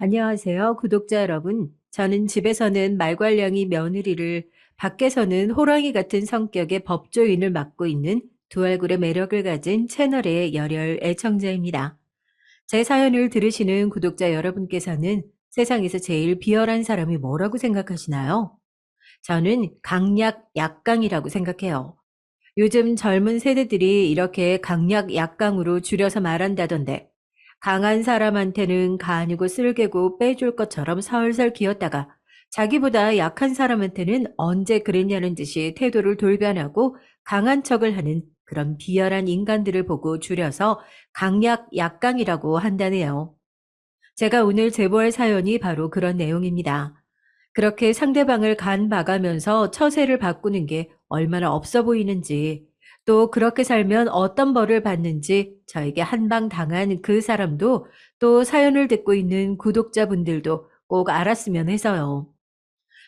안녕하세요, 구독자 여러분. 저는 집에서는 말괄량이 며느리를, 밖에서는 호랑이 같은 성격의 법조인을 맡고 있는 두 얼굴의 매력을 가진 채널의 열혈 애청자입니다. 제 사연을 들으시는 구독자 여러분께서는 세상에서 제일 비열한 사람이 뭐라고 생각하시나요? 저는 강약 약강이라고 생각해요. 요즘 젊은 세대들이 이렇게 강약 약강으로 줄여서 말한다던데, 강한 사람한테는 간이고 쓸개고 빼줄 것처럼 설설 기었다가 자기보다 약한 사람한테는 언제 그랬냐는 듯이 태도를 돌변하고 강한 척을 하는 그런 비열한 인간들을 보고 줄여서 강약 약강이라고 한다네요. 제가 오늘 제보할 사연이 바로 그런 내용입니다. 그렇게 상대방을 간 봐가면서 처세를 바꾸는 게 얼마나 없어 보이는지, 또 그렇게 살면 어떤 벌을 받는지 저에게 한방 당한 그 사람도, 또 사연을 듣고 있는 구독자분들도 꼭 알았으면 해서요.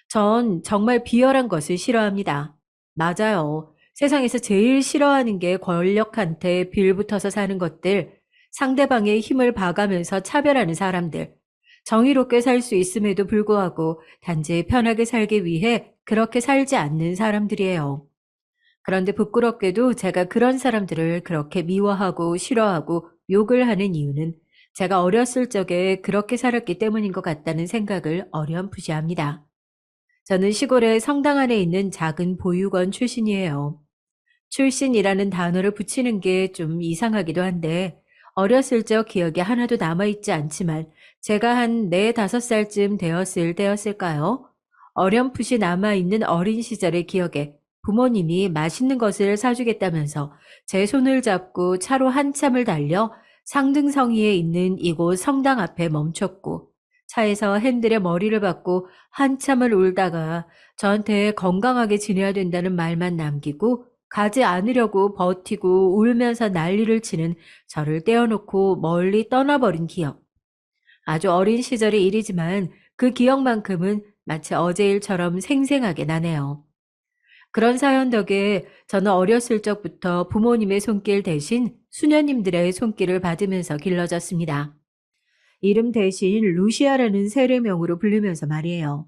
전 정말 비열한 것을 싫어합니다. 맞아요. 세상에서 제일 싫어하는 게 권력한테 빌붙어서 사는 것들, 상대방의 힘을 봐가면서 차별하는 사람들, 정의롭게 살 수 있음에도 불구하고 단지 편하게 살기 위해 그렇게 살지 않는 사람들이에요. 그런데 부끄럽게도 제가 그런 사람들을 그렇게 미워하고 싫어하고 욕을 하는 이유는 제가 어렸을 적에 그렇게 살았기 때문인 것 같다는 생각을 어렴풋이 합니다. 저는 시골의 성당 안에 있는 작은 보육원 출신이에요. 출신이라는 단어를 붙이는 게 좀 이상하기도 한데, 어렸을 적 기억이 하나도 남아있지 않지만 제가 한 4, 5살쯤 되었을 때였을까요? 어렴풋이 남아있는 어린 시절의 기억에 부모님이 맛있는 것을 사주겠다면서 제 손을 잡고 차로 한참을 달려 상등성이에 있는 이곳 성당 앞에 멈췄고, 차에서 핸들에 머리를 박고 한참을 울다가 저한테 건강하게 지내야 된다는 말만 남기고 가지 않으려고 버티고 울면서 난리를 치는 저를 떼어놓고 멀리 떠나버린 기억. 아주 어린 시절의 일이지만 그 기억만큼은 마치 어제 일처럼 생생하게 나네요. 그런 사연 덕에 저는 어렸을 적부터 부모님의 손길 대신 수녀님들의 손길을 받으면서 길러졌습니다. 이름 대신 루시아라는 세례명으로 부르면서 말이에요.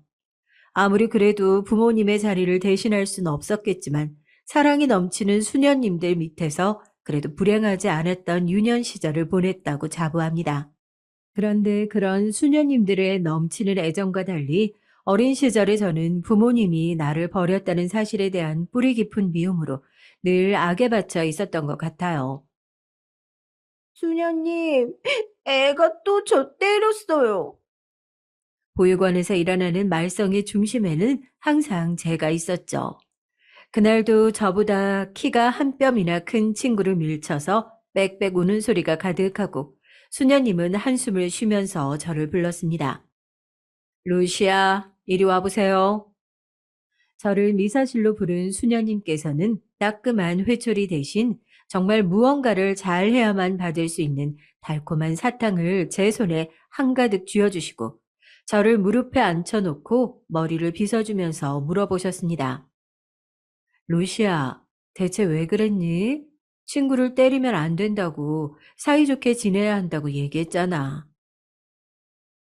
아무리 그래도 부모님의 자리를 대신할 수는 없었겠지만 사랑이 넘치는 수녀님들 밑에서 그래도 불행하지 않았던 유년 시절을 보냈다고 자부합니다. 그런데 그런 수녀님들의 넘치는 애정과 달리 어린 시절에 저는 부모님이 나를 버렸다는 사실에 대한 뿌리 깊은 미움으로 늘 악에 받쳐 있었던 것 같아요. 수녀님, 애가 또 저 때렸어요. 보육원에서 일어나는 말썽의 중심에는 항상 제가 있었죠. 그날도 저보다 키가 한 뼘이나 큰 친구를 밀쳐서 빽빽 우는 소리가 가득하고 수녀님은 한숨을 쉬면서 저를 불렀습니다. 루시아, 이리 와보세요. 저를 미사실로 부른 수녀님께서는 따끔한 회초리 대신 정말 무언가를 잘 해야만 받을 수 있는 달콤한 사탕을 제 손에 한가득 쥐어주시고 저를 무릎에 앉혀놓고 머리를 빗어주면서 물어보셨습니다. 루시아, 대체 왜 그랬니? 친구를 때리면 안 된다고, 사이좋게 지내야 한다고 얘기했잖아.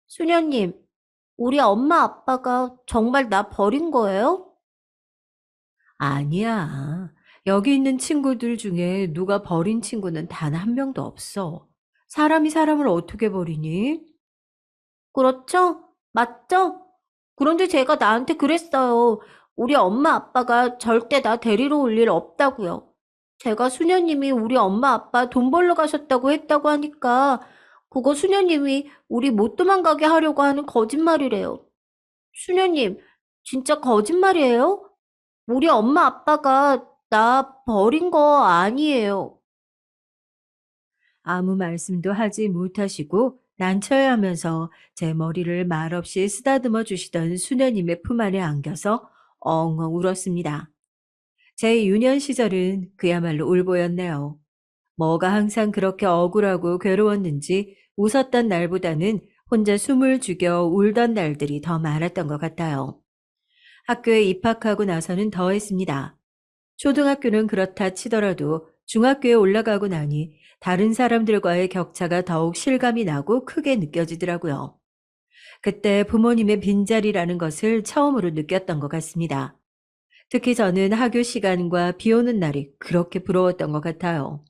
수녀님, 우리 엄마 아빠가 정말 나 버린 거예요? 아니야. 여기 있는 친구들 중에 누가 버린 친구는 단 한 명도 없어. 사람이 사람을 어떻게 버리니? 그렇죠? 맞죠? 그런데 제가 나한테 그랬어요. 우리 엄마 아빠가 절대 나 데리러 올 일 없다고요. 제가 수녀님이 우리 엄마 아빠 돈 벌러 가셨다고 했다고 하니까 그거 수녀님이 우리 못 도망가게 하려고 하는 거짓말이래요. 수녀님, 진짜 거짓말이에요? 우리 엄마 아빠가 나 버린 거 아니에요. 아무 말씀도 하지 못하시고 난처해하면서 제 머리를 말없이 쓰다듬어 주시던 수녀님의 품 안에 안겨서 엉엉 울었습니다. 제 유년 시절은 그야말로 울보였네요. 뭐가 항상 그렇게 억울하고 괴로웠는지 웃었던 날보다는 혼자 숨을 죽여 울던 날들이 더 많았던 것 같아요. 학교에 입학하고 나서는 더했습니다. 초등학교는 그렇다 치더라도 중학교에 올라가고 나니 다른 사람들과의 격차가 더욱 실감이 나고 크게 느껴지더라고요. 그때 부모님의 빈자리라는 것을 처음으로 느꼈던 것 같습니다. 특히 저는 학교 시간과 비 오는 날이 그렇게 부러웠던 것 같아요.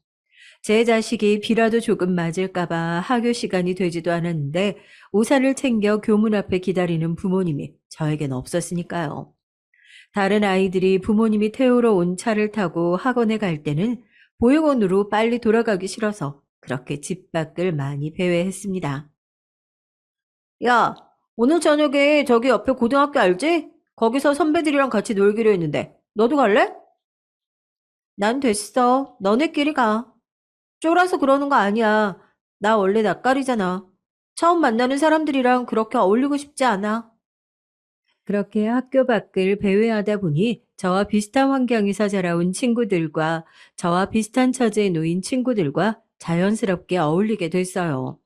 제 자식이 비라도 조금 맞을까봐 학교 시간이 되지도 않았는데 우산을 챙겨 교문 앞에 기다리는 부모님이 저에겐 없었으니까요. 다른 아이들이 부모님이 태우러 온 차를 타고 학원에 갈 때는 보육원으로 빨리 돌아가기 싫어서 그렇게 집 밖을 많이 배회했습니다. 야, 오늘 저녁에 저기 옆에 고등학교 알지? 거기서 선배들이랑 같이 놀기로 했는데, 너도 갈래? 난 됐어. 너네끼리 가. 쫄아서 그러는 거 아니야. 나 원래 낯가리잖아. 처음 만나는 사람들이랑 그렇게 어울리고 싶지 않아. 그렇게 학교 밖을 배회하다 보니 저와 비슷한 환경에서 자라온 친구들과 저와 비슷한 처지에 놓인 친구들과 자연스럽게 어울리게 됐어요.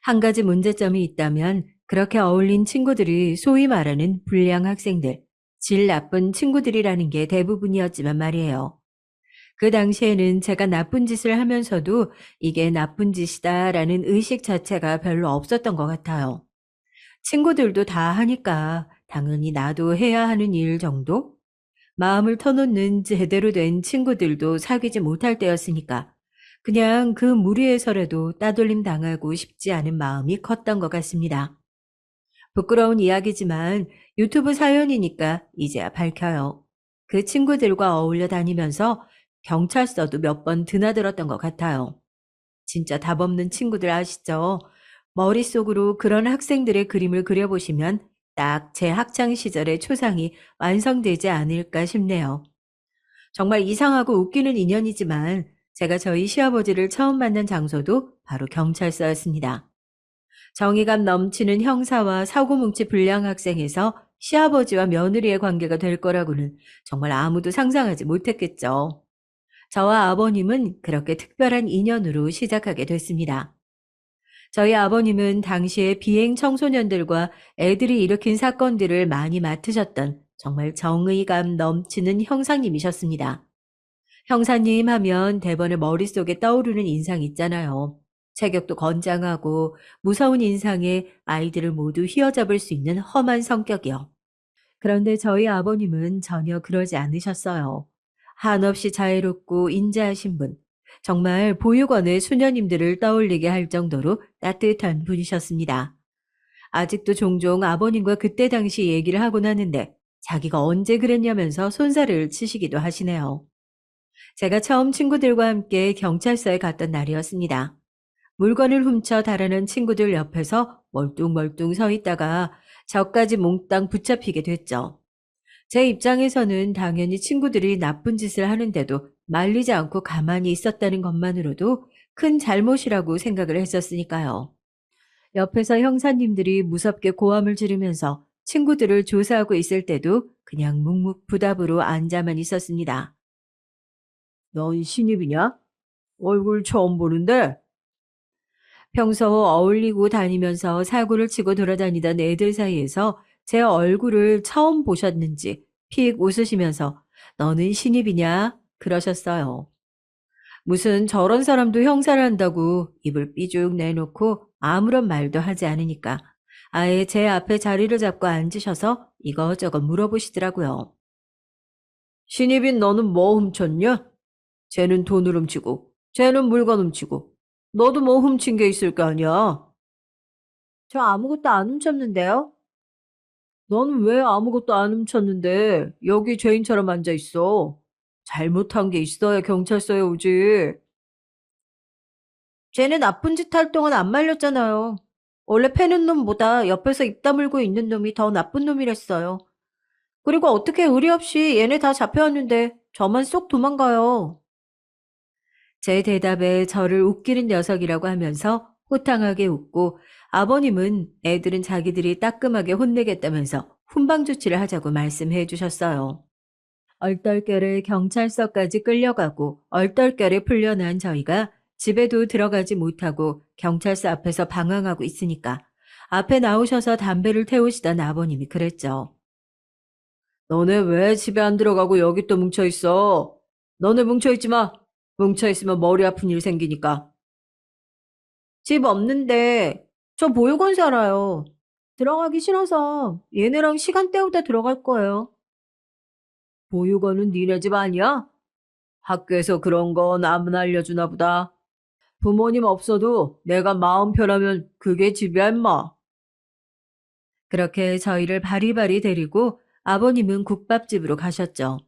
한 가지 문제점이 있다면 그렇게 어울린 친구들이 소위 말하는 불량 학생들, 질 나쁜 친구들이라는 게 대부분이었지만 말이에요. 그 당시에는 제가 나쁜 짓을 하면서도 이게 나쁜 짓이다라는 의식 자체가 별로 없었던 것 같아요. 친구들도 다 하니까 당연히 나도 해야 하는 일 정도? 마음을 터놓는 제대로 된 친구들도 사귀지 못할 때였으니까 그냥 그 무리에서라도 따돌림 당하고 싶지 않은 마음이 컸던 것 같습니다. 부끄러운 이야기지만 유튜브 사연이니까 이제야 밝혀요. 그 친구들과 어울려 다니면서 경찰서도 몇 번 드나들었던 것 같아요. 진짜 답 없는 친구들 아시죠? 머릿속으로 그런 학생들의 그림을 그려보시면 딱 제 학창 시절의 초상이 완성되지 않을까 싶네요. 정말 이상하고 웃기는 인연이지만 제가 저희 시아버지를 처음 만난 장소도 바로 경찰서였습니다. 정의감 넘치는 형사와 사고뭉치 불량 학생에서 시아버지와 며느리의 관계가 될 거라고는 정말 아무도 상상하지 못했겠죠. 저와 아버님은 그렇게 특별한 인연으로 시작하게 됐습니다. 저희 아버님은 당시에 비행 청소년들과 애들이 일으킨 사건들을 많이 맡으셨던 정말 정의감 넘치는 형사님이셨습니다. 형사님 하면 대번에 머릿속에 떠오르는 인상 있잖아요. 체격도 건장하고 무서운 인상에 아이들을 모두 휘어잡을 수 있는 험한 성격이요. 그런데 저희 아버님은 전혀 그러지 않으셨어요. 한없이 자애롭고 인자하신 분, 정말 보육원의 수녀님들을 떠올리게 할 정도로 따뜻한 분이셨습니다. 아직도 종종 아버님과 그때 당시 얘기를 하곤 하는데 자기가 언제 그랬냐면서 손살을 치시기도 하시네요. 제가 처음 친구들과 함께 경찰서에 갔던 날이었습니다. 물건을 훔쳐 달아난 친구들 옆에서 멀뚱멀뚱 서 있다가 저까지 몽땅 붙잡히게 됐죠. 제 입장에서는 당연히 친구들이 나쁜 짓을 하는데도 말리지 않고 가만히 있었다는 것만으로도 큰 잘못이라고 생각을 했었으니까요. 옆에서 형사님들이 무섭게 고함을 지르면서 친구들을 조사하고 있을 때도 그냥 묵묵부답으로 앉아만 있었습니다. 넌 신입이냐? 얼굴 처음 보는데? 평소 어울리고 다니면서 사고를 치고 돌아다니던 애들 사이에서 제 얼굴을 처음 보셨는지 픽 웃으시면서 너는 신입이냐? 그러셨어요. 무슨 저런 사람도 형사를 한다고 입을 삐죽 내놓고 아무런 말도 하지 않으니까 아예 제 앞에 자리를 잡고 앉으셔서 이것저것 물어보시더라고요. 신입인 너는 뭐 훔쳤냐? 쟤는 돈을 훔치고, 쟤는 물건 훔치고, 너도 뭐 훔친 게 있을 거 아니야? 저 아무것도 안 훔쳤는데요? 너는 왜 아무것도 안 훔쳤는데 여기 죄인처럼 앉아 있어? 잘못한 게 있어야 경찰서에 오지. 쟤는 나쁜 짓 할 동안 안 말렸잖아요. 원래 패는 놈보다 옆에서 입 다물고 있는 놈이 더 나쁜 놈이랬어요. 그리고 어떻게 의리 없이 얘네 다 잡혀왔는데 저만 쏙 도망가요. 제 대답에 저를 웃기는 녀석이라고 하면서 호탕하게 웃고 아버님은 애들은 자기들이 따끔하게 혼내겠다면서 훈방 조치를 하자고 말씀해 주셨어요. 얼떨결에 경찰서까지 끌려가고 얼떨결에 풀려난 저희가 집에도 들어가지 못하고 경찰서 앞에서 방황하고 있으니까 앞에 나오셔서 담배를 태우시던 아버님이 그랬죠. 너네 왜 집에 안 들어가고 여기 또 뭉쳐 있어? 너네 뭉쳐 있지 마. 뭉쳐 있으면 머리 아픈 일 생기니까. 집 없는데 저 보육원 살아요. 들어가기 싫어서 얘네랑 시간 때우다 들어갈 거예요. 보육원은 니네 집 아니야? 학교에서 그런 건 안 알려주나 보다. 부모님 없어도 내가 마음 편하면 그게 집이야, 임마. 그렇게 저희를 바리바리 데리고 아버님은 국밥집으로 가셨죠.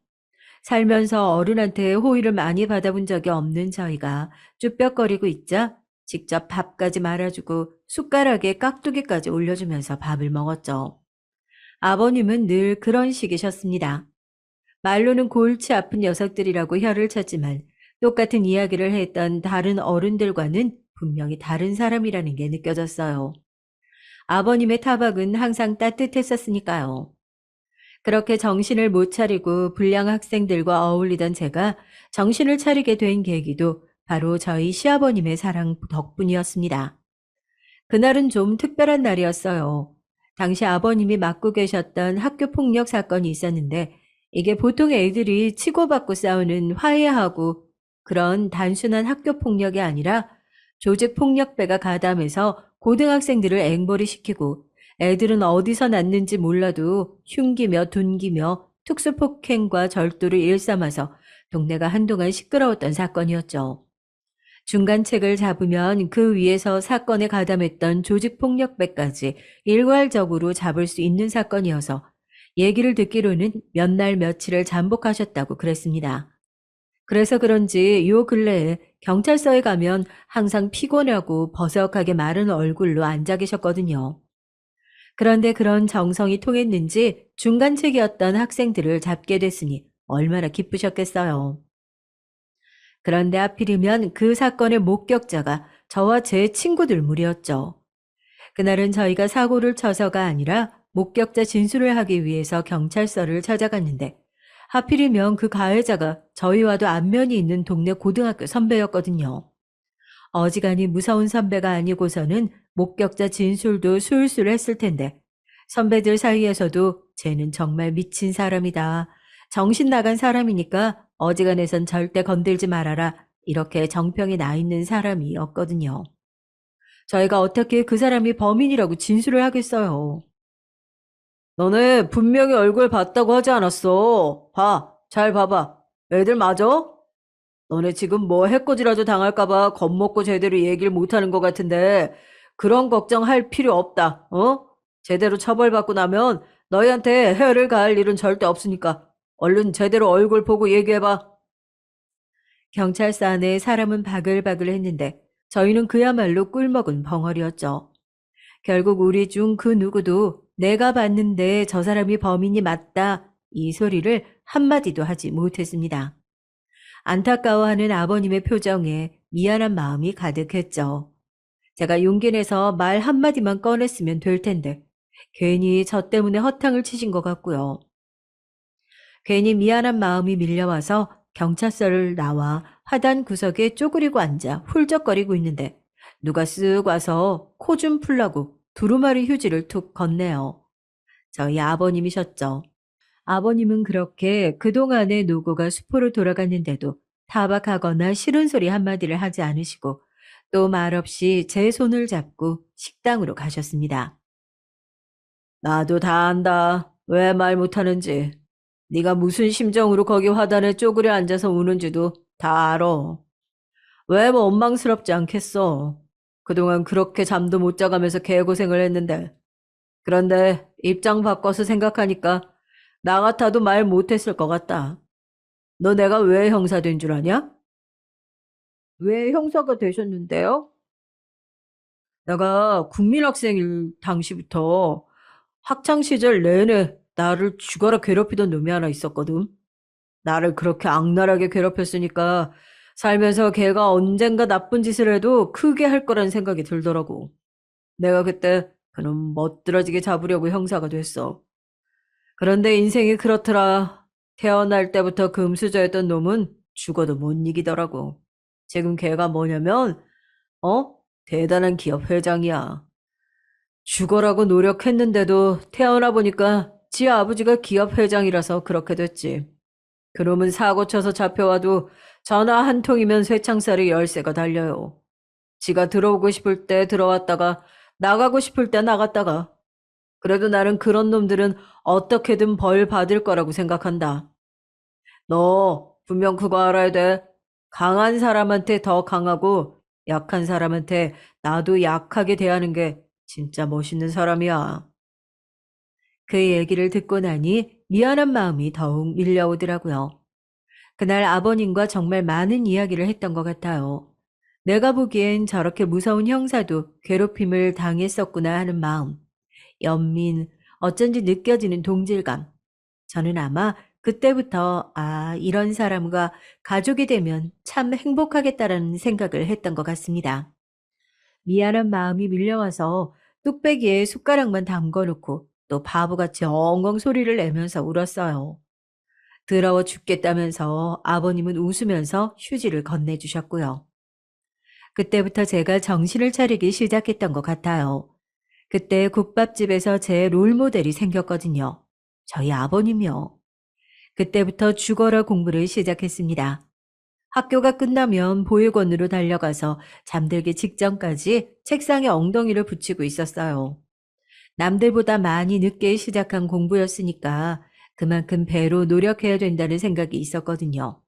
살면서 어른한테 호의를 많이 받아본 적이 없는 저희가 쭈뼛거리고 있자 직접 밥까지 말아주고 숟가락에 깍두기까지 올려주면서 밥을 먹었죠. 아버님은 늘 그런 식이셨습니다. 말로는 골치 아픈 녀석들이라고 혀를 쳤지만 똑같은 이야기를 했던 다른 어른들과는 분명히 다른 사람이라는 게 느껴졌어요. 아버님의 타박은 항상 따뜻했었으니까요. 그렇게 정신을 못 차리고 불량 학생들과 어울리던 제가 정신을 차리게 된 계기도 바로 저희 시아버님의 사랑 덕분이었습니다. 그날은 좀 특별한 날이었어요. 당시 아버님이 맡고 계셨던 학교 폭력 사건이 있었는데 이게 보통 애들이 치고받고 싸우는 화해하고 그런 단순한 학교 폭력이 아니라 조직 폭력배가 가담해서 고등학생들을 앵벌이 시키고 애들은 어디서 났는지 몰라도 흉기며 둔기며 특수폭행과 절도를 일삼아서 동네가 한동안 시끄러웠던 사건이었죠. 중간책을 잡으면 그 위에서 사건에 가담했던 조직폭력배까지 일괄적으로 잡을 수 있는 사건이어서 얘기를 듣기로는 몇 날 며칠을 잠복하셨다고 그랬습니다. 그래서 그런지 요 근래에 경찰서에 가면 항상 피곤하고 버석하게 마른 얼굴로 앉아 계셨거든요. 그런데 그런 정성이 통했는지 중간책이었던 학생들을 잡게 됐으니 얼마나 기쁘셨겠어요. 그런데 하필이면 그 사건의 목격자가 저와 제 친구들 무리였죠. 그날은 저희가 사고를 쳐서가 아니라 목격자 진술을 하기 위해서 경찰서를 찾아갔는데 하필이면 그 가해자가 저희와도 안면이 있는 동네 고등학교 선배였거든요. 어지간히 무서운 선배가 아니고서는 목격자 진술도 술술 했을 텐데 선배들 사이에서도 쟤는 정말 미친 사람이다. 정신 나간 사람이니까 어지간해선 절대 건들지 말아라. 이렇게 정평이 나 있는 사람이었거든요. 저희가 어떻게 그 사람이 범인이라고 진술을 하겠어요. 너네 분명히 얼굴 봤다고 하지 않았어. 봐, 잘 봐봐. 애들 맞아? 너네 지금 뭐 해코지라도 당할까봐 겁먹고 제대로 얘기를 못하는 것 같은데 그런 걱정할 필요 없다. 어? 제대로 처벌받고 나면 너희한테 해를 가할 일은 절대 없으니까 얼른 제대로 얼굴 보고 얘기해봐. 경찰서 안에 사람은 바글바글 했는데 저희는 그야말로 꿀먹은 벙어리였죠. 결국 우리 중 그 누구도 내가 봤는데 저 사람이 범인이 맞다 이 소리를 한마디도 하지 못했습니다. 안타까워하는 아버님의 표정에 미안한 마음이 가득했죠. 제가 용기 내서 말 한마디만 꺼냈으면 될 텐데 괜히 저 때문에 허탕을 치신 것 같고요. 괜히 미안한 마음이 밀려와서 경찰서를 나와 화단 구석에 쪼그리고 앉아 훌쩍거리고 있는데 누가 쓱 와서 코 좀 풀라고 두루마리 휴지를 툭 건네요. 저희 아버님이셨죠. 아버님은 그렇게 그동안의 노고가 수포로 돌아갔는데도 타박하거나 싫은 소리 한마디를 하지 않으시고 또 말없이 제 손을 잡고 식당으로 가셨습니다. 나도 다 안다. 왜 말 못하는지. 네가 무슨 심정으로 거기 화단에 쪼그려 앉아서 우는지도 다 알아. 왜 뭐 원망스럽지 않겠어. 그동안 그렇게 잠도 못 자가면서 개고생을 했는데. 그런데 입장 바꿔서 생각하니까 나 같아도 말 못했을 것 같다. 너 내가 왜 형사 된 줄 아냐? 왜 형사가 되셨는데요? 내가 국민학생일 당시부터 학창 시절 내내 나를 죽어라 괴롭히던 놈이 하나 있었거든. 나를 그렇게 악랄하게 괴롭혔으니까 살면서 걔가 언젠가 나쁜 짓을 해도 크게 할 거란 생각이 들더라고. 내가 그때 그놈 멋들어지게 잡으려고 형사가 됐어. 그런데 인생이 그렇더라. 태어날 때부터 금수저였던 놈은 죽어도 못 이기더라고. 지금 걔가 뭐냐면, 어? 대단한 기업 회장이야. 죽어라고 노력했는데도 태어나 보니까 지 아버지가 기업 회장이라서 그렇게 됐지. 그놈은 사고 쳐서 잡혀와도 전화 한 통이면 쇠창살이 열쇠가 달려요. 지가 들어오고 싶을 때 들어왔다가 나가고 싶을 때 나갔다가 그래도 나는 그런 놈들은 어떻게든 벌 받을 거라고 생각한다. 너 분명 그거 알아야 돼. 강한 사람한테 더 강하고 약한 사람한테 나도 약하게 대하는 게 진짜 멋있는 사람이야. 그 얘기를 듣고 나니 미안한 마음이 더욱 밀려오더라고요. 그날 아버님과 정말 많은 이야기를 했던 것 같아요. 내가 보기엔 저렇게 무서운 형사도 괴롭힘을 당했었구나 하는 마음, 연민, 어쩐지 느껴지는 동질감. 저는 아마 그때부터 이런 사람과 가족이 되면 참 행복하겠다라는 생각을 했던 것 같습니다. 미안한 마음이 밀려와서 뚝배기에 숟가락만 담궈놓고 또 바보같이 엉엉 소리를 내면서 울었어요. 더러워 죽겠다면서 아버님은 웃으면서 휴지를 건네주셨고요. 그때부터 제가 정신을 차리기 시작했던 것 같아요. 그때 국밥집에서 제 롤모델이 생겼거든요. 저희 아버님이요. 그때부터 죽어라 공부를 시작했습니다. 학교가 끝나면 보육원으로 달려가서 잠들기 직전까지 책상에 엉덩이를 붙이고 있었어요. 남들보다 많이 늦게 시작한 공부였으니까 그만큼 배로 노력해야 된다는 생각이 있었거든요.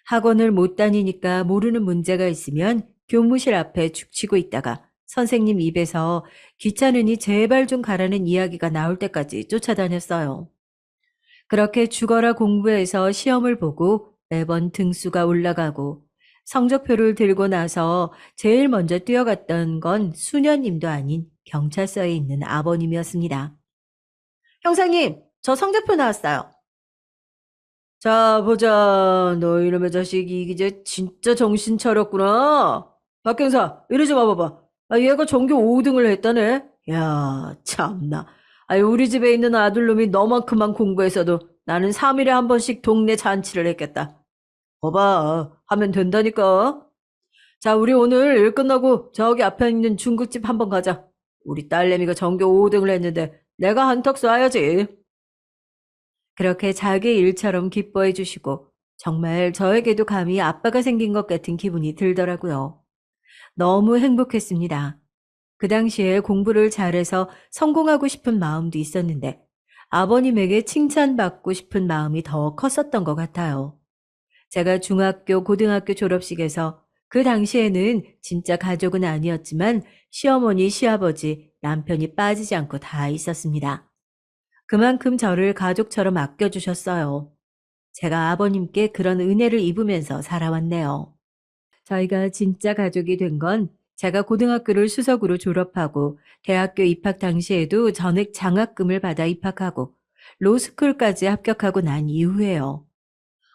학원을 못 다니니까 모르는 문제가 있으면 교무실 앞에 죽치고 있다가 선생님 입에서 귀찮으니 제발 좀 가라는 이야기가 나올 때까지 쫓아다녔어요. 그렇게 죽어라 공부해서 시험을 보고 매번 등수가 올라가고 성적표를 들고 나서 제일 먼저 뛰어갔던 건 수녀님도 아닌 경찰서에 있는 아버님이었습니다. 형사님, 저 성적표 나왔어요. 자, 보자. 너 이놈의 자식이 이제 진짜 정신 차렸구나. 박경사, 이리 좀 와봐봐. 얘가 전교 5등을 했다네. 야, 참나. 우리 집에 있는 아들놈이 너만큼만 공부했어도 나는 3일에 한 번씩 동네 잔치를 했겠다. 봐봐, 하면 된다니까. 자, 우리 오늘 일 끝나고 저기 앞에 있는 중국집 한번 가자. 우리 딸내미가 전교 5등을 했는데 내가 한턱 쏴야지. 그렇게 자기 일처럼 기뻐해 주시고 정말 저에게도 감히 아빠가 생긴 것 같은 기분이 들더라고요. 너무 행복했습니다. 그 당시에 공부를 잘해서 성공하고 싶은 마음도 있었는데 아버님에게 칭찬받고 싶은 마음이 더 컸었던 것 같아요. 제가 중학교, 고등학교 졸업식에서 그 당시에는 진짜 가족은 아니었지만 시어머니, 시아버지, 남편이 빠지지 않고 다 있었습니다. 그만큼 저를 가족처럼 아껴주셨어요. 제가 아버님께 그런 은혜를 입으면서 살아왔네요. 저희가 진짜 가족이 된 건 제가 고등학교를 수석으로 졸업하고 대학교 입학 당시에도 전액 장학금을 받아 입학하고 로스쿨까지 합격하고 난 이후에요.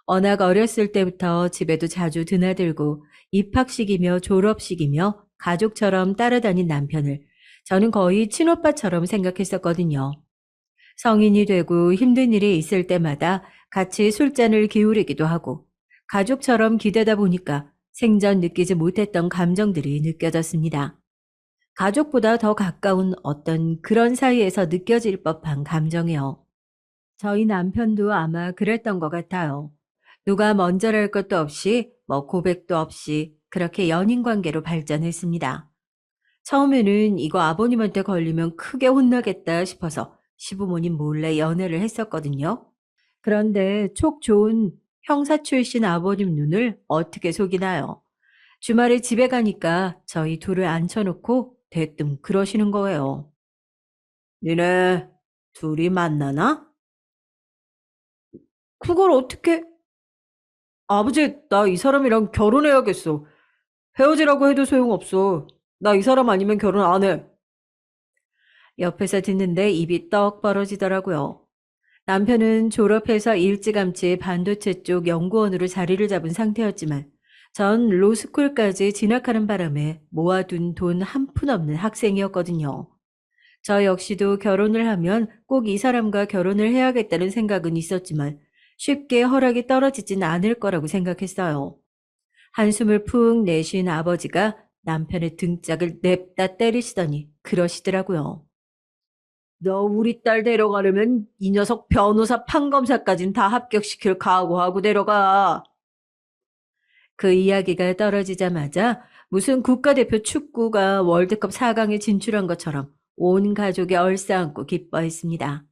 워낙 어렸을 때부터 집에도 자주 드나들고 입학식이며 졸업식이며 가족처럼 따라다닌 남편을 저는 거의 친오빠처럼 생각했었거든요. 성인이 되고 힘든 일이 있을 때마다 같이 술잔을 기울이기도 하고 가족처럼 기대다 보니까 생전 느끼지 못했던 감정들이 느껴졌습니다. 가족보다 더 가까운 어떤 그런 사이에서 느껴질 법한 감정이요. 저희 남편도 아마 그랬던 것 같아요. 누가 먼저랄 것도 없이 고백도 없이 그렇게 연인 관계로 발전했습니다. 처음에는 이거 아버님한테 걸리면 크게 혼나겠다 싶어서 시부모님 몰래 연애를 했었거든요. 그런데 촉 좋은 형사 출신 아버님 눈을 어떻게 속이나요? 주말에 집에 가니까 저희 둘을 앉혀놓고 대뜸 그러시는 거예요. 니네 둘이 만나나? 그걸 어떻게? 아버지, 나 이 사람이랑 결혼해야겠어. 헤어지라고 해도 소용없어. 나 이 사람 아니면 결혼 안 해. 옆에서 듣는데 입이 떡 벌어지더라고요. 남편은 졸업해서 일찌감치 반도체 쪽 연구원으로 자리를 잡은 상태였지만 전 로스쿨까지 진학하는 바람에 모아둔 돈 한 푼 없는 학생이었거든요. 저 역시도 결혼을 하면 꼭 이 사람과 결혼을 해야겠다는 생각은 있었지만 쉽게 허락이 떨어지진 않을 거라고 생각했어요. 한숨을 푹 내쉰 아버지가 남편의 등짝을 냅다 때리시더니 그러시더라고요. 너 우리 딸 데려가려면 이 녀석 변호사 판검사까진 다 합격시킬 각오하고 데려가. 그 이야기가 떨어지자마자 무슨 국가대표 축구가 월드컵 4강에 진출한 것처럼 온 가족이 얼싸안고 기뻐했습니다.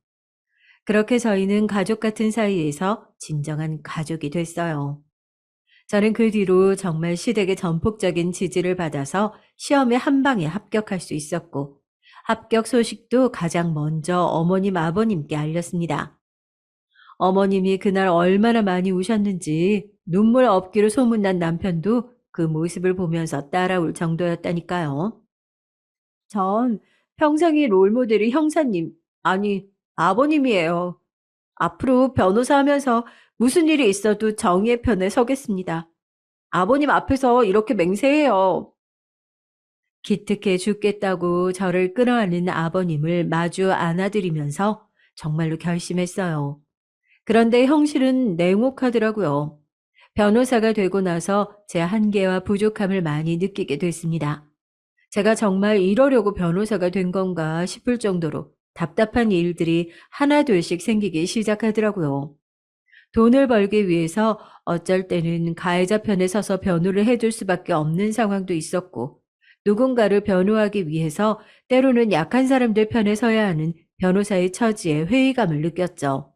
그렇게 저희는 가족 같은 사이에서 진정한 가족이 됐어요. 저는 그 뒤로 정말 시댁의 전폭적인 지지를 받아서 시험에 한 방에 합격할 수 있었고, 합격 소식도 가장 먼저 어머님, 아버님께 알렸습니다. 어머님이 그날 얼마나 많이 우셨는지 눈물 없기로 소문난 남편도 그 모습을 보면서 따라올 정도였다니까요. 전 평생의 롤모델이 형사님, 아니, 아버님이에요. 앞으로 변호사 하면서 무슨 일이 있어도 정의의 편에 서겠습니다. 아버님 앞에서 이렇게 맹세해요. 기특해 죽겠다고 저를 끌어안는 아버님을 마주 안아드리면서 정말로 결심했어요. 그런데 형실은 냉혹하더라고요. 변호사가 되고 나서 제 한계와 부족함을 많이 느끼게 됐습니다. 제가 정말 이러려고 변호사가 된 건가 싶을 정도로 답답한 일들이 하나둘씩 생기기 시작하더라고요. 돈을 벌기 위해서 어쩔 때는 가해자 편에 서서 변호를 해줄 수밖에 없는 상황도 있었고, 누군가를 변호하기 위해서 때로는 약한 사람들 편에 서야 하는 변호사의 처지에 회의감을 느꼈죠.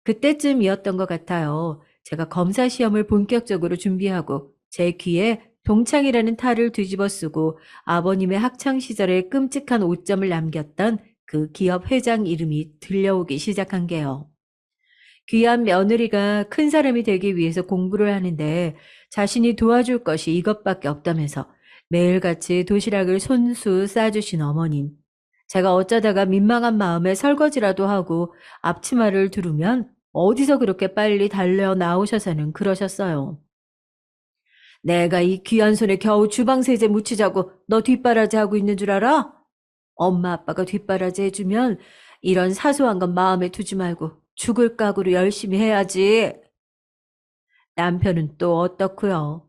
그때쯤이었던 것 같아요. 제가 검사 시험을 본격적으로 준비하고 제 귀에 동창이라는 탈을 뒤집어 쓰고 아버님의 학창 시절에 끔찍한 오점을 남겼던 그 기업 회장 이름이 들려오기 시작한 게요. 귀한 며느리가 큰 사람이 되기 위해서 공부를 하는데 자신이 도와줄 것이 이것밖에 없다면서 매일같이 도시락을 손수 싸주신 어머님. 제가 어쩌다가 민망한 마음에 설거지라도 하고 앞치마를 두르면 어디서 그렇게 빨리 달려 나오셔서는 그러셨어요. 내가 이 귀한 손에 겨우 주방세제 묻히자고 너 뒷바라지 하고 있는 줄 알아? 엄마 아빠가 뒷바라지 해주면 이런 사소한 건 마음에 두지 말고 죽을 각오로 열심히 해야지. 남편은 또 어떻고요?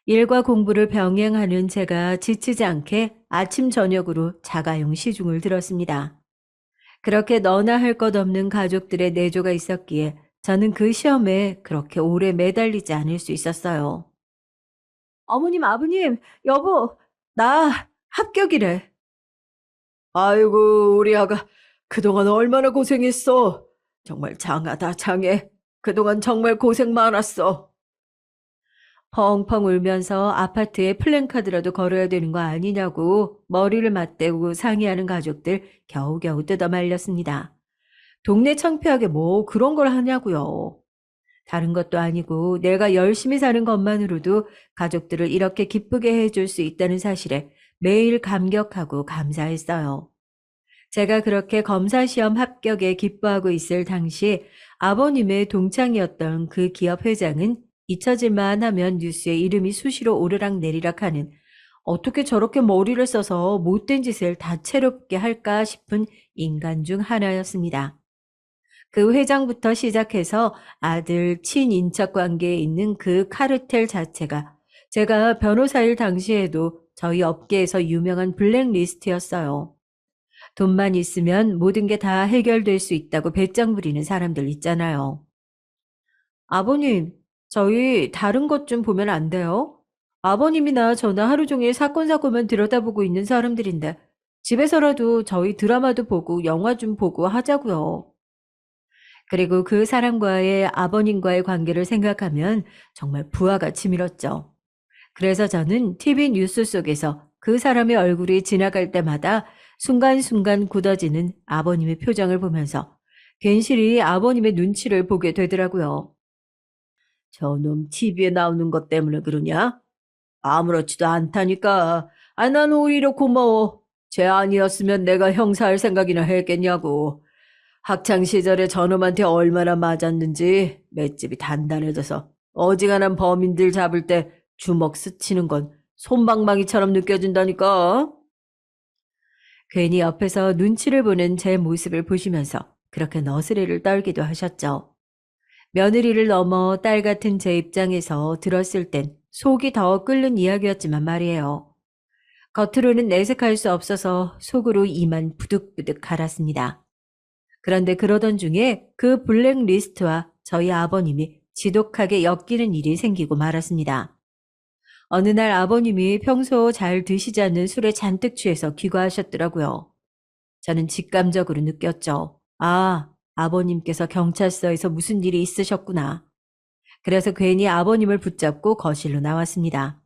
일과 공부를 병행하는 제가 지치지 않게 아침 저녁으로 자가용 시중을 들었습니다. 그렇게 너나 할 것 없는 가족들의 내조가 있었기에 저는 그 시험에 그렇게 오래 매달리지 않을 수 있었어요. 어머님, 아버님, 여보, 나 합격이래. 아이고, 우리 아가 그동안 얼마나 고생했어. 정말 장하다, 장해. 그동안 정말 고생 많았어. 펑펑 울면서 아파트에 플랜카드라도 걸어야 되는 거 아니냐고 머리를 맞대고 상의하는 가족들 겨우겨우 뜯어 말렸습니다. 동네 창피하게 뭐 그런 걸 하냐고요. 다른 것도 아니고 내가 열심히 사는 것만으로도 가족들을 이렇게 기쁘게 해줄 수 있다는 사실에 매일 감격하고 감사했어요. 제가 그렇게 검사시험 합격에 기뻐하고 있을 당시 아버님의 동창이었던 그 기업 회장은 잊혀질만 하면 뉴스에 이름이 수시로 오르락내리락 하는 어떻게 저렇게 머리를 써서 못된 짓을 다채롭게 할까 싶은 인간 중 하나였습니다. 그 회장부터 시작해서 아들 친인척 관계에 있는 그 카르텔 자체가 제가 변호사일 당시에도 저희 업계에서 유명한 블랙리스트였어요. 돈만 있으면 모든 게 다 해결될 수 있다고 배짱 부리는 사람들 있잖아요. 아버님, 저희 다른 것 좀 보면 안 돼요? 아버님이나 저나 하루 종일 사건 사고만 들여다보고 있는 사람들인데 집에서라도 저희 드라마도 보고 영화 좀 보고 하자고요. 그리고 그 사람과의 아버님과의 관계를 생각하면 정말 부하가 치밀었죠. 그래서 저는 TV 뉴스 속에서 그 사람의 얼굴이 지나갈 때마다 순간순간 굳어지는 아버님의 표정을 보면서 괜시리 아버님의 눈치를 보게 되더라고요. 저놈 TV에 나오는 것 때문에 그러냐? 아무렇지도 않다니까. 아, 난 오히려 고마워. 쟤 아니었으면 내가 형사할 생각이나 했겠냐고. 학창 시절에 저놈한테 얼마나 맞았는지 맷집이 단단해져서 어지간한 범인들 잡을 때 주먹 스치는 건 솜방망이처럼 느껴진다니까. 괜히 옆에서 눈치를 보는 제 모습을 보시면서 그렇게 너스레를 떨기도 하셨죠. 며느리를 넘어 딸 같은 제 입장에서 들었을 땐 속이 더 끓는 이야기였지만 말이에요. 겉으로는 내색할 수 없어서 속으로 이만 부득부득 갈았습니다. 그런데 그러던 중에 그 블랙리스트와 저희 아버님이 지독하게 엮이는 일이 생기고 말았습니다. 어느 날 아버님이 평소 잘 드시지 않는 술에 잔뜩 취해서 귀가하셨더라고요. 저는 직감적으로 느꼈죠. 아, 아버님께서 경찰서에서 무슨 일이 있으셨구나. 그래서 괜히 아버님을 붙잡고 거실로 나왔습니다.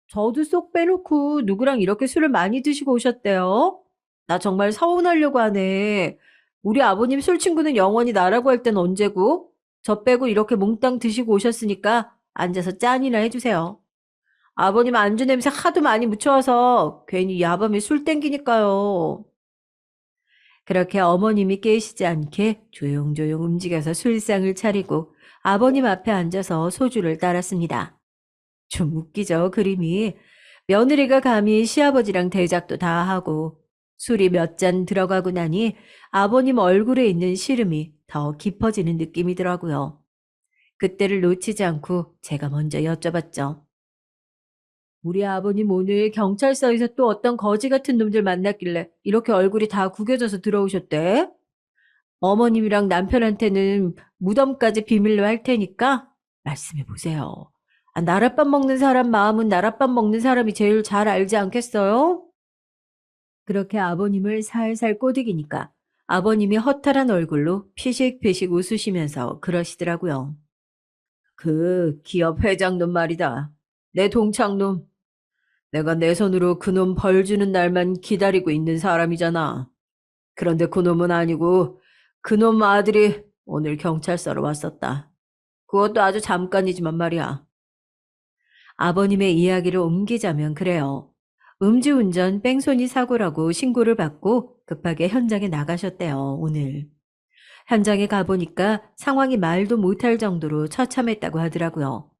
저도 쏙 빼놓고 누구랑 이렇게 술을 많이 드시고 오셨대요? 나 정말 서운하려고 하네. 우리 아버님 술 친구는 영원히 나라고 할 땐 언제고? 저 빼고 이렇게 몽땅 드시고 오셨으니까 앉아서 짠이나 해주세요. 아버님 안주 냄새 하도 많이 묻혀와서 괜히 야밤에 술 땡기니까요. 그렇게 어머님이 깨시지 않게 조용조용 움직여서 술상을 차리고 아버님 앞에 앉아서 소주를 따랐습니다. 좀 웃기죠, 그림이. 며느리가 감히 시아버지랑 대작도 다 하고 술이 몇 잔 들어가고 나니 아버님 얼굴에 있는 시름이 더 깊어지는 느낌이더라고요. 그때를 놓치지 않고 제가 먼저 여쭤봤죠. 우리 아버님 오늘 경찰서에서 또 어떤 거지 같은 놈들 만났길래 이렇게 얼굴이 다 구겨져서 들어오셨대? 어머님이랑 남편한테는 무덤까지 비밀로 할 테니까 말씀해 보세요. 아, 나랏밥 먹는 사람 마음은 나랏밥 먹는 사람이 제일 잘 알지 않겠어요? 그렇게 아버님을 살살 꼬드기니까 아버님이 허탈한 얼굴로 피식피식 웃으시면서 그러시더라고요. 그 기업 회장놈 말이다. 내 동창놈. 내가 내 손으로 그놈 벌 주는 날만 기다리고 있는 사람이잖아. 그런데 그놈은 아니고 그놈 아들이 오늘 경찰서로 왔었다. 그것도 아주 잠깐이지만 말이야. 아버님의 이야기를 옮기자면 그래요. 음주운전 뺑소니 사고라고 신고를 받고 급하게 현장에 나가셨대요, 오늘. 현장에 가보니까 상황이 말도 못할 정도로 처참했다고 하더라고요.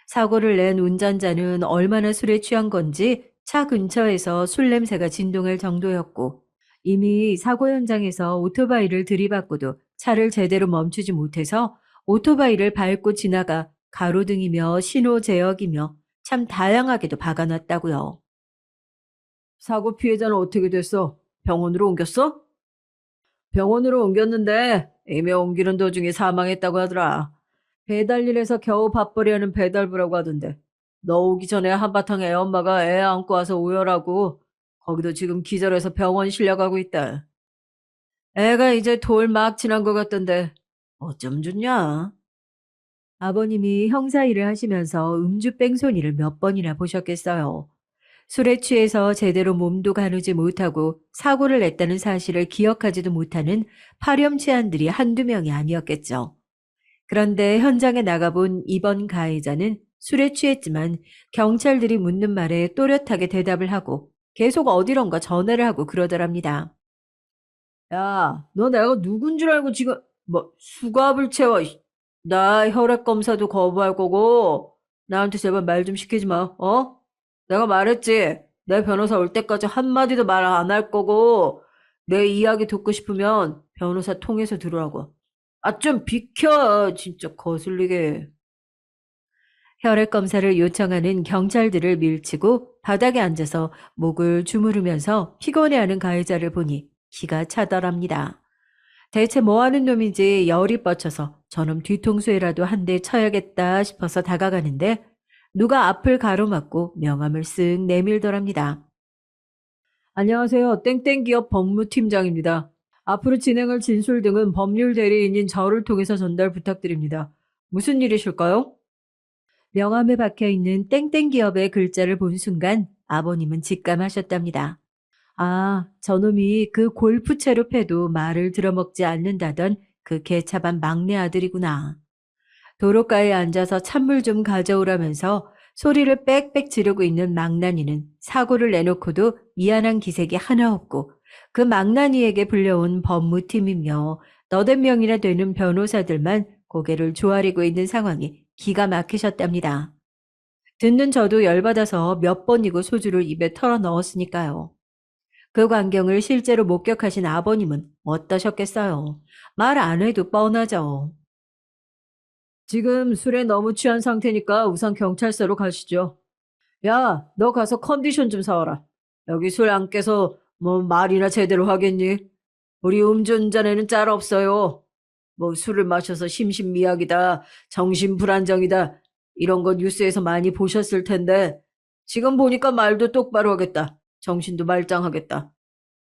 사고를 낸 운전자는 얼마나 술에 취한 건지 차 근처에서 술 냄새가 진동할 정도였고 이미 사고 현장에서 오토바이를 들이받고도 차를 제대로 멈추지 못해서 오토바이를 밟고 지나가 가로등이며 신호 제역이며 참 다양하게도 박아놨다고요. 사고 피해자는 어떻게 됐어? 병원으로 옮겼어? 병원으로 옮겼는데 이미 옮기는 도중에 사망했다고 하더라. 배달일에서 겨우 밥벌이하는 배달부라고 하던데. 너 오기 전에 한바탕 애 엄마가 애 안고 와서 오열하고 거기도 지금 기절해서 병원 실려가고 있다. 애가 이제 돌 막 지난 것 같던데 어쩜 좋냐? 아버님이 형사 일을 하시면서 음주 뺑소니를 몇 번이나 보셨겠어요. 술에 취해서 제대로 몸도 가누지 못하고 사고를 냈다는 사실을 기억하지도 못하는 파렴치한들이 한두 명이 아니었겠죠. 그런데 현장에 나가본 이번 가해자는 술에 취했지만 경찰들이 묻는 말에 또렷하게 대답을 하고 계속 어디론가 전화를 하고 그러더랍니다. 야, 너 내가 누군 줄 알고 지금 뭐 수갑을 채워. 나 혈액 검사도 거부할 거고 나한테 제발 말 좀 시키지 마. 어? 내가 말했지. 내 변호사 올 때까지 한마디도 말 안 할 거고 내 이야기 듣고 싶으면 변호사 통해서 들으라고. 아, 좀 비켜. 진짜 거슬리게. 혈액 검사를 요청하는 경찰들을 밀치고 바닥에 앉아서 목을 주무르면서 피곤해하는 가해자를 보니 기가 차더랍니다. 대체 뭐 하는 놈인지 열이 뻗쳐서 저놈 뒤통수에라도 한 대 쳐야겠다 싶어서 다가가는데 누가 앞을 가로막고 명함을 쓱 내밀더랍니다. 안녕하세요. 땡땡기업 법무팀장입니다. 앞으로 진행할 진술 등은 법률 대리인인 저를 통해서 전달 부탁드립니다. 무슨 일이실까요? 명함에 박혀 있는 땡땡기업의 글자를 본 순간 아버님은 직감하셨답니다. 아, 저놈이 그 골프채로 패도 말을 들어먹지 않는다던 그 개차반 막내 아들이구나. 도로가에 앉아서 찬물 좀 가져오라면서 소리를 빽빽 지르고 있는 망나니는 사고를 내놓고도 미안한 기색이 하나 없고 그 망나니에게 불려온 법무팀이며 너댓 명이나 되는 변호사들만 고개를 조아리고 있는 상황이 기가 막히셨답니다. 듣는 저도 열받아서 몇 번이고 소주를 입에 털어 넣었으니까요. 그 광경을 실제로 목격하신 아버님은 어떠셨겠어요? 말 안 해도 뻔하죠. 지금 술에 너무 취한 상태니까 우선 경찰서로 가시죠. 야, 너 가서 컨디션 좀 사와라. 여기 술 안 깨서 뭐 말이나 제대로 하겠니? 우리 음주운전에는 짤 없어요. 뭐 술을 마셔서 심신미약이다, 정신불안정이다 이런 거 뉴스에서 많이 보셨을 텐데 지금 보니까 말도 똑바로 하겠다. 정신도 말짱하겠다.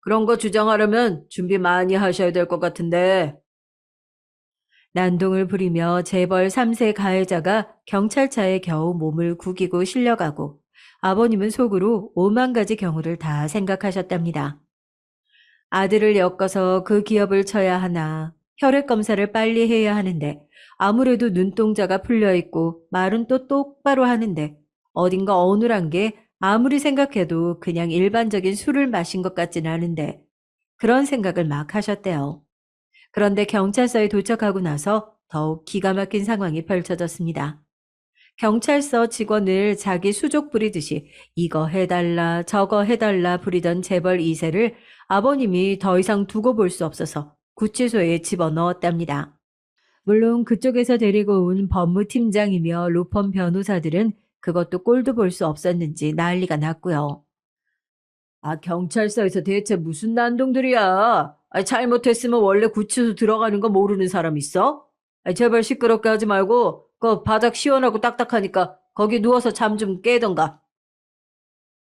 그런 거 주장하려면 준비 많이 하셔야 될 것 같은데. 난동을 부리며 재벌 3세 가해자가 경찰차에 겨우 몸을 구기고 실려가고 아버님은 속으로 오만 가지 경우를 다 생각하셨답니다. 아들을 엮어서 그 기업을 쳐야 하나, 혈액 검사를 빨리 해야 하는데 아무래도 눈동자가 풀려 있고 말은 또 똑바로 하는데 어딘가 어눌한 게 아무리 생각해도 그냥 일반적인 술을 마신 것 같진 않은데 그런 생각을 막 하셨대요. 그런데 경찰서에 도착하고 나서 더욱 기가 막힌 상황이 펼쳐졌습니다. 경찰서 직원을 자기 수족 부리듯이 이거 해달라 저거 해달라 부리던 재벌 2세를 아버님이 더 이상 두고 볼 수 없어서 구치소에 집어넣었답니다. 물론 그쪽에서 데리고 온 법무팀장이며 로펌 변호사들은 그것도 꼴도 볼 수 없었는지 난리가 났고요. 아, 경찰서에서 대체 무슨 난동들이야? 아, 잘못했으면 원래 구치소 들어가는 거 모르는 사람 있어? 아, 제발 시끄럽게 하지 말고 그 바닥 시원하고 딱딱하니까 거기 누워서 잠 좀 깨던가.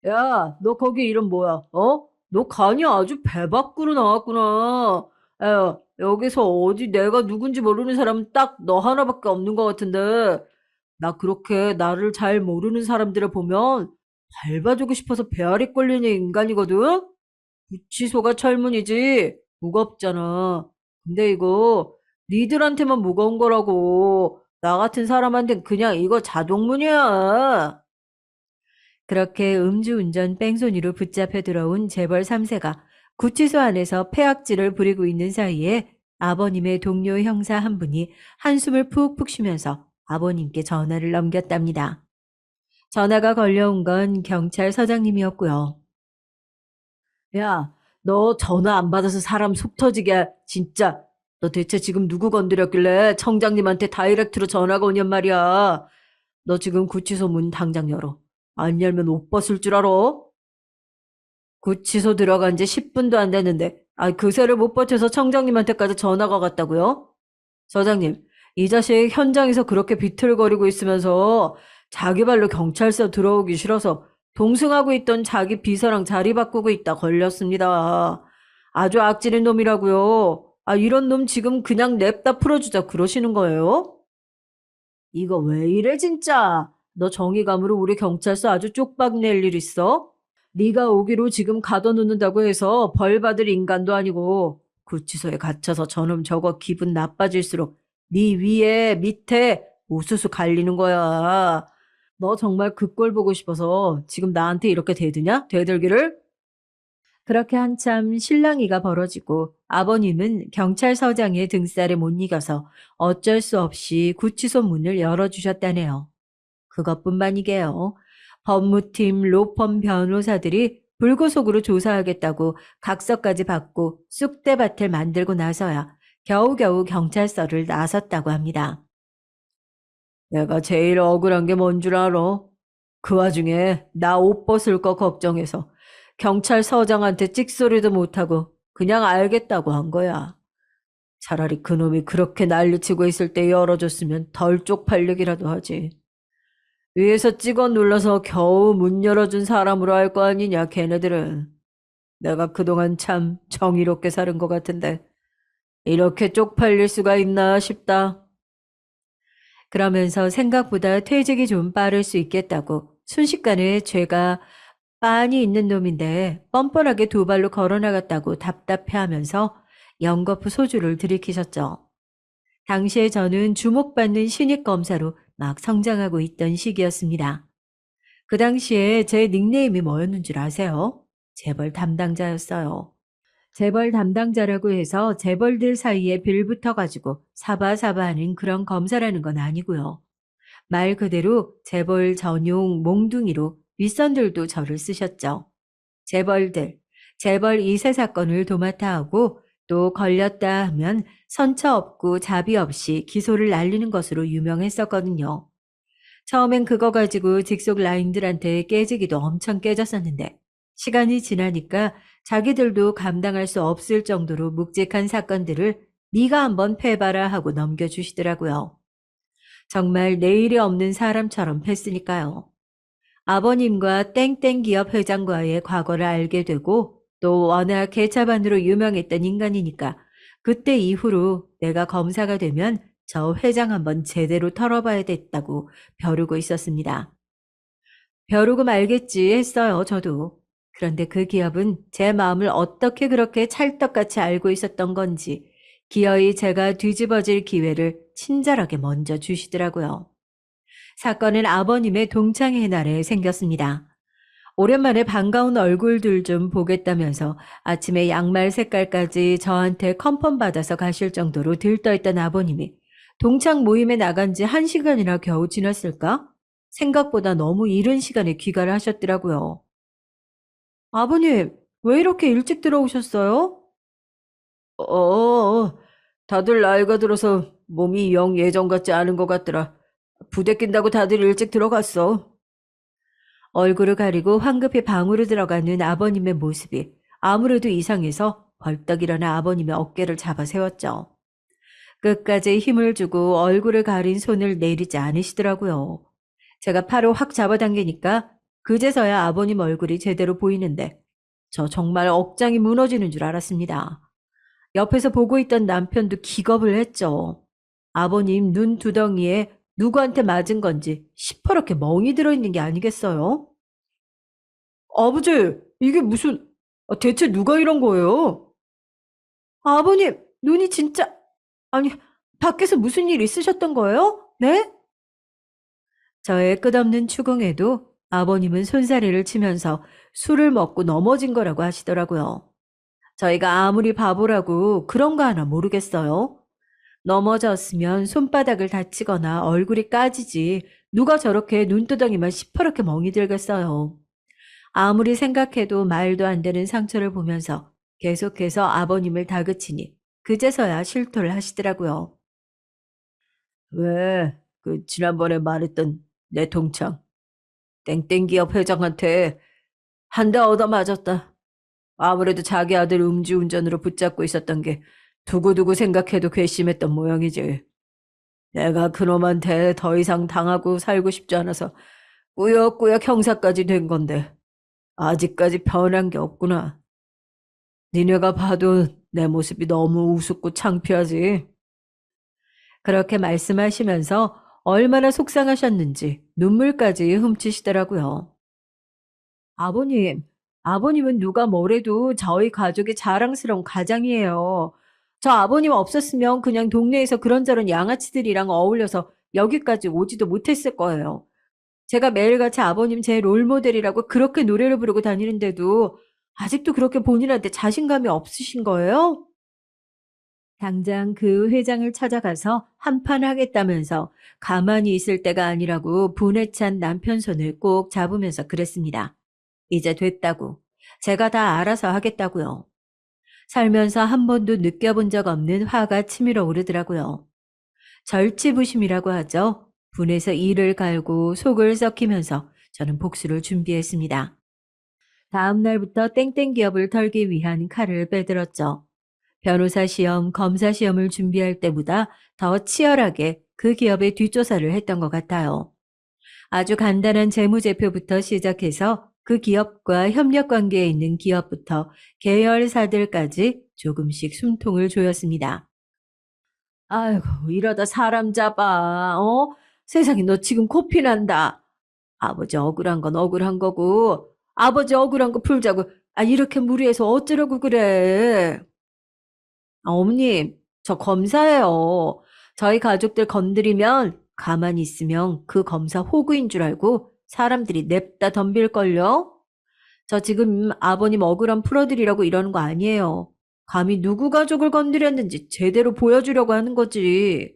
야, 너 거기 이름 뭐야? 어? 너 간이 아주 배 밖으로 나왔구나. 야, 여기서 어디 내가 누군지 모르는 사람은 딱 너 하나밖에 없는 것 같은데 나 그렇게 나를 잘 모르는 사람들을 보면 밟아주고 싶어서 배앓이 꼴리는 인간이거든? 구치소가 철문이지 무겁잖아. 근데 이거 니들한테만 무거운 거라고. 나 같은 사람한텐 그냥 이거 자동문이야. 그렇게 음주운전 뺑소니로 붙잡혀 들어온 재벌 3세가 구치소 안에서 폐악질을 부리고 있는 사이에 아버님의 동료 형사 한 분이 한숨을 푹푹 쉬면서 아버님께 전화를 넘겼답니다. 전화가 걸려온 건 경찰서장님이었고요. 야, 너 전화 안 받아서 사람 속 터지게 진짜. 너 대체 지금 누구 건드렸길래 청장님한테 다이렉트로 전화가 오냔 말이야. 너 지금 구치소 문 당장 열어. 안 열면 옷 벗을 줄 알아? 구치소 들어간 지 10분도 안 됐는데 그새를 못 버텨서 청장님한테까지 전화가 갔다고요? 서장님, 이 자식 현장에서 그렇게 비틀거리고 있으면서 자기 발로 경찰서 들어오기 싫어서 동승하고 있던 자기 비서랑 자리 바꾸고 있다 걸렸습니다. 아주 악질인 놈이라고요. 아, 이런 놈 지금 그냥 냅다 풀어주자 그러시는 거예요? 이거 왜 이래 진짜? 너 정의감으로 우리 경찰서 아주 쪽박 낼 일 있어? 네가 오기로 지금 가둬놓는다고 해서 벌 받을 인간도 아니고 구치소에 갇혀서 저놈 저거 기분 나빠질수록 네 위에 밑에 우수수 갈리는 거야. 너 정말 그 꼴 보고 싶어서 지금 나한테 이렇게 대드냐? 대들기를? 그렇게 한참 실랑이가 벌어지고 아버님은 경찰서장의 등살에 못 이겨서 어쩔 수 없이 구치소 문을 열어주셨다네요. 그것뿐만이게요. 법무팀 로펌 변호사들이 불구속으로 조사하겠다고 각서까지 받고 쑥대밭을 만들고 나서야 겨우겨우 경찰서를 나섰다고 합니다. 내가 제일 억울한 게 뭔 줄 알아? 그 와중에 나 옷 벗을 거 걱정해서 경찰서장한테 찍소리도 못하고 그냥 알겠다고 한 거야. 차라리 그놈이 그렇게 난리치고 있을 때 열어줬으면 덜 쪽팔리기라도 하지. 위에서 찍어 눌러서 겨우 문 열어준 사람으로 할 거 아니냐, 걔네들은. 내가 그동안 참 정의롭게 사는 것 같은데 이렇게 쪽팔릴 수가 있나 싶다. 그러면서 생각보다 퇴직이 좀 빠를 수 있겠다고 순식간에 죄가 빤히 있는 놈인데 뻔뻔하게 두 발로 걸어나갔다고 답답해하면서 연거푸 소주를 들이키셨죠. 당시에 저는 주목받는 신입 검사로 막 성장하고 있던 시기였습니다. 그 당시에 제 닉네임이 뭐였는 줄 아세요? 재벌 담당자였어요. 재벌 담당자라고 해서 재벌들 사이에 빌붙어가지고 사바사바하는 그런 검사라는 건 아니고요. 말 그대로 재벌 전용 몽둥이로 윗선들도 저를 쓰셨죠. 재벌들, 재벌 2세 사건을 도맡아 하고 또 걸렸다 하면 선처 없고 자비 없이 기소를 날리는 것으로 유명했었거든요. 처음엔 그거 가지고 직속 라인들한테 깨지기도 엄청 깨졌었는데 시간이 지나니까 자기들도 감당할 수 없을 정도로 묵직한 사건들을 네가 한번 패봐라 하고 넘겨주시더라고요. 정말 내일이 없는 사람처럼 했으니까요. 아버님과 땡땡 기업 회장과의 과거를 알게 되고 또 워낙 개차반으로 유명했던 인간이니까 그때 이후로 내가 검사가 되면 저 회장 한번 제대로 털어봐야겠다고 벼르고 있었습니다. 벼르고 말겠지 했어요, 저도. 그런데 그 기업은 제 마음을 어떻게 그렇게 찰떡같이 알고 있었던 건지 기어이 제가 뒤집어질 기회를 친절하게 먼저 주시더라고요. 사건은 아버님의 동창회 날에 생겼습니다. 오랜만에 반가운 얼굴들 좀 보겠다면서 아침에 양말 색깔까지 저한테 컨펌 받아서 가실 정도로 들떠있던 아버님이 동창 모임에 나간 지 1시간이나 겨우 지났을까? 생각보다 너무 이른 시간에 귀가를 하셨더라고요. 아버님, 왜 이렇게 일찍 들어오셨어요? 다들 나이가 들어서 몸이 영 예전 같지 않은 것 같더라. 부대 낀다고 다들 일찍 들어갔어. 얼굴을 가리고 황급히 방으로 들어가는 아버님의 모습이 아무래도 이상해서 벌떡 일어나 아버님의 어깨를 잡아 세웠죠. 끝까지 힘을 주고 얼굴을 가린 손을 내리지 않으시더라고요. 제가 팔을 확 잡아당기니까 그제서야 아버님 얼굴이 제대로 보이는데 저 정말 억장이 무너지는 줄 알았습니다. 옆에서 보고 있던 남편도 기겁을 했죠. 아버님 눈 두덩이에 누구한테 맞은 건지 시퍼렇게 멍이 들어있는 게 아니겠어요? 아버지, 이게 무슨, 대체 누가 이런 거예요? 아버님, 눈이 진짜, 아니, 밖에서 무슨 일 있으셨던 거예요? 네? 저의 끝없는 추궁에도 아버님은 손사래를 치면서 술을 먹고 넘어진 거라고 하시더라고요. 저희가 아무리 바보라고 그런 거 하나 모르겠어요. 넘어졌으면 손바닥을 다치거나 얼굴이 까지지 누가 저렇게 눈두덩이만 시퍼렇게 멍이 들겠어요. 아무리 생각해도 말도 안 되는 상처를 보면서 계속해서 아버님을 다그치니 그제서야 실토를 하시더라고요. 왜, 지난번에 말했던 내 동창, 땡땡기업 회장한테 한 대 얻어맞았다. 아무래도 자기 아들 음주운전으로 붙잡고 있었던 게 두고두고 생각해도 괘씸했던 모양이지. 내가 그놈한테 더 이상 당하고 살고 싶지 않아서 꾸역꾸역 형사까지 된 건데 아직까지 변한 게 없구나. 니네가 봐도 내 모습이 너무 우습고 창피하지. 그렇게 말씀하시면서 얼마나 속상하셨는지 눈물까지 훔치시더라고요. 아버님, 아버님은 누가 뭐래도 저희 가족의 자랑스러운 가장이에요. 저 아버님 없었으면 그냥 동네에서 그런저런 양아치들이랑 어울려서 여기까지 오지도 못했을 거예요. 제가 매일같이 아버님 제 롤모델이라고 그렇게 노래를 부르고 다니는데도 아직도 그렇게 본인한테 자신감이 없으신 거예요? 당장 그 회장을 찾아가서 한판 하겠다면서 가만히 있을 때가 아니라고 분에 찬 남편 손을 꼭 잡으면서 그랬습니다. 이제 됐다고. 제가 다 알아서 하겠다고요. 살면서 한 번도 느껴본 적 없는 화가 치밀어 오르더라고요. 절치부심이라고 하죠. 분해서 이를 갈고 속을 썩히면서 저는 복수를 준비했습니다. 다음 날부터 땡땡 기업을 털기 위한 칼을 빼들었죠. 변호사 시험, 검사 시험을 준비할 때보다 더 치열하게 그 기업의 뒷조사를 했던 것 같아요. 아주 간단한 재무제표부터 시작해서 그 기업과 협력 관계에 있는 기업부터 계열사들까지 조금씩 숨통을 조였습니다. 아이고, 이러다 사람 잡아, 세상에 너 지금 코피 난다. 아버지 억울한 건 억울한 거고, 아버지 억울한 거 풀자고, 이렇게 무리해서 어쩌려고 그래. 어머님, 저 검사예요. 저희 가족들 건드리면 가만히 있으면 그 검사 호구인 줄 알고 사람들이 냅다 덤빌걸요? 저 지금 아버님 억울함 풀어드리려고 이러는 거 아니에요. 감히 누구 가족을 건드렸는지 제대로 보여주려고 하는 거지.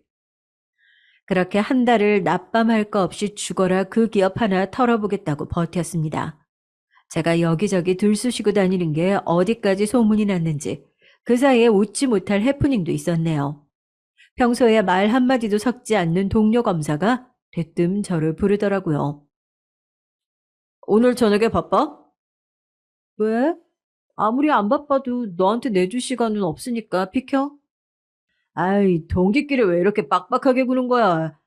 그렇게 한 달을 낮밤할 거 없이 죽어라 그 기업 하나 털어보겠다고 버텼습니다. 제가 여기저기 들쑤시고 다니는 게 어디까지 소문이 났는지 그 사이에 웃지 못할 해프닝도 있었네요. 평소에 말 한마디도 섞지 않는 동료 검사가 대뜸 저를 부르더라고요. 오늘 저녁에 바빠? 왜? 아무리 안 바빠도 너한테 내줄 시간은 없으니까 비켜. 아이, 동기끼리 왜 이렇게 빡빡하게 구는 거야?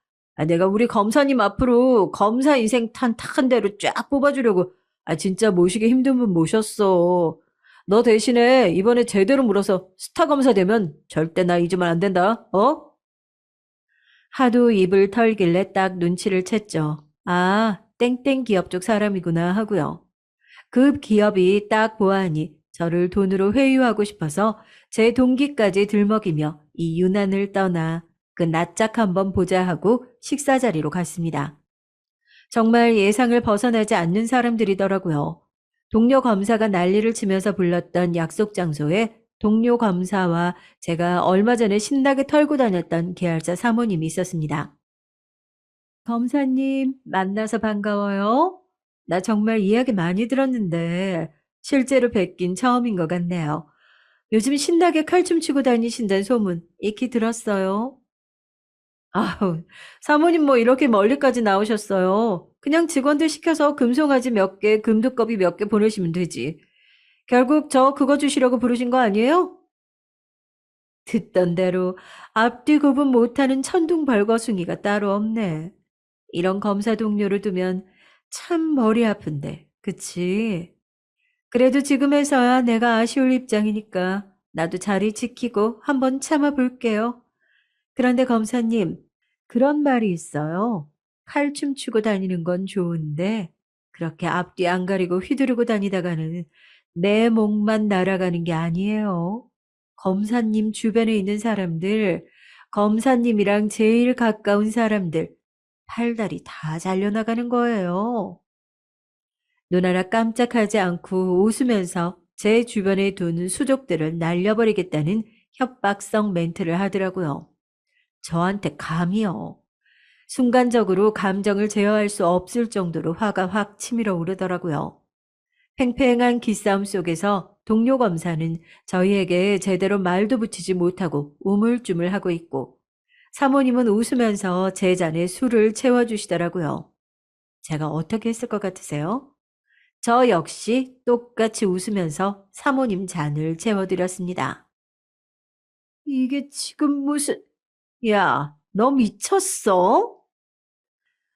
내가 우리 검사님 앞으로 검사 인생 탄탁한 대로 쫙 뽑아주려고 진짜 모시기 힘든 분 모셨어. 너 대신에 이번에 제대로 물어서 스타 검사 되면 절대 나 잊으면 안 된다. 어? 하도 입을 털길래 딱 눈치를 챘죠. 아, 땡땡 기업 쪽 사람이구나 하고요. 그 기업이 딱 보아하니 저를 돈으로 회유하고 싶어서 제 동기까지 들먹이며 이 유난을 떠나 그 낯짝 한번 보자 하고 식사 자리로 갔습니다. 정말 예상을 벗어나지 않는 사람들이더라고요. 동료 검사가 난리를 치면서 불렀던 약속 장소에 동료 검사와 제가 얼마 전에 신나게 털고 다녔던 계열사 사모님이 있었습니다. 검사님, 만나서 반가워요. 나 정말 이야기 많이 들었는데 실제로 뵙긴 처음인 것 같네요. 요즘 신나게 칼춤 추고 다니신다는 소문 익히 들었어요. 아우, 사모님 뭐 이렇게 멀리까지 나오셨어요. 그냥 직원들 시켜서 금송아지 몇 개, 금두꺼비 몇 개 보내시면 되지. 결국 저 그거 주시려고 부르신 거 아니에요? 듣던 대로 앞뒤 구분 못하는 천둥벌거숭이가 따로 없네. 이런 검사 동료를 두면 참 머리 아픈데, 그치? 그래도 지금에서야 내가 아쉬울 입장이니까 나도 자리 지키고 한번 참아볼게요. 그런데 검사님, 그런 말이 있어요. 칼춤 추고 다니는 건 좋은데, 그렇게 앞뒤 안 가리고 휘두르고 다니다가는 내 목만 날아가는 게 아니에요. 검사님 주변에 있는 사람들, 검사님이랑 제일 가까운 사람들, 팔다리 다 잘려나가는 거예요. 눈 하나 깜짝하지 않고 웃으면서 제 주변에 두는 수족들을 날려버리겠다는 협박성 멘트를 하더라고요. 저한테 감히요. 순간적으로 감정을 제어할 수 없을 정도로 화가 확 치밀어 오르더라고요. 팽팽한 기싸움 속에서 동료 검사는 저희에게 제대로 말도 붙이지 못하고 우물쭈물하고 있고 사모님은 웃으면서 제 잔에 술을 채워주시더라고요. 제가 어떻게 했을 것 같으세요? 저 역시 똑같이 웃으면서 사모님 잔을 채워드렸습니다. 이게 지금 무슨... 야, 너 미쳤어?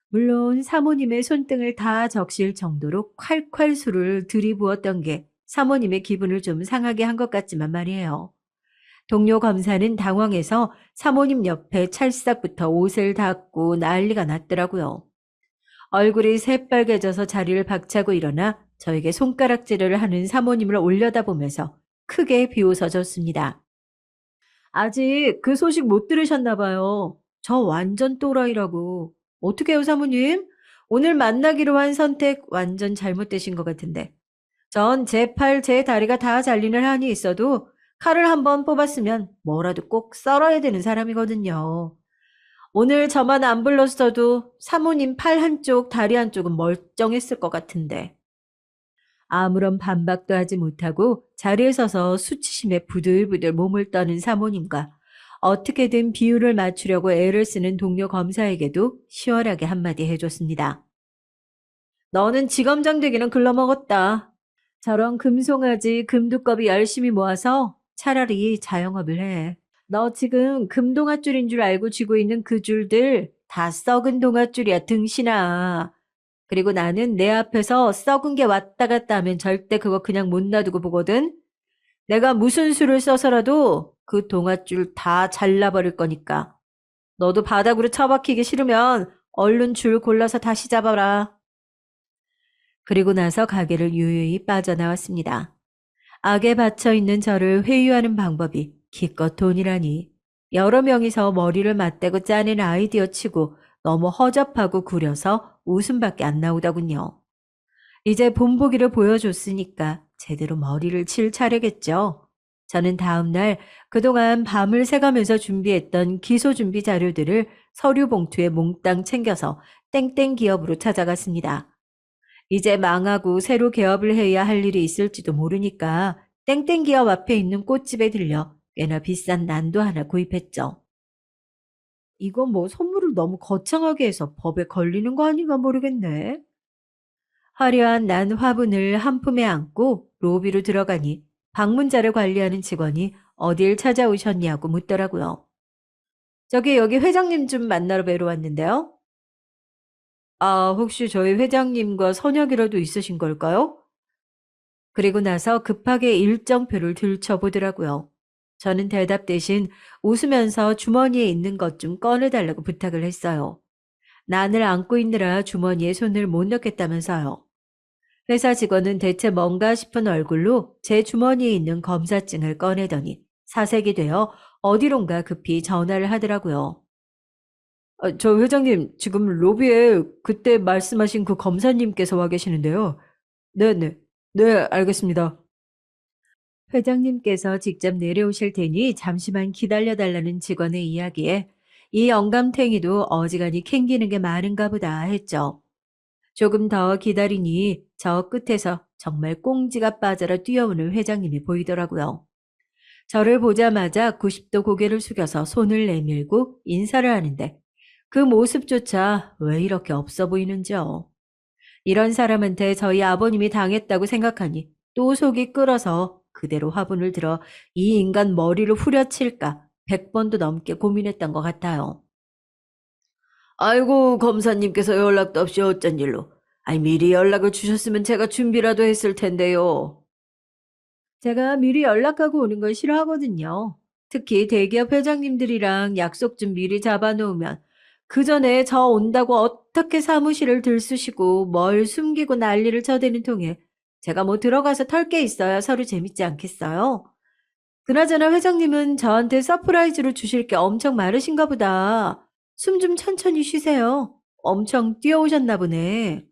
물론 사모님의 손등을 다 적실 정도로 콸콸 술을 들이부었던 게 사모님의 기분을 좀 상하게 한 것 같지만 말이에요. 동료 검사는 당황해서 사모님 옆에 찰싹부터 옷을 닦고 난리가 났더라고요. 얼굴이 새빨개져서 자리를 박차고 일어나 저에게 손가락질을 하는 사모님을 올려다보면서 크게 비웃어줬습니다. 아직 그 소식 못 들으셨나 봐요. 저 완전 또라이라고. 어떻게 해요, 사모님? 오늘 만나기로 한 선택 완전 잘못되신 것 같은데. 전 제 팔, 제 다리가 다 잘리는 한이 있어도 칼을 한번 뽑았으면 뭐라도 꼭 썰어야 되는 사람이거든요. 오늘 저만 안 불렀어도 사모님 팔 한쪽, 다리 한쪽은 멀쩡했을 것 같은데. 아무런 반박도 하지 못하고 자리에 서서 수치심에 부들부들 몸을 떠는 사모님과 어떻게든 비율을 맞추려고 애를 쓰는 동료 검사에게도 시원하게 한마디 해줬습니다. 너는 지검장 되기는 글러먹었다. 저런 금송아지, 금두꺼비 열심히 모아서 차라리 자영업을 해. 너 지금 금동아줄인 줄 알고 쥐고 있는 그 줄들 다 썩은 동아줄이야, 등신아. 그리고 나는 내 앞에서 썩은 게 왔다 갔다 하면 절대 그거 그냥 못 놔두고 보거든. 내가 무슨 수를 써서라도 그 동아줄 다 잘라버릴 거니까. 너도 바닥으로 처박히기 싫으면 얼른 줄 골라서 다시 잡아라. 그리고 나서 가게를 유유히 빠져나왔습니다. 악에 받쳐 있는 저를 회유하는 방법이 기껏 돈이라니. 여러 명이서 머리를 맞대고 짜낸 아이디어 치고 너무 허접하고 구려서 웃음밖에 안 나오더군요. 이제 본보기를 보여줬으니까 제대로 머리를 칠 차례겠죠. 저는 다음날 그동안 밤을 새가면서 준비했던 기소 준비 자료들을 서류 봉투에 몽땅 챙겨서 땡땡 기업으로 찾아갔습니다. 이제 망하고 새로 개업을 해야 할 일이 있을지도 모르니까 땡땡 기업 앞에 있는 꽃집에 들려 꽤나 비싼 난도 하나 구입했죠. 이건 뭐 선물을 너무 거창하게 해서 법에 걸리는 거 아닌가 모르겠네. 화려한 난 화분을 한 품에 안고 로비로 들어가니 방문자를 관리하는 직원이 어딜 찾아오셨냐고 묻더라고요. 저기 여기 회장님 좀 만나러 뵈러 왔는데요. 아, 혹시 저희 회장님과 선약이라도 있으신 걸까요? 그리고 나서 급하게 일정표를 들춰보더라고요. 저는 대답 대신 웃으면서 주머니에 있는 것 좀 꺼내달라고 부탁을 했어요. 난을 안고 있느라 주머니에 손을 못 넣겠다면서요. 회사 직원은 대체 뭔가 싶은 얼굴로 제 주머니에 있는 검사증을 꺼내더니 사색이 되어 어디론가 급히 전화를 하더라고요. 저 회장님, 지금 로비에 그때 말씀하신 그 검사님께서 와 계시는데요. 네네. 네, 알겠습니다. 회장님께서 직접 내려오실 테니 잠시만 기다려달라는 직원의 이야기에 이 영감탱이도 어지간히 캥기는 게 많은가 보다 했죠. 조금 더 기다리니 저 끝에서 정말 꽁지가 빠져라 뛰어오는 회장님이 보이더라고요. 저를 보자마자 90도 고개를 숙여서 손을 내밀고 인사를 하는데 그 모습조차 왜 이렇게 없어 보이는지요. 이런 사람한테 저희 아버님이 당했다고 생각하니 또 속이 끓어서 그대로 화분을 들어 이 인간 머리를 후려칠까 100번도 넘게 고민했던 것 같아요. 아이고, 검사님께서 연락도 없이 어쩐 일로. 아니, 미리 연락을 주셨으면 제가 준비라도 했을 텐데요. 제가 미리 연락하고 오는 걸 싫어하거든요. 특히 대기업 회장님들이랑 약속 좀 미리 잡아놓으면 그 전에 저 온다고 어떻게 사무실을 들쑤시고 뭘 숨기고 난리를 쳐대는 통에 제가 뭐 들어가서 털 게 있어야 서로 재밌지 않겠어요? 그나저나 회장님은 저한테 서프라이즈로 주실 게 엄청 많으신가 보다. 숨 좀 천천히 쉬세요. 엄청 뛰어오셨나 보네.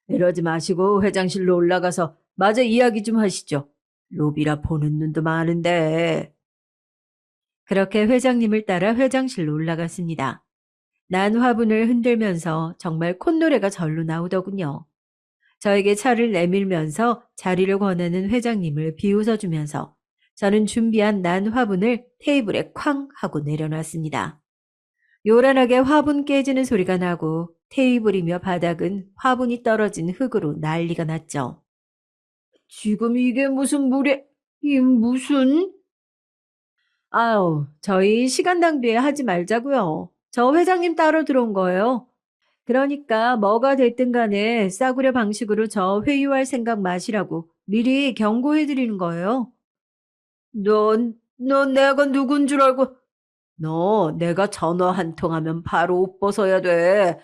이러지 마시고 회장실로 올라가서 마저 이야기 좀 하시죠. 로비라 보는 눈도 많은데. 그렇게 회장님을 따라 회장실로 올라갔습니다. 난 화분을 흔들면서 정말 콧노래가 절로 나오더군요. 저에게 차를 내밀면서 자리를 권하는 회장님을 비웃어주면서 저는 준비한 난 화분을 테이블에 쾅 하고 내려놨습니다. 요란하게 화분 깨지는 소리가 나고 테이블이며 바닥은 화분이 떨어진 흙으로 난리가 났죠. 지금 이게 무슨 무슨? 아우, 저희 시간 낭비 하지 말자고요. 저 회장님 따로 들어온 거예요. 그러니까 뭐가 됐든 간에 싸구려 방식으로 저 회유할 생각 마시라고 미리 경고해 드리는 거예요. 넌 내가 누군 줄 알고. 너 내가 전화 한 통 하면 바로 옷 벗어야 돼.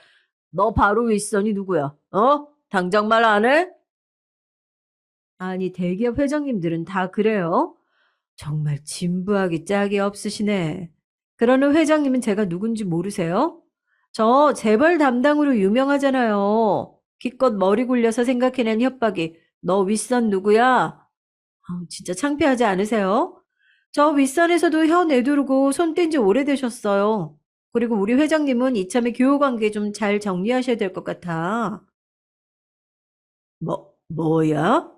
너 바로 윗선이 누구야? 어? 당장 말 안 해? 아니, 대기업 회장님들은 다 그래요? 정말 진부하기 짝이 없으시네. 그러는 회장님은 제가 누군지 모르세요? 저 재벌 담당으로 유명하잖아요. 기껏 머리 굴려서 생각해낸 협박이 너 윗선 누구야? 진짜 창피하지 않으세요? 저 윗선에서도 혀 내두르고 손 뗀 지 오래되셨어요. 그리고 우리 회장님은 이참에 교우 관계 좀 잘 정리하셔야 될 것 같아. 뭐야?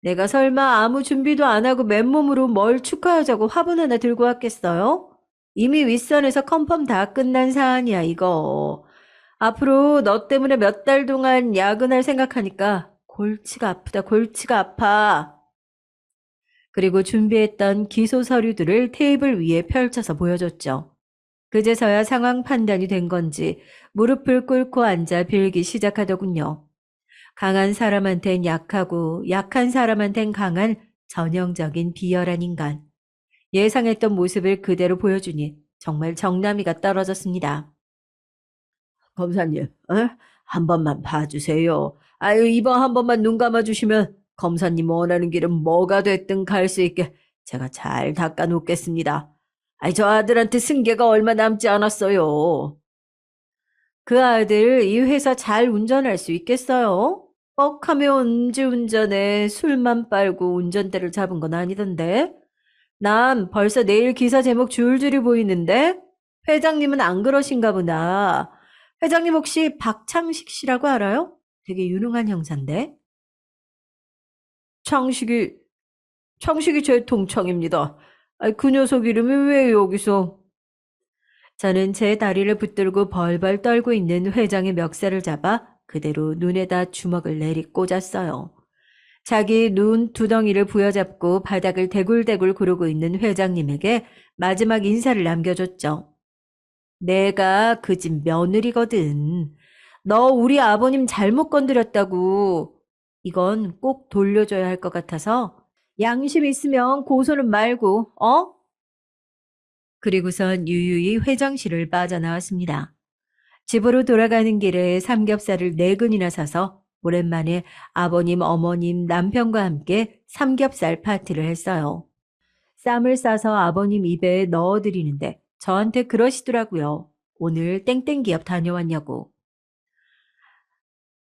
내가 설마 아무 준비도 안 하고 맨몸으로 뭘 축하하자고 화분 하나 들고 왔겠어요? 이미 윗선에서 컨펌 다 끝난 사안이야, 이거. 앞으로 너 때문에 몇 달 동안 야근할 생각하니까 골치가 아프다, 골치가 아파. 그리고 준비했던 기소 서류들을 테이블 위에 펼쳐서 보여줬죠. 그제서야 상황 판단이 된 건지 무릎을 꿇고 앉아 빌기 시작하더군요. 강한 사람한텐 약하고 약한 사람한텐 강한 전형적인 비열한 인간. 예상했던 모습을 그대로 보여주니 정말 정남이가 떨어졌습니다. 검사님, 한 번만 봐주세요. 아유, 이번 한 번만 눈 감아주시면 검사님 원하는 길은 뭐가 됐든 갈 수 있게 제가 잘 닦아놓겠습니다. 아이, 저 아들한테 승계가 얼마 남지 않았어요. 그 아들 이 회사 잘 운전할 수 있겠어요? 뻑하면 음주운전에 술만 빨고 운전대를 잡은 건 아니던데. 난 벌써 내일 기사 제목 줄줄이 보이는데 회장님은 안 그러신가 보다. 회장님 혹시 박창식 씨라고 알아요? 되게 유능한 형사인데. 창식이 창식이 제 동창입니다. 아이, 그 녀석 이름이 왜 여기서? 저는 제 다리를 붙들고 벌벌 떨고 있는 회장의 멱살을 잡아 그대로 눈에다 주먹을 내리 꽂았어요. 자기 눈 두덩이를 부여잡고 바닥을 대굴대굴 구르고 있는 회장님에게 마지막 인사를 남겨줬죠. 내가 그 집 며느리거든. 너 우리 아버님 잘못 건드렸다고. 이건 꼭 돌려줘야 할 것 같아서 양심 있으면 고소는 말고, 어? 그리고선 유유히 회장실을 빠져나왔습니다. 집으로 돌아가는 길에 삼겹살을 4근이나 사서 오랜만에 아버님, 어머님, 남편과 함께 삼겹살 파티를 했어요. 쌈을 싸서 아버님 입에 넣어드리는데 저한테 그러시더라고요. 오늘 땡땡 기업 다녀왔냐고.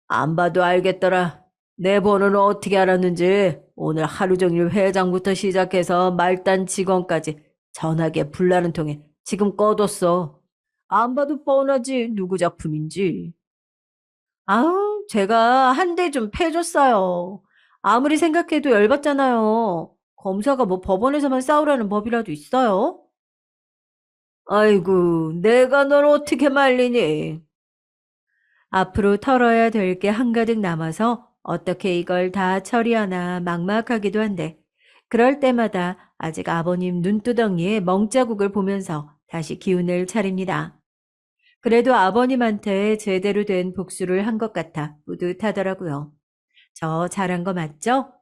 안 봐도 알겠더라. 내 번호는 어떻게 알았는지 오늘 하루 종일 회장부터 시작해서 말단 직원까지 전화기에 불나는 통에 지금 꺼뒀어. 안 봐도 뻔하지 누구 작품인지. 아우, 제가 한 대 좀 패줬어요. 아무리 생각해도 열받잖아요. 검사가 뭐 법원에서만 싸우라는 법이라도 있어요? 아이고, 내가 널 어떻게 말리니? 앞으로 털어야 될 게 한가득 남아서 어떻게 이걸 다 처리하나 막막하기도 한데, 그럴 때마다 아직 아버님 눈두덩이에 멍자국을 보면서 다시 기운을 차립니다. 그래도 아버님한테 제대로 된 복수를 한 것 같아 뿌듯하더라고요. 저 잘한 거 맞죠?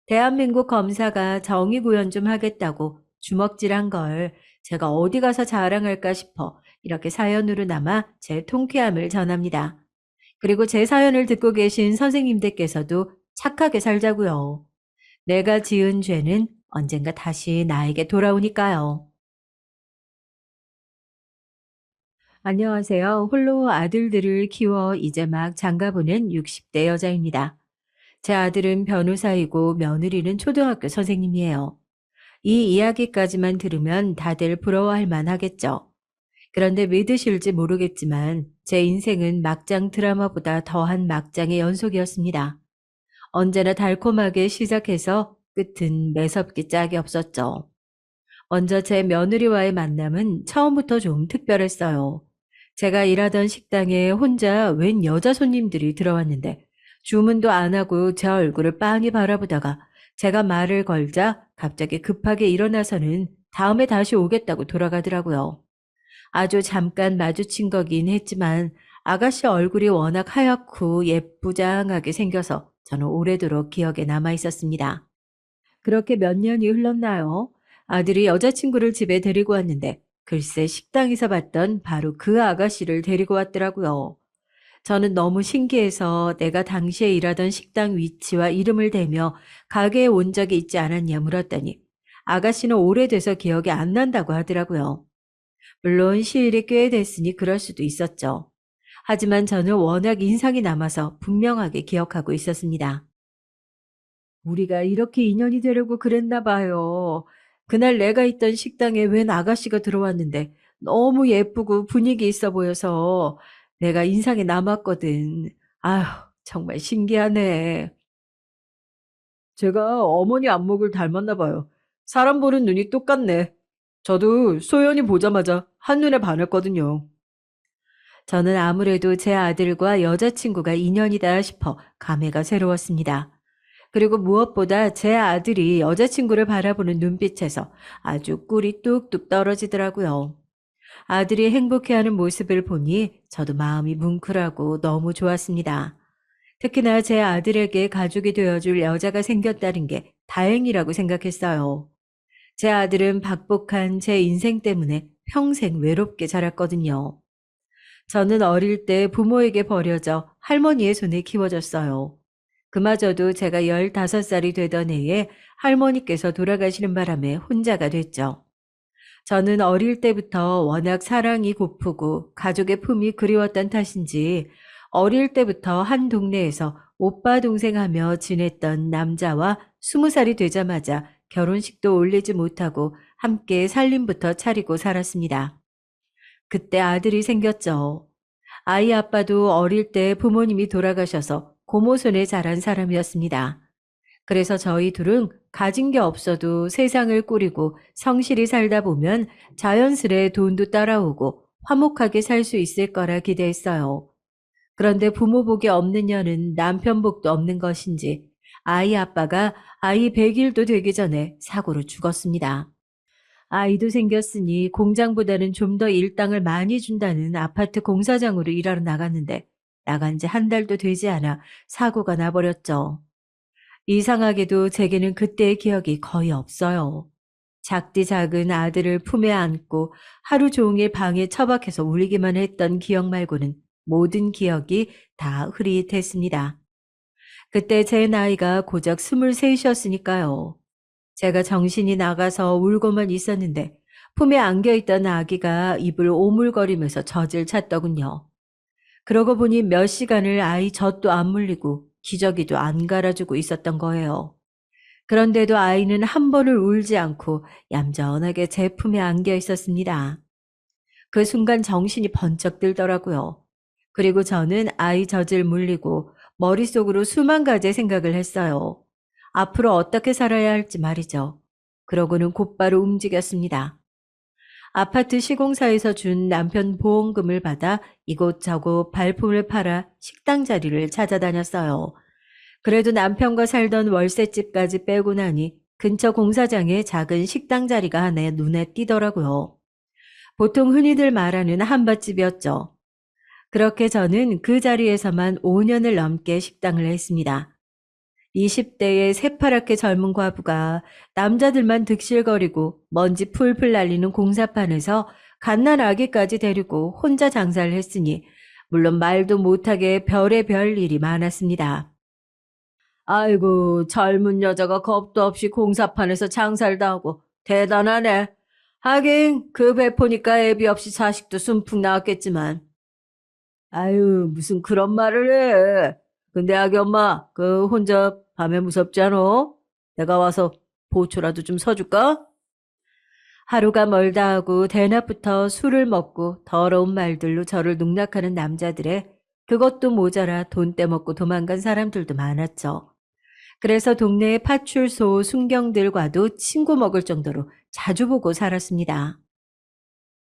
대한민국 검사가 정의 구현 좀 하겠다고 주먹질한 걸 제가 어디 가서 자랑할까 싶어 이렇게 사연으로 남아 제 통쾌함을 전합니다. 그리고 제 사연을 듣고 계신 선생님들께서도 착하게 살자고요. 내가 지은 죄는 언젠가 다시 나에게 돌아오니까요. 안녕하세요. 홀로 아들들을 키워 이제 막 장가보낸 60대 여자입니다. 제 아들은 변호사이고 며느리는 초등학교 선생님이에요. 이 이야기까지만 들으면 다들 부러워할 만하겠죠. 그런데 믿으실지 모르겠지만 제 인생은 막장 드라마보다 더한 막장의 연속이었습니다. 언제나 달콤하게 시작해서 끝은 매섭게 짝이 없었죠. 먼저 제 며느리와의 만남은 처음부터 좀 특별했어요. 제가 일하던 식당에 혼자 웬 여자 손님들이 들어왔는데 주문도 안 하고 제 얼굴을 빤히 바라보다가 제가 말을 걸자 갑자기 급하게 일어나서는 다음에 다시 오겠다고 돌아가더라고요. 아주 잠깐 마주친 거긴 했지만 아가씨 얼굴이 워낙 하얗고 예쁘장하게 생겨서 저는 오래도록 기억에 남아 있었습니다. 그렇게 몇 년이 흘렀나요? 아들이 여자친구를 집에 데리고 왔는데 글쎄 식당에서 봤던 바로 그 아가씨를 데리고 왔더라고요. 저는 너무 신기해서 내가 당시에 일하던 식당 위치와 이름을 대며 가게에 온 적이 있지 않았냐 물었더니 아가씨는 오래돼서 기억이 안 난다고 하더라고요. 물론 시일이 꽤 됐으니 그럴 수도 있었죠. 하지만 저는 워낙 인상이 남아서 분명하게 기억하고 있었습니다. 우리가 이렇게 인연이 되려고 그랬나 봐요. 그날 내가 있던 식당에 웬 아가씨가 들어왔는데 너무 예쁘고 분위기 있어 보여서 내가 인상에 남았거든. 아휴, 정말 신기하네. 제가 어머니 안목을 닮았나 봐요. 사람 보는 눈이 똑같네. 저도 소연이 보자마자 한눈에 반했거든요. 저는 아무래도 제 아들과 여자친구가 인연이다 싶어 감회가 새로웠습니다. 그리고 무엇보다 제 아들이 여자친구를 바라보는 눈빛에서 아주 꿀이 뚝뚝 떨어지더라고요. 아들이 행복해하는 모습을 보니 저도 마음이 뭉클하고 너무 좋았습니다. 특히나 제 아들에게 가족이 되어줄 여자가 생겼다는 게 다행이라고 생각했어요. 제 아들은 박복한 제 인생 때문에 평생 외롭게 자랐거든요. 저는 어릴 때 부모에게 버려져 할머니의 손에 키워졌어요. 그마저도 제가 15살이 되던 해에 할머니께서 돌아가시는 바람에 혼자가 됐죠. 저는 어릴 때부터 워낙 사랑이 고프고 가족의 품이 그리웠던 탓인지 어릴 때부터 한 동네에서 오빠 동생 하며 지냈던 남자와 20살이 되자마자 결혼식도 올리지 못하고 함께 살림부터 차리고 살았습니다. 그때 아들이 생겼죠. 아이 아빠도 어릴 때 부모님이 돌아가셔서 고모 손에 자란 사람이었습니다. 그래서 저희 둘은 가진 게 없어도 세상을 꾸리고 성실히 살다 보면 자연스레 돈도 따라오고 화목하게 살 수 있을 거라 기대했어요. 그런데 부모 복이 없는 년은 남편 복도 없는 것인지 아이 아빠가 아이 100일도 되기 전에 사고로 죽었습니다. 아이도 생겼으니 공장보다는 좀 더 일당을 많이 준다는 아파트 공사장으로 일하러 나갔는데 나간 지 한 달도 되지 않아 사고가 나버렸죠. 이상하게도 제게는 그때의 기억이 거의 없어요. 작디 작은 아들을 품에 안고 하루 종일 방에 처박혀서 울기만 했던 기억 말고는 모든 기억이 다 흐릿했습니다. 그때 제 나이가 고작 23이었으니까요. 제가 정신이 나가서 울고만 있었는데 품에 안겨있던 아기가 입을 오물거리면서 젖을 찼더군요. 그러고 보니 몇 시간을 아이 젖도 안 물리고 기저귀도 안 갈아주고 있었던 거예요. 그런데도 아이는 한 번을 울지 않고 얌전하게 제 품에 안겨 있었습니다. 그 순간 정신이 번쩍 들더라고요. 그리고 저는 아이 젖을 물리고 머릿속으로 수만 가지 생각을 했어요. 앞으로 어떻게 살아야 할지 말이죠. 그러고는 곧바로 움직였습니다. 아파트 시공사에서 준 남편 보험금을 받아 이곳저곳 발품을 팔아 식당 자리를 찾아다녔어요. 그래도 남편과 살던 월세집까지 빼고 나니 근처 공사장에 작은 식당 자리가 하나 눈에 띄더라고요. 보통 흔히들 말하는 한밭집이었죠. 그렇게 저는 그 자리에서만 5년을 넘게 식당을 했습니다. 20대의 새파랗게 젊은 과부가 남자들만 득실거리고 먼지 풀풀 날리는 공사판에서 갓난 아기까지 데리고 혼자 장사를 했으니 물론 말도 못하게 별의별 일이 많았습니다. 아이고, 젊은 여자가 겁도 없이 공사판에서 장사를 다 하고 대단하네. 하긴 그 배 보니까 애비 없이 자식도 숨풍 나왔겠지만. 아유, 무슨 그런 말을 해. 근데 아기 엄마, 그 혼자 밤에 무섭지 않아? 내가 와서 보초라도 좀 서줄까? 하루가 멀다 하고 대낮부터 술을 먹고 더러운 말들로 저를 농락하는 남자들의 그것도 모자라 돈 떼먹고 도망간 사람들도 많았죠. 그래서 동네의 파출소 순경들과도 친구 먹을 정도로 자주 보고 살았습니다.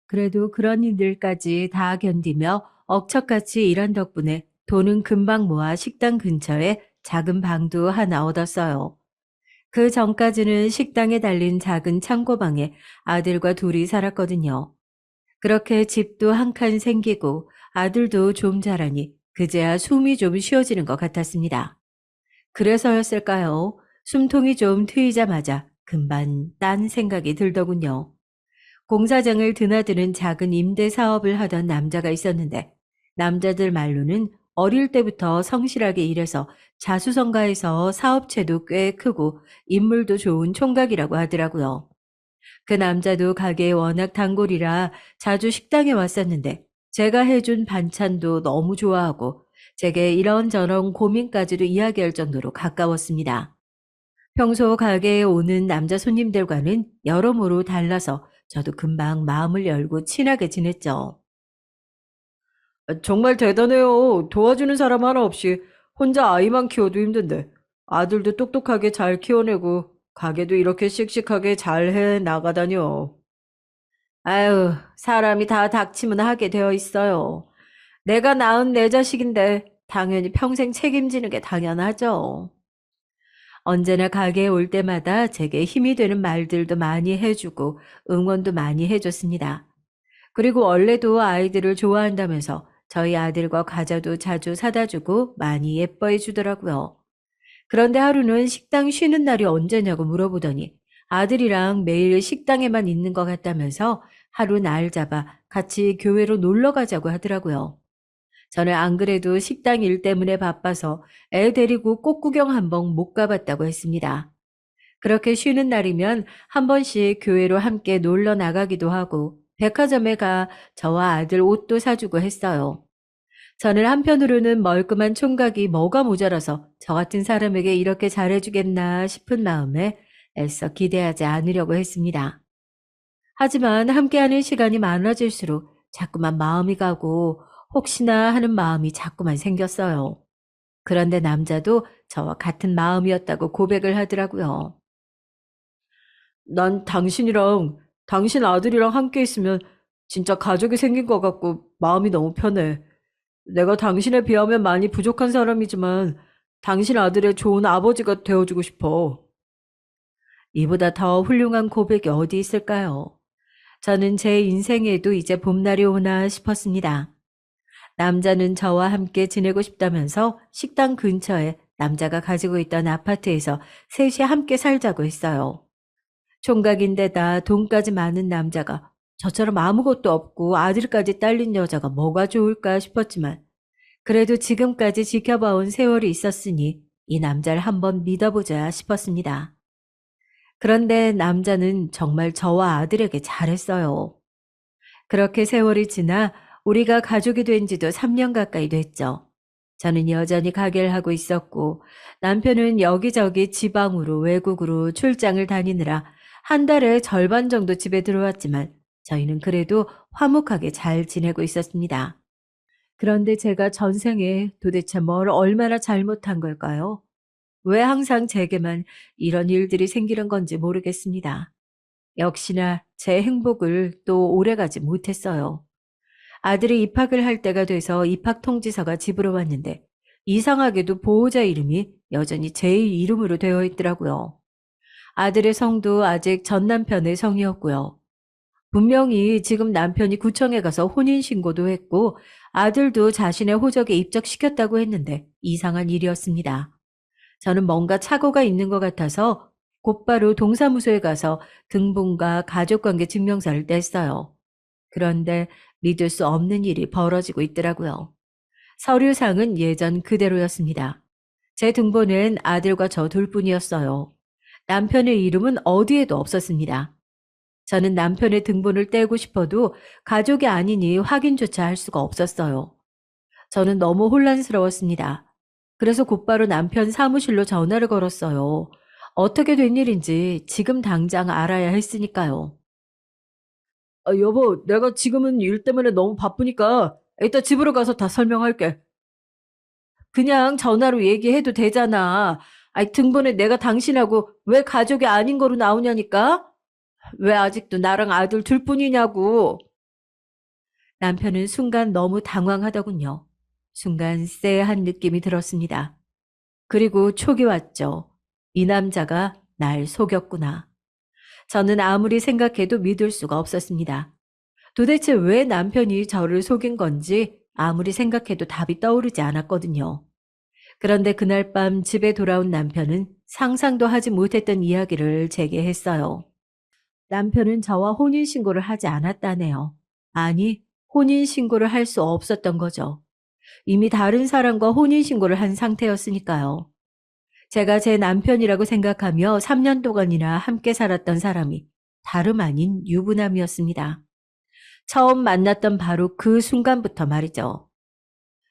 그래도 그런 일들까지 다 견디며 억척같이 일한 덕분에 돈은 금방 모아 식당 근처에 작은 방도 하나 얻었어요. 그 전까지는 식당에 달린 작은 창고방에 아들과 둘이 살았거든요. 그렇게 집도 한 칸 생기고 아들도 좀 자라니 그제야 숨이 좀 쉬어지는 것 같았습니다. 그래서였을까요? 숨통이 좀 트이자마자 금방 딴 생각이 들더군요. 공사장을 드나드는 작은 임대 사업을 하던 남자가 있었는데 남자들 말로는 어릴 때부터 성실하게 일해서 자수성가해서 사업체도 꽤 크고 인물도 좋은 총각이라고 하더라고요. 그 남자도 가게에 워낙 단골이라 자주 식당에 왔었는데 제가 해준 반찬도 너무 좋아하고 제게 이런저런 고민까지도 이야기할 정도로 가까웠습니다. 평소 가게에 오는 남자 손님들과는 여러모로 달라서 저도 금방 마음을 열고 친하게 지냈죠. 정말 대단해요. 도와주는 사람 하나 없이 혼자 아이만 키워도 힘든데 아들도 똑똑하게 잘 키워내고 가게도 이렇게 씩씩하게 잘 해 나가다니요. 아유, 사람이 다 닥치면 하게 되어 있어요. 내가 낳은 내 자식인데 당연히 평생 책임지는 게 당연하죠. 언제나 가게에 올 때마다 제게 힘이 되는 말들도 많이 해주고 응원도 많이 해줬습니다. 그리고 원래도 아이들을 좋아한다면서 저희 아들과 과자도 자주 사다 주고 많이 예뻐해 주더라고요. 그런데 하루는 식당 쉬는 날이 언제냐고 물어보더니 아들이랑 매일 식당에만 있는 것 같다면서 하루 날 잡아 같이 교회로 놀러 가자고 하더라고요. 저는 안 그래도 식당 일 때문에 바빠서 애 데리고 꽃 구경 한번 못 가봤다고 했습니다. 그렇게 쉬는 날이면 한 번씩 교회로 함께 놀러 나가기도 하고 백화점에 가 저와 아들 옷도 사주고 했어요. 저는 한편으로는 멀끔한 총각이 뭐가 모자라서 저 같은 사람에게 이렇게 잘해주겠나 싶은 마음에 애써 기대하지 않으려고 했습니다. 하지만 함께하는 시간이 많아질수록 자꾸만 마음이 가고 혹시나 하는 마음이 자꾸만 생겼어요. 그런데 남자도 저와 같은 마음이었다고 고백을 하더라고요. 난 당신 아들이랑 함께 있으면 진짜 가족이 생긴 것 같고 마음이 너무 편해. 내가 당신에 비하면 많이 부족한 사람이지만 당신 아들의 좋은 아버지가 되어주고 싶어. 이보다 더 훌륭한 고백이 어디 있을까요? 저는 제 인생에도 이제 봄날이 오나 싶었습니다. 남자는 저와 함께 지내고 싶다면서 식당 근처에 남자가 가지고 있던 아파트에서 셋이 함께 살자고 했어요. 총각인데다 돈까지 많은 남자가 저처럼 아무것도 없고 아들까지 딸린 여자가 뭐가 좋을까 싶었지만 그래도 지금까지 지켜봐온 세월이 있었으니 이 남자를 한번 믿어보자 싶었습니다. 그런데 남자는 정말 저와 아들에게 잘했어요. 그렇게 세월이 지나 우리가 가족이 된 지도 3년 가까이 됐죠. 저는 여전히 가게를 하고 있었고 남편은 여기저기 지방으로 외국으로 출장을 다니느라 한 달에 절반 정도 집에 들어왔지만 저희는 그래도 화목하게 잘 지내고 있었습니다. 그런데 제가 전생에 도대체 뭘 얼마나 잘못한 걸까요? 왜 항상 제게만 이런 일들이 생기는 건지 모르겠습니다. 역시나 제 행복을 또 오래가지 못했어요. 아들이 입학을 할 때가 돼서 입학 통지서가 집으로 왔는데 이상하게도 보호자 이름이 여전히 제 이름으로 되어 있더라고요. 아들의 성도 아직 전 남편의 성이었고요. 분명히 지금 남편이 구청에 가서 혼인신고도 했고 아들도 자신의 호적에 입적시켰다고 했는데 이상한 일이었습니다. 저는 뭔가 착오가 있는 것 같아서 곧바로 동사무소에 가서 등본과 가족관계 증명서를 냈어요. 그런데 믿을 수 없는 일이 벌어지고 있더라고요. 서류상은 예전 그대로였습니다. 제 등본엔 아들과 저 둘뿐이었어요. 남편의 이름은 어디에도 없었습니다. 저는 남편의 등본을 떼고 싶어도 가족이 아니니 확인조차 할 수가 없었어요. 저는 너무 혼란스러웠습니다. 그래서 곧바로 남편 사무실로 전화를 걸었어요. 어떻게 된 일인지 지금 당장 알아야 했으니까요. 여보, 내가 지금은 일 때문에 너무 바쁘니까 이따 집으로 가서 다 설명할게. 그냥 전화로 얘기해도 되잖아. 아이, 등본에 내가 당신하고 왜 가족이 아닌 거로 나오냐니까? 왜 아직도 나랑 아들 둘뿐이냐고. 남편은 순간 너무 당황하더군요. 순간 쎄한 느낌이 들었습니다. 그리고 촉이 왔죠. 이 남자가 날 속였구나. 저는 아무리 생각해도 믿을 수가 없었습니다. 도대체 왜 남편이 저를 속인 건지 아무리 생각해도 답이 떠오르지 않았거든요. 그런데 그날 밤 집에 돌아온 남편은 상상도 하지 못했던 이야기를 제게 했어요. 남편은 저와 혼인신고를 하지 않았다네요. 아니, 혼인신고를 할 수 없었던 거죠. 이미 다른 사람과 혼인신고를 한 상태였으니까요. 제가 제 남편이라고 생각하며 3년 동안이나 함께 살았던 사람이 다름 아닌 유부남이었습니다. 처음 만났던 바로 그 순간부터 말이죠.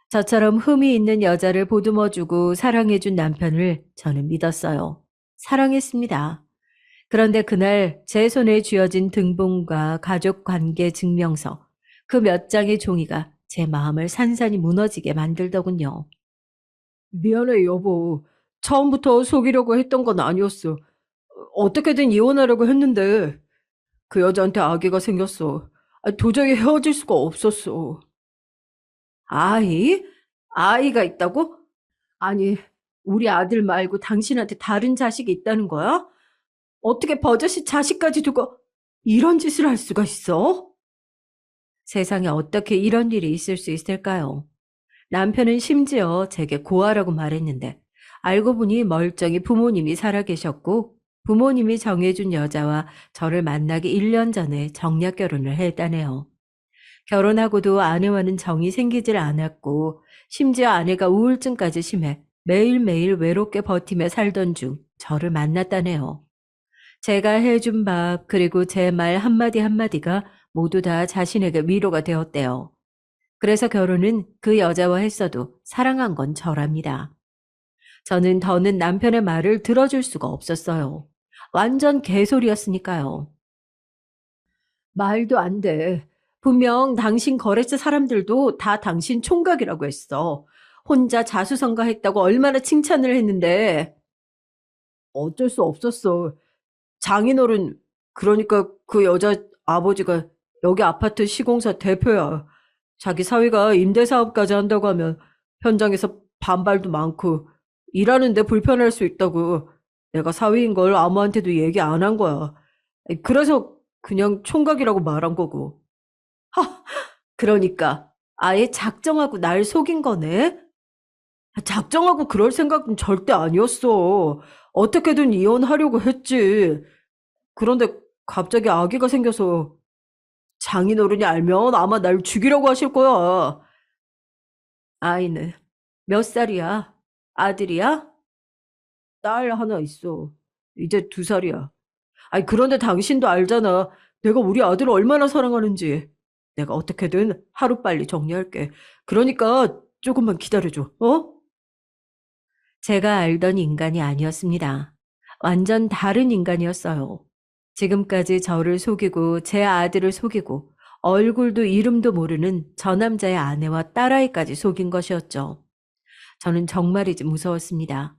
저처럼 흠이 있는 여자를 보듬어주고 사랑해준 남편을 저는 믿었어요. 사랑했습니다. 그런데 그날 제 손에 쥐어진 등본과 가족관계 증명서, 그 몇 장의 종이가 제 마음을 산산이 무너지게 만들더군요. 미안해, 여보. 처음부터 속이려고 했던 건 아니었어. 어떻게든 이혼하려고 했는데 그 여자한테 아기가 생겼어. 도저히 헤어질 수가 없었어. 아이? 아이가 있다고? 아니, 우리 아들 말고 당신한테 다른 자식이 있다는 거야? 어떻게 버젓이 자식까지 두고 이런 짓을 할 수가 있어? 세상에 어떻게 이런 일이 있을 수 있을까요? 남편은 심지어 제게 고아라고 말했는데 알고 보니 멀쩡히 부모님이 살아계셨고 부모님이 정해준 여자와 저를 만나기 1년 전에 정략 결혼을 했다네요. 결혼하고도 아내와는 정이 생기질 않았고 심지어 아내가 우울증까지 심해 매일매일 외롭게 버티며 살던 중 저를 만났다네요. 제가 해준 밥 그리고 제 말 한마디 한마디가 모두 다 자신에게 위로가 되었대요. 그래서 결혼은 그 여자와 했어도 사랑한 건 저랍니다. 저는 더는 남편의 말을 들어줄 수가 없었어요. 완전 개소리였으니까요. 말도 안 돼. 분명 당신 거래처 사람들도 다 당신 총각이라고 했어. 혼자 자수성가했다고 얼마나 칭찬을 했는데. 어쩔 수 없었어. 장인어른, 그러니까 그 여자 아버지가 여기 아파트 시공사 대표야. 자기 사위가 임대사업까지 한다고 하면 현장에서 반발도 많고 일하는데 불편할 수 있다고 내가 사위인 걸 아무한테도 얘기 안 한 거야. 그래서 그냥 총각이라고 말한 거고. 하, 그러니까 아예 작정하고 날 속인 거네? 작정하고 그럴 생각은 절대 아니었어. 어떻게든 이혼하려고 했지. 그런데 갑자기 아기가 생겨서 장인어른이 알면 아마 날 죽이려고 하실 거야. 아이는 몇 살이야? 아들이야? 딸 하나 있어. 이제 2살이야. 아니, 그런데 당신도 알잖아. 내가 우리 아들을 얼마나 사랑하는지. 내가 어떻게든 하루빨리 정리할게. 그러니까 조금만 기다려줘. 어? 제가 알던 인간이 아니었습니다. 완전 다른 인간이었어요. 지금까지 저를 속이고 제 아들을 속이고 얼굴도 이름도 모르는 저 남자의 아내와 딸아이까지 속인 것이었죠. 저는 정말이지 무서웠습니다.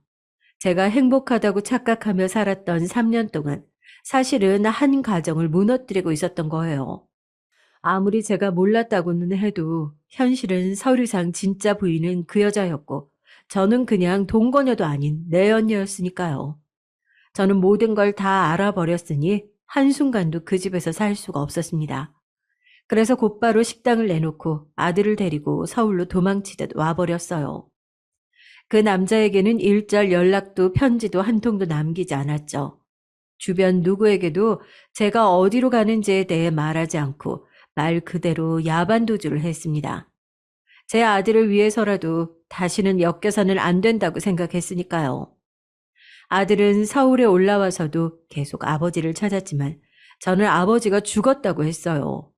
제가 행복하다고 착각하며 살았던 3년 동안 사실은 한 가정을 무너뜨리고 있었던 거예요. 아무리 제가 몰랐다고는 해도 현실은 서류상 진짜 부인은 그 여자였고 저는 그냥 동거녀도 아닌 내연녀였으니까요. 저는 모든 걸 다 알아버렸으니 한순간도 그 집에서 살 수가 없었습니다. 그래서 곧바로 식당을 내놓고 아들을 데리고 서울로 도망치듯 와버렸어요. 그 남자에게는 일절 연락도 편지도 한 통도 남기지 않았죠. 주변 누구에게도 제가 어디로 가는지에 대해 말하지 않고 말 그대로 야반도주를 했습니다. 제 아들을 위해서라도 다시는 엮여서는 안 된다고 생각했으니까요. 아들은 서울에 올라와서도 계속 아버지를 찾았지만 저는 아버지가 죽었다고 했어요.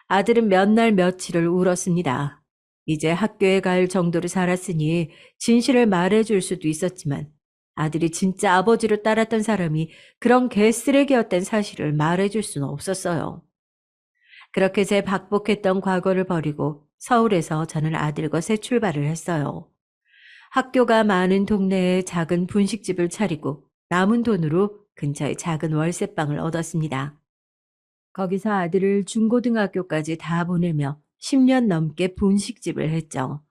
아들은 몇 날 며칠을 울었습니다. 이제 학교에 갈 정도로 자랐으니 진실을 말해줄 수도 있었지만 아들이 진짜 아버지를 따랐던 사람이 그런 개쓰레기였던 사실을 말해줄 수는 없었어요. 그렇게 제 박복했던 과거를 버리고 서울에서 저는 아들과 새 출발을 했어요. 학교가 많은 동네에 작은 분식집을 차리고 남은 돈으로 근처에 작은 월세방을 얻었습니다. 거기서 아들을 중고등학교까지 다 보내며 10년 넘게 분식집을 했죠.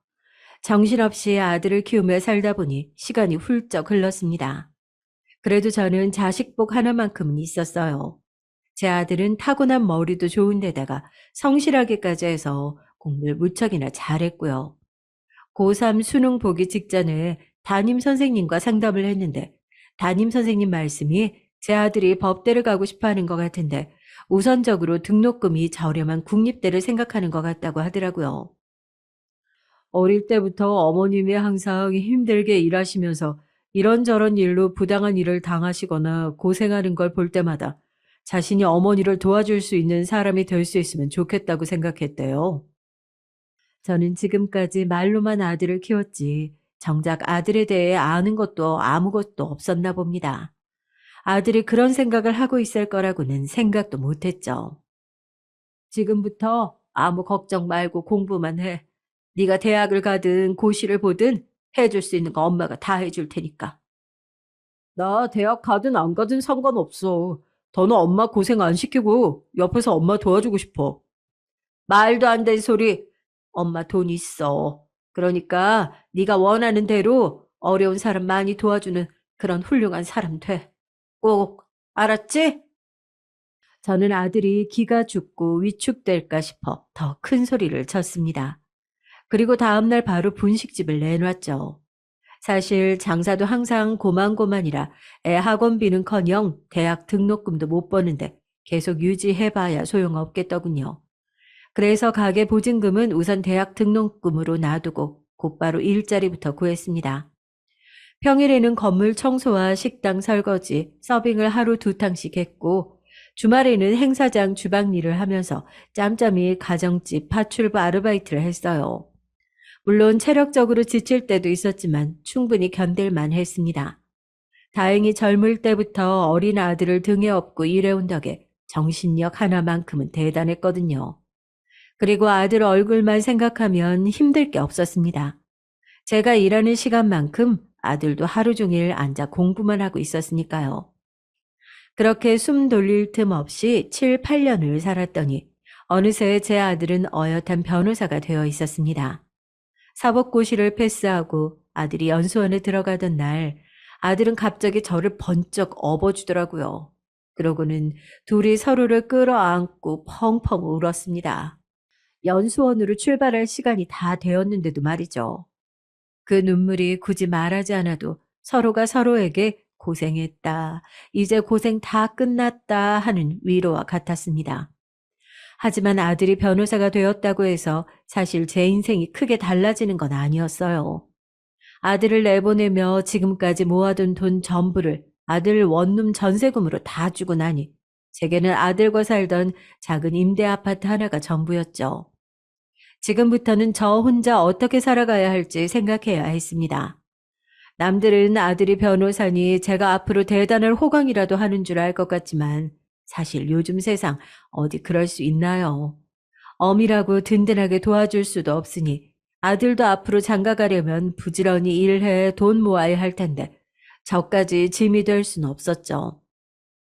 정신없이 아들을 키우며 살다 보니 시간이 훌쩍 흘렀습니다. 그래도 저는 자식복 하나만큼은 있었어요. 제 아들은 타고난 머리도 좋은데다가 성실하기까지 해서 공부를 무척이나 잘했고요. 고3 수능 보기 직전에 담임 선생님과 상담을 했는데 담임 선생님 말씀이 제 아들이 법대를 가고 싶어 하는 것 같은데 우선적으로 등록금이 저렴한 국립대를 생각하는 것 같다고 하더라고요. 어릴 때부터 어머님이 항상 힘들게 일하시면서 이런저런 일로 부당한 일을 당하시거나 고생하는 걸 볼 때마다 자신이 어머니를 도와줄 수 있는 사람이 될 수 있으면 좋겠다고 생각했대요. 저는 지금까지 말로만 아들을 키웠지 정작 아들에 대해 아는 것도 아무것도 없었나 봅니다. 아들이 그런 생각을 하고 있을 거라고는 생각도 못했죠. 지금부터 아무 걱정 말고 공부만 해. 네가 대학을 가든 고시를 보든 해줄 수 있는 거 엄마가 다 해줄 테니까. 나 대학 가든 안 가든 상관없어. 더는 엄마 고생 안 시키고 옆에서 엄마 도와주고 싶어. 말도 안 되는 소리. 엄마 돈 있어. 그러니까 네가 원하는 대로 어려운 사람 많이 도와주는 그런 훌륭한 사람 돼. 꼭 알았지? 저는 아들이 기가 죽고 위축될까 싶어 더 큰 소리를 쳤습니다. 그리고 다음날 바로 분식집을 내놨죠. 사실 장사도 항상 고만고만이라 애 학원비는커녕 대학 등록금도 못 버는데 계속 유지해봐야 소용없겠더군요. 그래서 가게 보증금은 우선 대학 등록금으로 놔두고 곧바로 일자리부터 구했습니다. 평일에는 건물 청소와 식당 설거지, 서빙을 하루 2탕씩 했고 주말에는 행사장 주방 일을 하면서 짬짬이 가정집 파출부 아르바이트를 했어요. 물론 체력적으로 지칠 때도 있었지만 충분히 견딜만 했습니다. 다행히 젊을 때부터 어린 아들을 등에 업고 일해온 덕에 정신력 하나만큼은 대단했거든요. 그리고 아들 얼굴만 생각하면 힘들 게 없었습니다. 제가 일하는 시간만큼 아들도 하루 종일 앉아 공부만 하고 있었으니까요. 그렇게 숨 돌릴 틈 없이 7, 8년을 살았더니 어느새 제 아들은 어엿한 변호사가 되어 있었습니다. 사법고시를 패스하고 아들이 연수원에 들어가던 날 아들은 갑자기 저를 번쩍 업어주더라고요. 그러고는 둘이 서로를 끌어안고 펑펑 울었습니다. 연수원으로 출발할 시간이 다 되었는데도 말이죠. 그 눈물이 굳이 말하지 않아도 서로가 서로에게 고생했다, 이제 고생 다 끝났다 하는 위로와 같았습니다. 하지만 아들이 변호사가 되었다고 해서 사실 제 인생이 크게 달라지는 건 아니었어요. 아들을 내보내며 지금까지 모아둔 돈 전부를 아들 원룸 전세금으로 다 주고 나니 제게는 아들과 살던 작은 임대 아파트 하나가 전부였죠. 지금부터는 저 혼자 어떻게 살아가야 할지 생각해야 했습니다. 남들은 아들이 변호사니 제가 앞으로 대단한 호강이라도 하는 줄 알 것 같지만 사실 요즘 세상 어디 그럴 수 있나요? 엄이라고 든든하게 도와줄 수도 없으니 아들도 앞으로 장가가려면 부지런히 일해 돈 모아야 할 텐데 저까지 짐이 될 순 없었죠.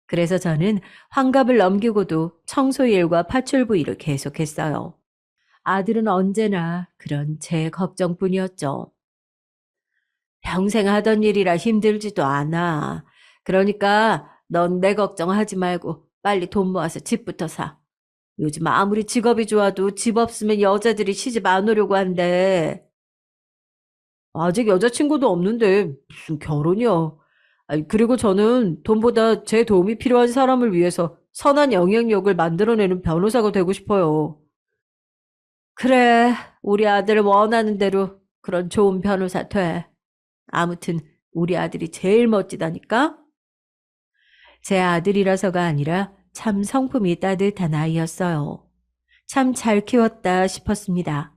그래서 저는 환갑을 넘기고도 청소일과 파출부 일을 계속했어요. 아들은 언제나 그런 제 걱정뿐이었죠. 평생 하던 일이라 힘들지도 않아. 그러니까 넌 내 걱정하지 말고 빨리 돈 모아서 집부터 사. 요즘 아무리 직업이 좋아도 집 없으면 여자들이 시집 안 오려고 한대. 아직 여자친구도 없는데 무슨 결혼이야. 아니, 그리고 저는 돈보다 제 도움이 필요한 사람을 위해서 선한 영향력을 만들어내는 변호사가 되고 싶어요. 그래, 우리 아들 원하는 대로 그런 좋은 변호사 돼. 아무튼 우리 아들이 제일 멋지다니까? 제 아들이라서가 아니라 참 성품이 따뜻한 아이였어요. 참 잘 키웠다 싶었습니다.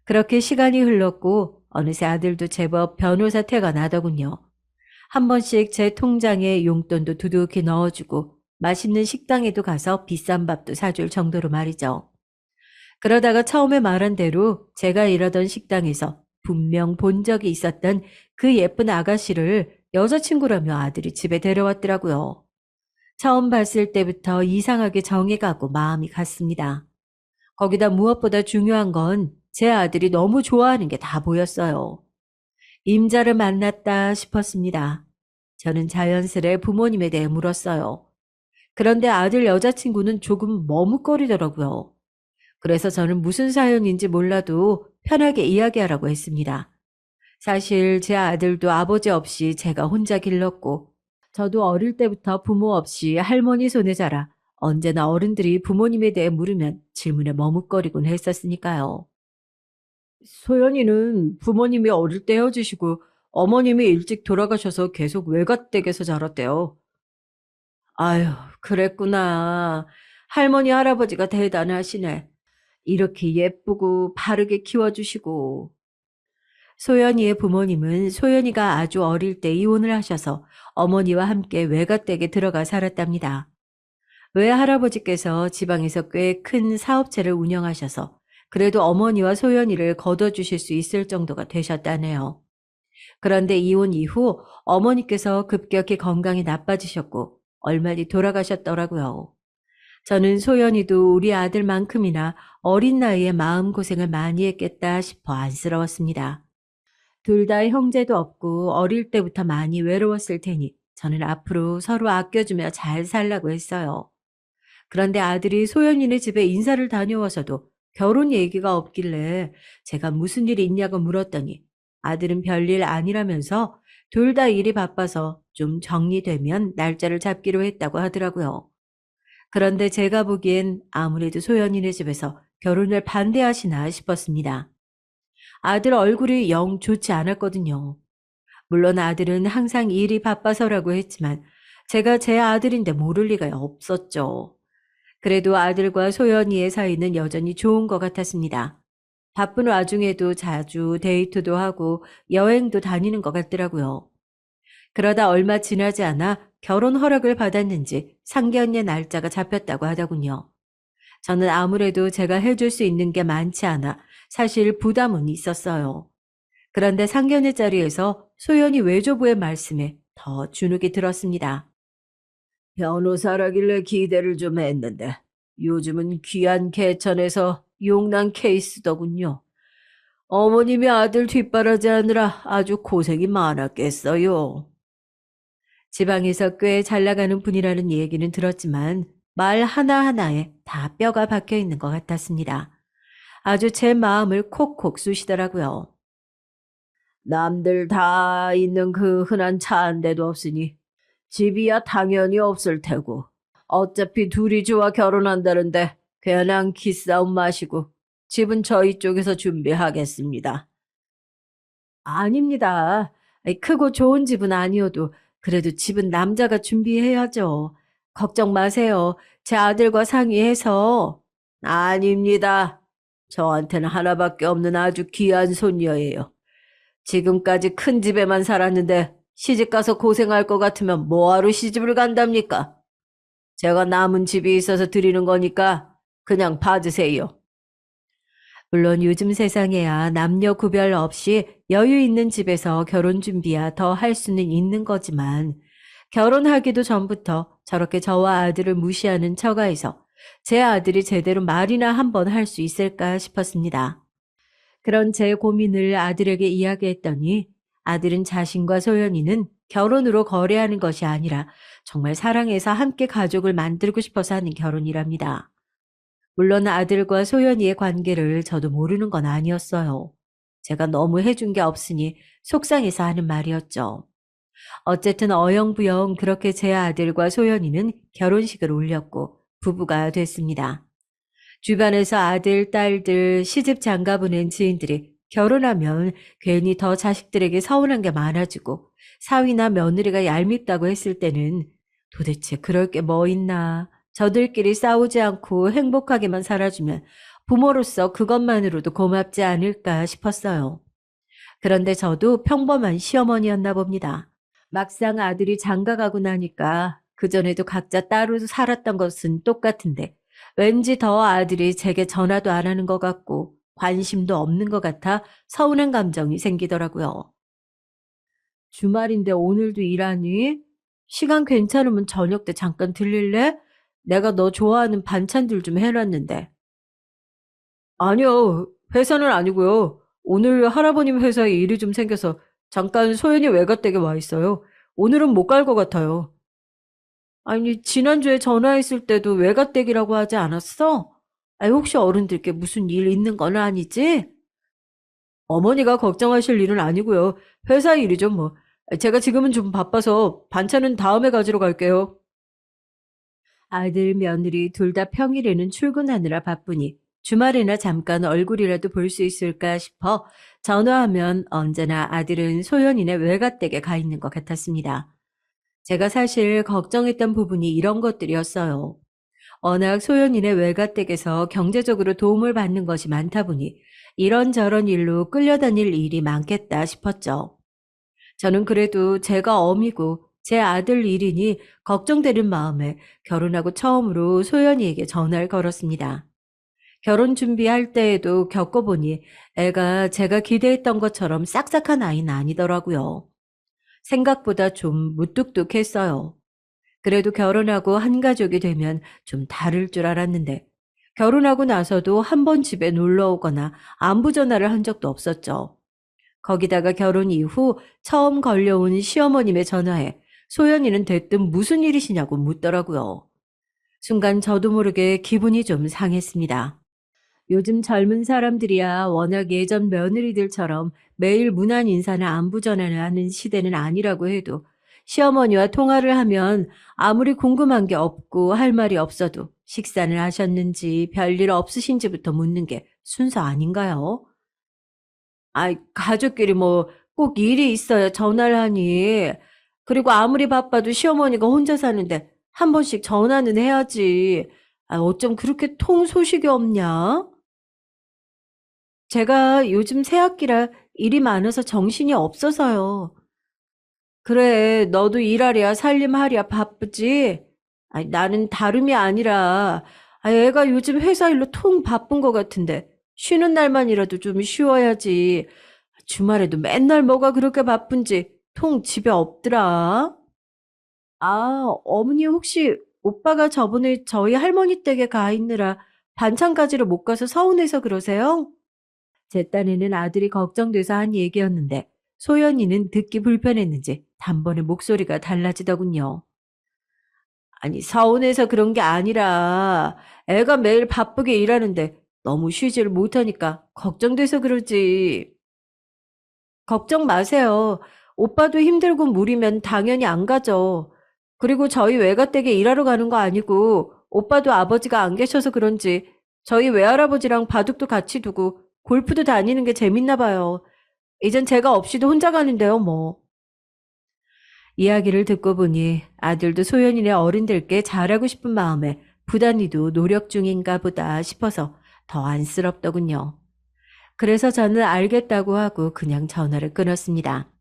그렇게 시간이 흘렀고 어느새 아들도 제법 변호사 태가 나더군요. 한 번씩 제 통장에 용돈도 두둑히 넣어주고 맛있는 식당에도 가서 비싼 밥도 사줄 정도로 말이죠. 그러다가 처음에 말한 대로 제가 일하던 식당에서 분명 본 적이 있었던 그 예쁜 아가씨를 여자친구라며 아들이 집에 데려왔더라고요. 처음 봤을 때부터 이상하게 정이 가고 마음이 갔습니다. 거기다 무엇보다 중요한 건 제 아들이 너무 좋아하는 게 다 보였어요. 임자를 만났다 싶었습니다. 저는 자연스레 부모님에 대해 물었어요. 그런데 아들 여자친구는 조금 머뭇거리더라고요. 그래서 저는 무슨 사연인지 몰라도 편하게 이야기하라고 했습니다. 사실 제 아들도 아버지 없이 제가 혼자 길렀고, 저도 어릴 때부터 부모 없이 할머니 손에 자라 언제나 어른들이 부모님에 대해 물으면 질문에 머뭇거리곤 했었으니까요. 소연이는 부모님이 어릴 때 헤어지시고 어머님이 일찍 돌아가셔서 계속 외갓댁에서 자랐대요. 아유, 그랬구나. 할머니, 할아버지가 대단하시네. 이렇게 예쁘고 바르게 키워주시고. 소연이의 부모님은 소연이가 아주 어릴 때 이혼을 하셔서 어머니와 함께 외갓댁에 들어가 살았답니다. 외할아버지께서 지방에서 꽤 큰 사업체를 운영하셔서 그래도 어머니와 소연이를 거둬주실 수 있을 정도가 되셨다네요. 그런데 이혼 이후 어머니께서 급격히 건강이 나빠지셨고 얼마 뒤 돌아가셨더라고요. 저는 소연이도 우리 아들만큼이나 어린 나이에 마음고생을 많이 했겠다 싶어 안쓰러웠습니다. 둘 다 형제도 없고 어릴 때부터 많이 외로웠을 테니 저는 앞으로 서로 아껴주며 잘 살라고 했어요. 그런데 아들이 소연이네 집에 인사를 다녀와서도 결혼 얘기가 없길래 제가 무슨 일이 있냐고 물었더니 아들은 별일 아니라면서 둘 다 일이 바빠서 좀 정리되면 날짜를 잡기로 했다고 하더라고요. 그런데 제가 보기엔 아무래도 소연이네 집에서 결혼을 반대하시나 싶었습니다. 아들 얼굴이 영 좋지 않았거든요. 물론 아들은 항상 일이 바빠서라고 했지만 제가 제 아들인데 모를 리가 없었죠. 그래도 아들과 소연이의 사이는 여전히 좋은 것 같았습니다. 바쁜 와중에도 자주 데이트도 하고 여행도 다니는 것 같더라고요. 그러다 얼마 지나지 않아 결혼 허락을 받았는지 상견례 날짜가 잡혔다고 하더군요. 저는 아무래도 제가 해줄 수 있는 게 많지 않아 사실 부담은 있었어요. 그런데 상견례 자리에서 소연이 외조부의 말씀에 더 주눅이 들었습니다. 변호사라길래 기대를 좀 했는데 요즘은 귀한 개천에서 용난 케이스더군요. 어머님이 아들 뒷바라지하느라 아주 고생이 많았겠어요. 지방에서 꽤 잘 나가는 분이라는 얘기는 들었지만 말 하나하나에 다 뼈가 박혀 있는 것 같았습니다. 아주 제 마음을 콕콕 쑤시더라고요. 남들 다 있는 그 흔한 차 한 대도 없으니 집이야 당연히 없을 테고. 어차피 둘이 좋아 결혼한다는데 괜한 기싸움 마시고 집은 저희 쪽에서 준비하겠습니다. 아닙니다. 크고 좋은 집은 아니어도 그래도 집은 남자가 준비해야죠. 걱정 마세요. 제 아들과 상의해서. 아닙니다. 저한테는 하나밖에 없는 아주 귀한 손녀예요. 지금까지 큰 집에만 살았는데 시집가서 고생할 것 같으면 뭐하러 시집을 간답니까? 제가 남은 집이 있어서 드리는 거니까 그냥 봐주세요. 물론 요즘 세상에야 남녀 구별 없이 여유 있는 집에서 결혼 준비야 더 할 수는 있는 거지만 결혼하기도 전부터 저렇게 저와 아들을 무시하는 처가에서 제 아들이 제대로 말이나 한번 할 수 있을까 싶었습니다. 그런 제 고민을 아들에게 이야기했더니 아들은 자신과 소연이는 결혼으로 거래하는 것이 아니라 정말 사랑해서 함께 가족을 만들고 싶어서 하는 결혼이랍니다. 물론 아들과 소연이의 관계를 저도 모르는 건 아니었어요. 제가 너무 해준 게 없으니 속상해서 하는 말이었죠. 어쨌든 어영부영 그렇게 제 아들과 소연이는 결혼식을 올렸고 부부가 됐습니다. 주변에서 아들, 딸들, 시집 장가 보낸 지인들이 결혼하면 괜히 더 자식들에게 서운한 게 많아지고 사위나 며느리가 얄밉다고 했을 때는 도대체 그럴 게 뭐 있나. 저들끼리 싸우지 않고 행복하게만 살아주면 부모로서 그것만으로도 고맙지 않을까 싶었어요. 그런데 저도 평범한 시어머니였나 봅니다. 막상 아들이 장가 가고 나니까 그전에도 각자 따로 살았던 것은 똑같은데 왠지 더 아들이 제게 전화도 안 하는 것 같고 관심도 없는 것 같아 서운한 감정이 생기더라고요. 주말인데 오늘도 일하니? 시간 괜찮으면 저녁 때 잠깐 들릴래? 내가 너 좋아하는 반찬들 좀 해놨는데. 아니요, 회사는 아니고요. 오늘 할아버님 회사에 일이 좀 생겨서 잠깐 소연이 외가댁에 와 있어요. 오늘은 못 갈 것 같아요. 아니, 지난주에 전화했을 때도 외가댁이라고 하지 않았어? 아니, 혹시 어른들께 무슨 일 있는 건 아니지? 어머니가 걱정하실 일은 아니고요. 회사 일이죠, 뭐. 제가 지금은 좀 바빠서 반찬은 다음에 가지러 갈게요. 아들, 며느리 둘 다 평일에는 출근하느라 바쁘니 주말에나 잠깐 얼굴이라도 볼 수 있을까 싶어 전화하면 언제나 아들은 소연이네 외가댁에 가 있는 것 같았습니다. 제가 사실 걱정했던 부분이 이런 것들이었어요. 워낙 소연이네 외가댁에서 경제적으로 도움을 받는 것이 많다 보니 이런저런 일로 끌려다닐 일이 많겠다 싶었죠. 저는 그래도 제가 어미고 제 아들 일이니 걱정되는 마음에 결혼하고 처음으로 소연이에게 전화를 걸었습니다. 결혼 준비할 때에도 겪어보니 애가 제가 기대했던 것처럼 싹싹한 아이는 아니더라고요. 생각보다 좀 무뚝뚝했어요. 그래도 결혼하고 한 가족이 되면 좀 다를 줄 알았는데 결혼하고 나서도 한 번 집에 놀러 오거나 안부 전화를 한 적도 없었죠. 거기다가 결혼 이후 처음 걸려온 시어머님의 전화에 소연이는 대뜸 무슨 일이시냐고 묻더라고요. 순간 저도 모르게 기분이 좀 상했습니다. 요즘 젊은 사람들이야 워낙 예전 며느리들처럼 매일 문안 인사나 안부 전화를 하는 시대는 아니라고 해도 시어머니와 통화를 하면 아무리 궁금한 게 없고 할 말이 없어도 식사는 하셨는지 별일 없으신지부터 묻는 게 순서 아닌가요? 아이, 가족끼리 뭐 꼭 일이 있어야 전화를 하니. 그리고 아무리 바빠도 시어머니가 혼자 사는데 한 번씩 전화는 해야지. 아, 어쩜 그렇게 통 소식이 없냐? 제가 요즘 새학기라 일이 많아서 정신이 없어서요. 그래, 너도 일하랴 살림하랴 바쁘지? 아니, 나는 다름이 아니라 애가 요즘 회사 일로 통 바쁜 것 같은데 쉬는 날만이라도 좀 쉬어야지. 주말에도 맨날 뭐가 그렇게 바쁜지 통 집에 없더라. 아, 어머니 혹시 오빠가 저번에 저희 할머니 댁에 가 있느라 반찬 가지러 못 가서 서운해서 그러세요? 제 딴에는 아들이 걱정돼서 한 얘기였는데 소연이는 듣기 불편했는지 단번에 목소리가 달라지더군요. 아니, 서운해서 그런 게 아니라 애가 매일 바쁘게 일하는데 너무 쉬지를 못하니까 걱정돼서 그러지. 걱정 마세요. 오빠도 힘들고 무리면 당연히 안 가죠. 그리고 저희 외가댁에 일하러 가는 거 아니고 오빠도 아버지가 안 계셔서 그런지 저희 외할아버지랑 바둑도 같이 두고 골프도 다니는 게 재밌나 봐요. 이젠 제가 없이도 혼자 가는데요, 뭐. 이야기를 듣고 보니 아들도 소연이네 어른들께 잘하고 싶은 마음에 부단히도 노력 중인가 보다 싶어서 더 안쓰럽더군요. 그래서 저는 알겠다고 하고 그냥 전화를 끊었습니다.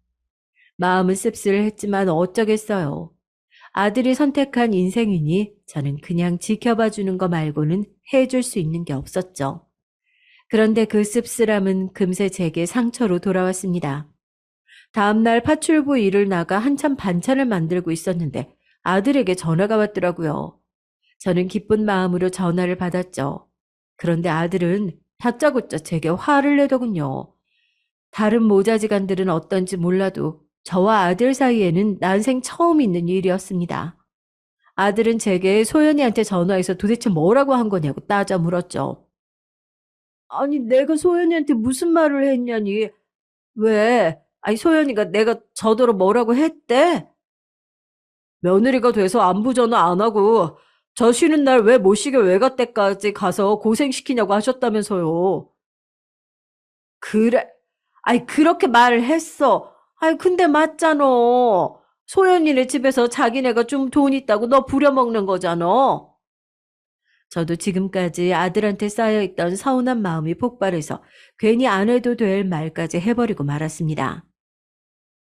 마음은 씁쓸했지만 어쩌겠어요. 아들이 선택한 인생이니 저는 그냥 지켜봐 주는 거 말고는 해줄 수 있는 게 없었죠. 그런데 그 씁쓸함은 금세 제게 상처로 돌아왔습니다. 다음날 파출부 일을 나가 한참 반찬을 만들고 있었는데 아들에게 전화가 왔더라고요. 저는 기쁜 마음으로 전화를 받았죠. 그런데 아들은 다짜고짜 제게 화를 내더군요. 다른 모자지간들은 어떤지 몰라도 저와 아들 사이에는 난생 처음 있는 일이었습니다. 아들은 제게 소연이한테 전화해서 도대체 뭐라고 한 거냐고 따져 물었죠. 아니, 내가 소연이한테 무슨 말을 했냐니. 왜? 아니, 소연이가 내가 저더러 뭐라고 했대? 며느리가 돼서 안부 전화 안 하고 저 쉬는 날 왜 모시게 외가댁까지 가서 고생시키냐고 하셨다면서요. 그래. 아이, 그렇게 말을 했어. 아이, 근데 맞잖아. 소연이네 집에서 자기네가 좀 돈 있다고 너 부려먹는 거잖아. 저도 지금까지 아들한테 쌓여있던 서운한 마음이 폭발해서 괜히 안 해도 될 말까지 해버리고 말았습니다.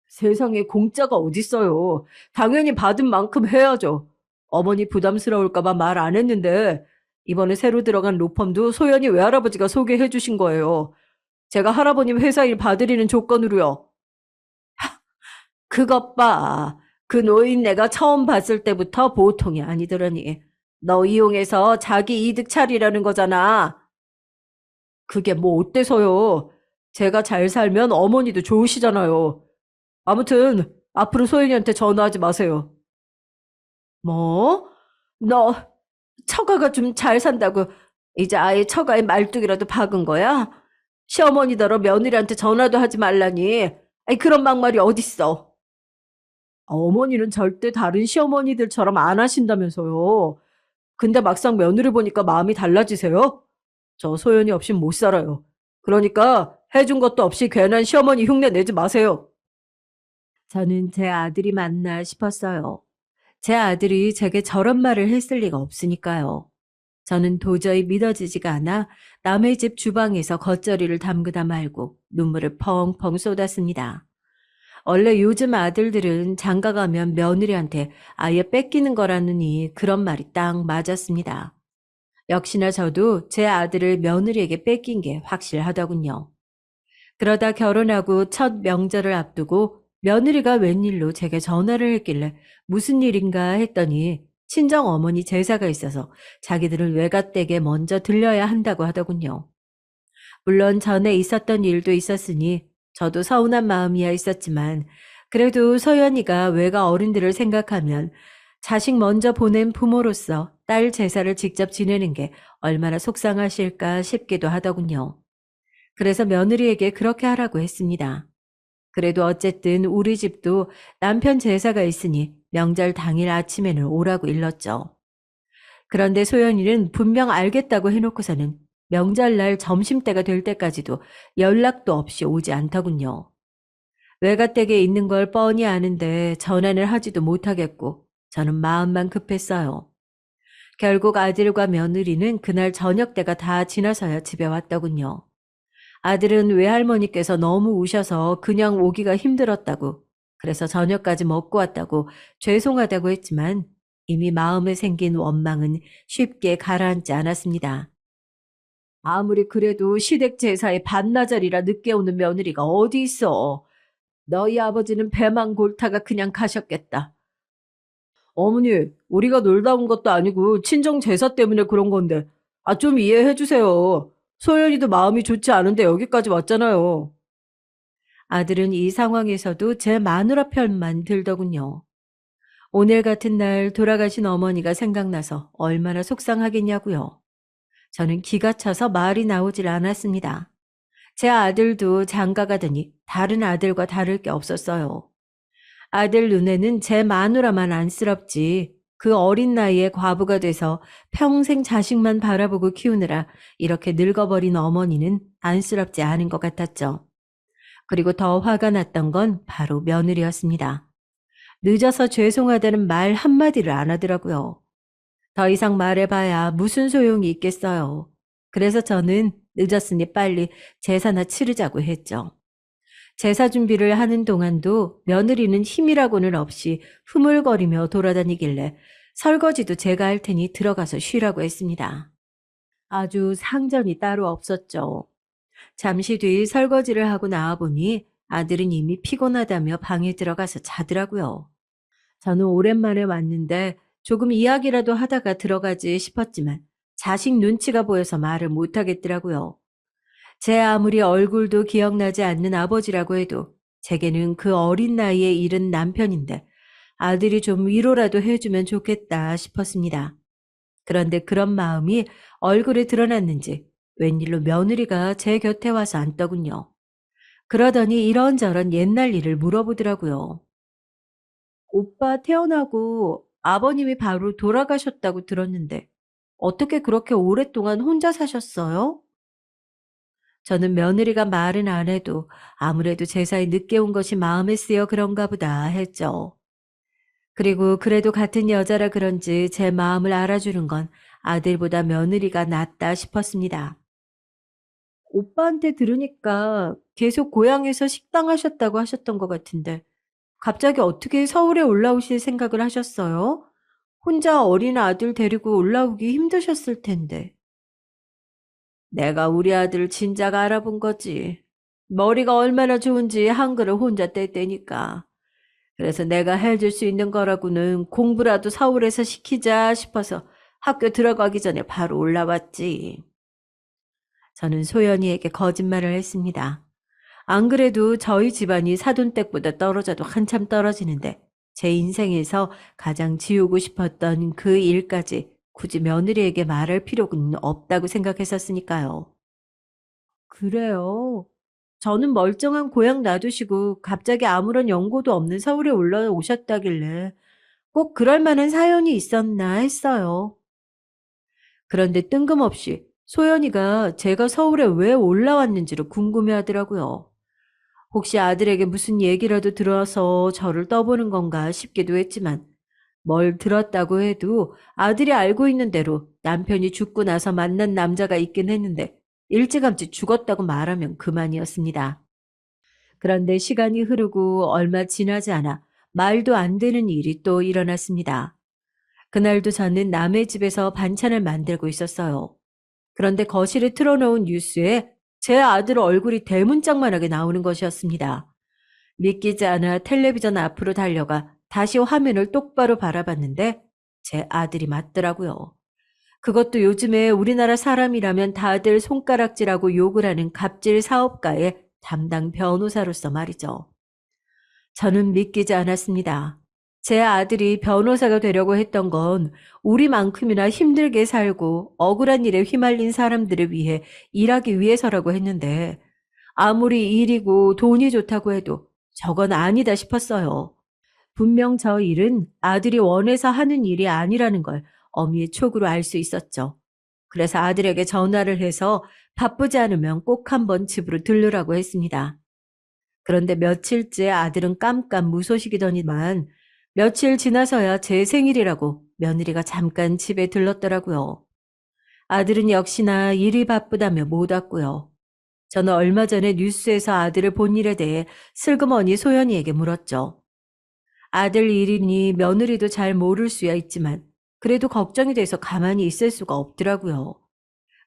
세상에 공짜가 어딨어요. 당연히 받은 만큼 해야죠. 어머니 부담스러울까봐 말 안 했는데 이번에 새로 들어간 로펌도 소연이 외할아버지가 소개해 주신 거예요. 제가 할아버님 회사 일 봐드리는 조건으로요. 그것 봐. 그 노인네가 처음 봤을 때부터 보통이 아니더라니. 너 이용해서 자기 이득 차리라는 거잖아. 그게 뭐 어때서요? 제가 잘 살면 어머니도 좋으시잖아요. 아무튼 앞으로 소연이한테 전화하지 마세요. 뭐? 너 처가가 좀 잘 산다고 이제 아예 처가에 말뚝이라도 박은 거야? 시어머니더러 며느리한테 전화도 하지 말라니. 아이, 그런 막말이 어딨어. 어머니는 절대 다른 시어머니들처럼 안 하신다면서요. 근데 막상 며느리 보니까 마음이 달라지세요? 저 소연이 없인 못 살아요. 그러니까 해준 것도 없이 괜한 시어머니 흉내 내지 마세요. 저는 제 아들이 맞나 싶었어요. 제 아들이 제게 저런 말을 했을 리가 없으니까요. 저는 도저히 믿어지지가 않아 남의 집 주방에서 겉절이를 담그다 말고 눈물을 펑펑 쏟았습니다. 원래 요즘 아들들은 장가 가면 며느리한테 아예 뺏기는 거라느니 그런 말이 딱 맞았습니다. 역시나 저도 제 아들을 며느리에게 뺏긴 게 확실하더군요. 그러다 결혼하고 첫 명절을 앞두고 며느리가 웬일로 제게 전화를 했길래 무슨 일인가 했더니 친정 어머니 제사가 있어서 자기들은 외갓댁에 먼저 들려야 한다고 하더군요. 물론 전에 있었던 일도 있었으니 저도 서운한 마음이야 있었지만 그래도 서연이가 외가 어른들을 생각하면 자식 먼저 보낸 부모로서 딸 제사를 직접 지내는 게 얼마나 속상하실까 싶기도 하더군요. 그래서 며느리에게 그렇게 하라고 했습니다. 그래도 어쨌든 우리 집도 남편 제사가 있으니 명절 당일 아침에는 오라고 일렀죠. 그런데 소연이는 분명 알겠다고 해놓고서는 명절날 점심때가 될 때까지도 연락도 없이 오지 않더군요. 외가댁에 있는 걸 뻔히 아는데 전화를 하지도 못하겠고 저는 마음만 급했어요. 결국 아들과 며느리는 그날 저녁 때가 다 지나서야 집에 왔더군요. 아들은 외할머니께서 너무 우셔서 그냥 오기가 힘들었다고, 그래서 저녁까지 먹고 왔다고 죄송하다고 했지만 이미 마음에 생긴 원망은 쉽게 가라앉지 않았습니다. 아무리 그래도 시댁 제사에 반나절이라 늦게 오는 며느리가 어디 있어. 너희 아버지는 배만 골다가 그냥 가셨겠다. 어머니, 우리가 놀다 온 것도 아니고 친정 제사 때문에 그런 건데, 좀 이해해 주세요. 소연이도 마음이 좋지 않은데 여기까지 왔잖아요. 아들은 이 상황에서도 제 마누라 편만 들더군요. 오늘 같은 날 돌아가신 어머니가 생각나서 얼마나 속상하겠냐고요. 저는 기가 차서 말이 나오질 않았습니다. 제 아들도 장가 가더니 다른 아들과 다를 게 없었어요. 아들 눈에는 제 마누라만 안쓰럽지 그 어린 나이에 과부가 돼서 평생 자식만 바라보고 키우느라 이렇게 늙어버린 어머니는 안쓰럽지 않은 것 같았죠. 그리고 더 화가 났던 건 바로 며느리였습니다. 늦어서 죄송하다는 말 한마디를 안 하더라고요. 더 이상 말해봐야 무슨 소용이 있겠어요. 그래서 저는 늦었으니 빨리 제사나 치르자고 했죠. 제사 준비를 하는 동안도 며느리는 힘이라고는 없이 흐물거리며 돌아다니길래 설거지도 제가 할 테니 들어가서 쉬라고 했습니다. 아주 상전이 따로 없었죠. 잠시 뒤 설거지를 하고 나와보니 아들은 이미 피곤하다며 방에 들어가서 자더라고요. 저는 오랜만에 왔는데 조금 이야기라도 하다가 들어가지 싶었지만 자식 눈치가 보여서 말을 못하겠더라고요. 제 아무리 얼굴도 기억나지 않는 아버지라고 해도 제게는 그 어린 나이에 잃은 남편인데 아들이 좀 위로라도 해주면 좋겠다 싶었습니다. 그런데 그런 마음이 얼굴에 드러났는지 웬일로 며느리가 제 곁에 와서 앉더군요. 그러더니 이런저런 옛날 일을 물어보더라고요. 오빠 태어나고 아버님이 바로 돌아가셨다고 들었는데 어떻게 그렇게 오랫동안 혼자 사셨어요? 저는 며느리가 말은 안 해도 아무래도 제사에 늦게 온 것이 마음에 쓰여 그런가 보다 했죠. 그리고 그래도 같은 여자라 그런지 제 마음을 알아주는 건 아들보다 며느리가 낫다 싶었습니다. 오빠한테 들으니까 계속 고향에서 식당 하셨다고 하셨던 것 같은데 갑자기 어떻게 서울에 올라오실 생각을 하셨어요? 혼자 어린 아들 데리고 올라오기 힘드셨을 텐데. 내가 우리 아들 진작 알아본 거지. 머리가 얼마나 좋은지 한글을 혼자 뗐대니까. 그래서 내가 해줄 수 있는 거라고는 공부라도 서울에서 시키자 싶어서 학교 들어가기 전에 바로 올라왔지. 저는 소연이에게 거짓말을 했습니다. 안 그래도 저희 집안이 사돈댁보다 떨어져도 한참 떨어지는데 제 인생에서 가장 지우고 싶었던 그 일까지 굳이 며느리에게 말할 필요는 없다고 생각했었으니까요. 그래요. 저는 멀쩡한 고향 놔두시고 갑자기 아무런 연고도 없는 서울에 올라오셨다길래 꼭 그럴 만한 사연이 있었나 했어요. 그런데 뜬금없이 소연이가 제가 서울에 왜 올라왔는지를 궁금해 하더라고요. 혹시 아들에게 무슨 얘기라도 들어서 저를 떠보는 건가 싶기도 했지만 뭘 들었다고 해도 아들이 알고 있는 대로 남편이 죽고 나서 만난 남자가 있긴 했는데 일찌감치 죽었다고 말하면 그만이었습니다. 그런데 시간이 흐르고 얼마 지나지 않아 말도 안 되는 일이 또 일어났습니다. 그날도 저는 남의 집에서 반찬을 만들고 있었어요. 그런데 거실에 틀어놓은 뉴스에 제 아들 얼굴이 대문짝만하게 나오는 것이었습니다. 믿기지 않아 텔레비전 앞으로 달려가 다시 화면을 똑바로 바라봤는데 제 아들이 맞더라고요. 그것도 요즘에 우리나라 사람이라면 다들 손가락질하고 욕을 하는 갑질 사업가의 담당 변호사로서 말이죠. 저는 믿기지 않았습니다. 제 아들이 변호사가 되려고 했던 건 우리만큼이나 힘들게 살고 억울한 일에 휘말린 사람들을 위해 일하기 위해서라고 했는데 아무리 일이고 돈이 좋다고 해도 저건 아니다 싶었어요. 분명 저 일은 아들이 원해서 하는 일이 아니라는 걸 어미의 촉으로 알 수 있었죠. 그래서 아들에게 전화를 해서 바쁘지 않으면 꼭 한번 집으로 들르라고 했습니다. 그런데 며칠째 아들은 깜깜무소식이더니만 며칠 지나서야 제 생일이라고 며느리가 잠깐 집에 들렀더라고요. 아들은 역시나 일이 바쁘다며 못 왔고요. 저는 얼마 전에 뉴스에서 아들을 본 일에 대해 슬그머니 소연이에게 물었죠. 아들 일이니 며느리도 잘 모를 수야 있지만 그래도 걱정이 돼서 가만히 있을 수가 없더라고요.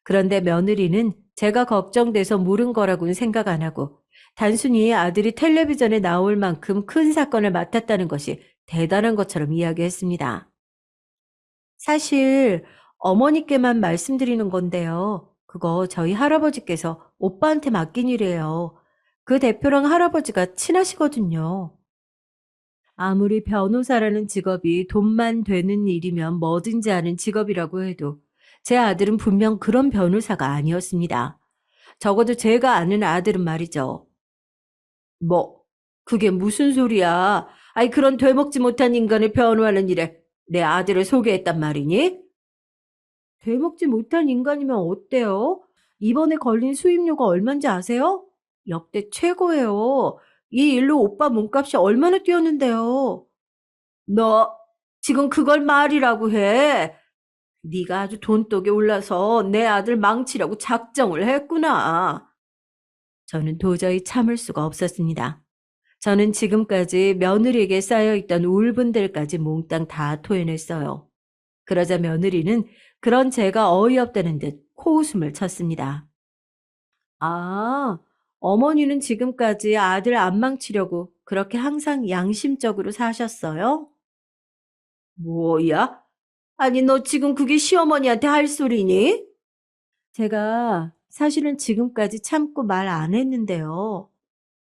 그런데 며느리는 제가 걱정돼서 물은 거라고는 생각 안 하고 단순히 아들이 텔레비전에 나올 만큼 큰 사건을 맡았다는 것이 대단한 것처럼 이야기했습니다. 사실 어머니께만 말씀드리는 건데요. 그거 저희 할아버지께서 오빠한테 맡긴 일이에요. 그 대표랑 할아버지가 친하시거든요. 아무리 변호사라는 직업이 돈만 되는 일이면 뭐든지 하는 직업이라고 해도 제 아들은 분명 그런 변호사가 아니었습니다. 적어도 제가 아는 아들은 말이죠. 뭐, 그게 무슨 소리야? 아이, 그런 되먹지 못한 인간을 변호하는 일에 내 아들을 소개했단 말이니? 되먹지 못한 인간이면 어때요? 이번에 걸린 수임료가 얼만지 아세요? 역대 최고예요. 이 일로 오빠 몸값이 얼마나 뛰었는데요. 너 지금 그걸 말이라고 해. 네가 아주 돈독에 올라서 내 아들 망치려고 작정을 했구나. 저는 도저히 참을 수가 없었습니다. 저는 지금까지 며느리에게 쌓여있던 울분들까지 몽땅 다 토해냈어요. 그러자 며느리는 그런 제가 어이없다는 듯 코웃음을 쳤습니다. 아, 어머니는 지금까지 아들 안 망치려고 그렇게 항상 양심적으로 사셨어요? 뭐야? 아니, 너 지금 그게 시어머니한테 할 소리니? 제가 사실은 지금까지 참고 말 안 했는데요.